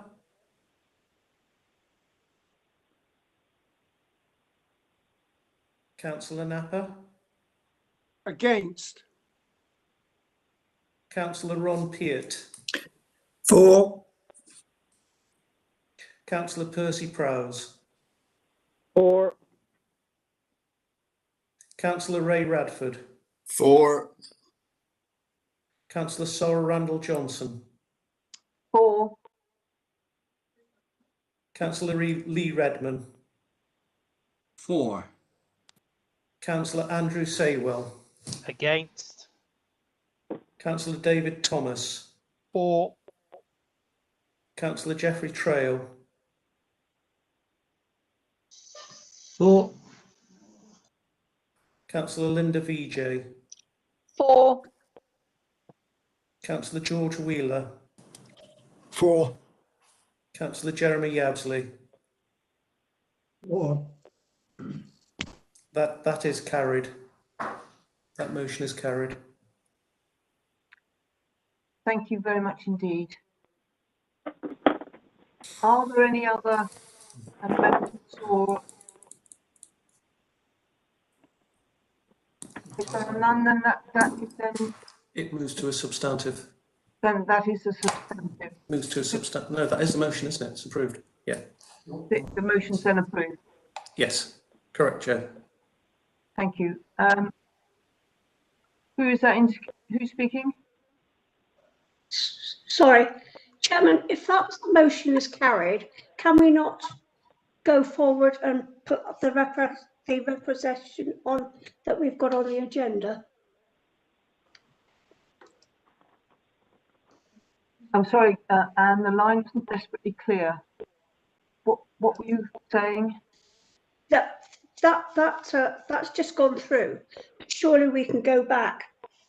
Councillor Napper. Against. Councillor Ron Peart. For. Councillor Percy Prowse. For. Councillor Ray Radford. For. Councillor Sarah Randall Johnson. For. Councillor Lee Redman. For. Councillor Andrew Saywell. Against. Councillor David Thomas. For. Councillor Geoffrey Trail. For. Councillor Linda VJ. For. Councillor George Wheeler. For. Councillor Jeremy Yabsley. For. That is carried. That motion is carried. Thank you very much indeed. Are there any other amendments or is there none? Then that is then. It moves to a substantive. Then that is a substantive. Moves to a substantive. No, that is the motion, isn't it? It's approved. Yeah. The motion's then approved. Yes. Correct, Chair. Thank you. Who is that? Who's speaking? Sorry, Chairman, if that motion is carried, can we not go forward and put up the representation on that we've got on the agenda? I'm sorry, Anne, the line wasn't desperately clear. What were you saying? That's just gone through. Surely we can go back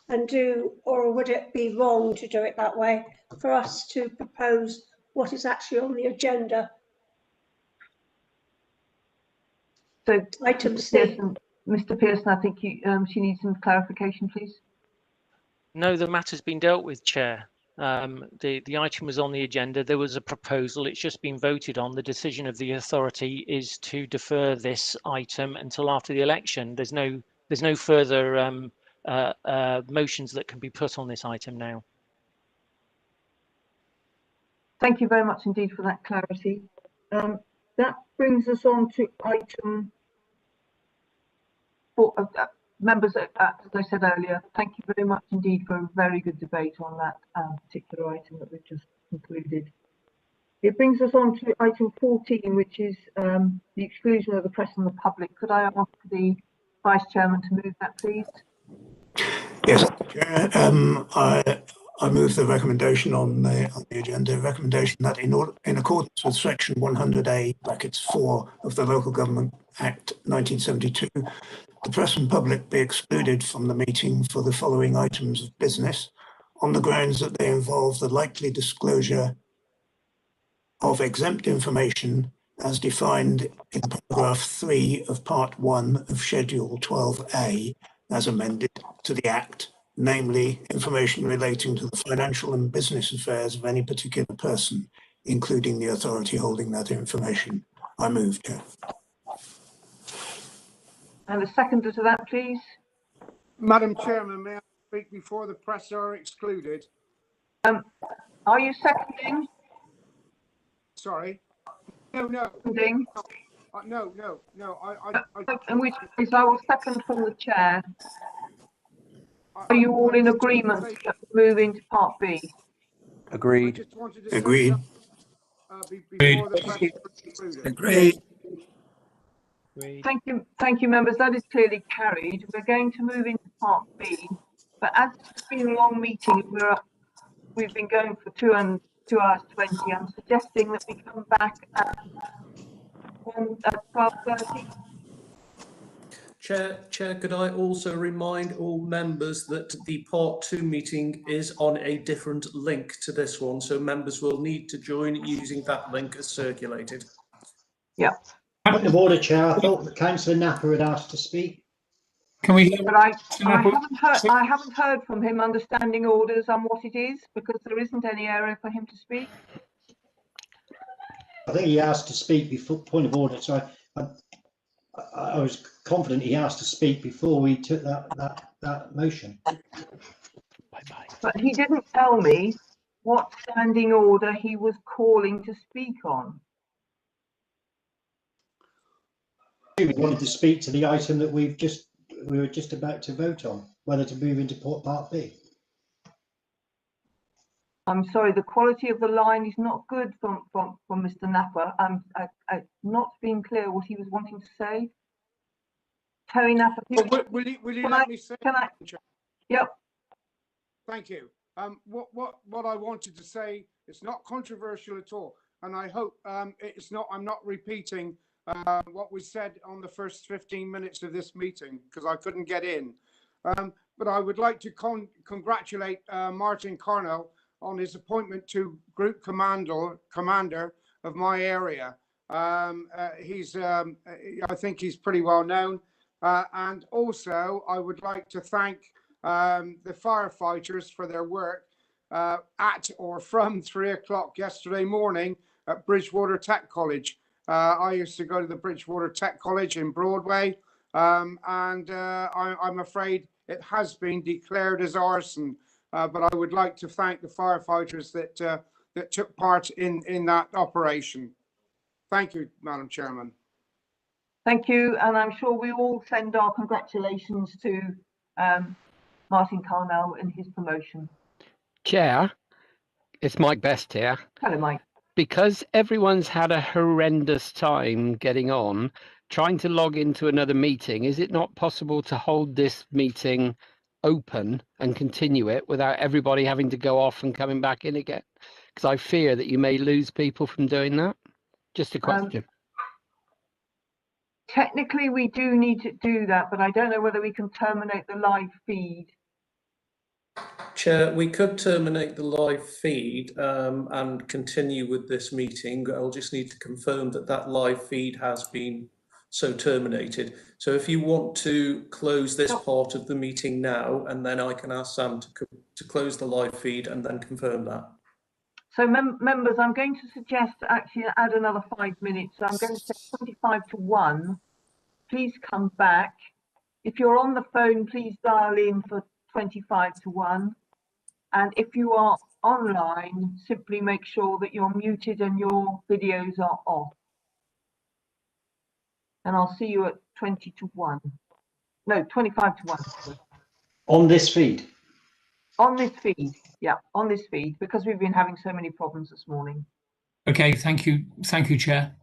and do, or would it be wrong to do it that way for us to propose what is actually on the agenda? So, item C. Mr. Pearson, I think she needs some clarification, please. No, the matter's been dealt with, Chair. The item was on the agenda. There was a proposal. It's just been voted on. The decision of the authority is to defer this item until after the election. There's no further motions that can be put on this item now. Thank you very much indeed for that clarity. That brings us on to item 4. Members, as I said earlier, thank you very much indeed for a very good debate on that particular item that we've just concluded. It brings us on to item 14, which is the exclusion of the press and the public. Could I ask the Vice Chairman to move that, please? Yes, Chair. I move the recommendation on the agenda. Recommendation that in accordance with Section 100A (4) of the Local Government Act 1972, the press and public be excluded from the meeting for the following items of business on the grounds that they involve the likely disclosure of exempt information as defined in paragraph 3 of Part 1 of Schedule 12A as amended to the Act, namely information relating to the financial and business affairs of any particular person, including the authority holding that information. I move, Chair. And a seconder to that, please. Madam Chairman, may I speak before the press are excluded? Are you seconding? Sorry. No. Seconding? No. In which case I will second from the chair. Are you all in agreement that we move into Part B? Agreed. Agreed. Before the press are excluded. Agreed. Thank you, members. That is clearly carried. We're going to move into Part B, but as it's been a long meeting, we've been going for 2 hours 20. I'm suggesting that we come back at 12:30. Chair, could I also remind all members that the Part 2 meeting is on a different link to this one, so members will need to join using that link as circulated. Yeah. Point of order, Chair. I thought that Councillor Napper had asked to speak. Can we hear? But I haven't heard from him understanding orders on what it is, because there isn't any area for him to speak. I think he asked to speak before point of order. So I was confident he asked to speak before we took that motion. But he didn't tell me what standing order he was calling to speak on. He wanted to speak to the item that we've just we were just about to vote on, whether to move into Part B. I'm sorry, the quality of the line is not good from Mr. Napper. I'm not being clear what he was wanting to say. Terry Napper, Will you let me say? Can I? Yep. Thank you. What I wanted to say, it's not controversial at all, and I hope it's not. I'm not repeating what was said on the first 15 minutes of this meeting because I couldn't get in. But I would like to congratulate Martin Carnell on his appointment to Group Commander of my area. He's, I think he's pretty well known. And also, I would like to thank the firefighters for their work at or from 3 o'clock yesterday morning at Bridgewater Tech College. I used to go to the Bridgewater Tech College in Broadway, and I'm afraid it has been declared as arson. But I would like to thank the firefighters that took part in that operation. Thank you, Madam Chairman. Thank you, and I'm sure we all send our congratulations to Martin Carnell in his promotion. Chair, it's Mike Best here. Hello, Mike. Because everyone's had a horrendous time getting on, trying to log into another meeting, is it not possible to hold this meeting open and continue it without everybody having to go off and coming back in again? Because I fear that you may lose people from doing that. Just a question. Technically, we do need to do that, but I don't know whether we can terminate the live feed. Chair, we could terminate the live feed and continue with this meeting. I'll just need to confirm that that live feed has been so terminated. So if you want to close this part of the meeting now, and then I can ask Sam to close the live feed and then confirm that. So members, I'm going to suggest actually add another 5 minutes. So I'm going to say 25 to 1. Please come back. If you're on the phone, please dial in for 25 to 1. And if you are online, simply make sure that you're muted and your videos are off. And I'll see you at 20 to 1. No, 25 to 1. On this feed? On this feed, yeah, on this feed, because we've been having so many problems this morning. Okay, thank you, Chair.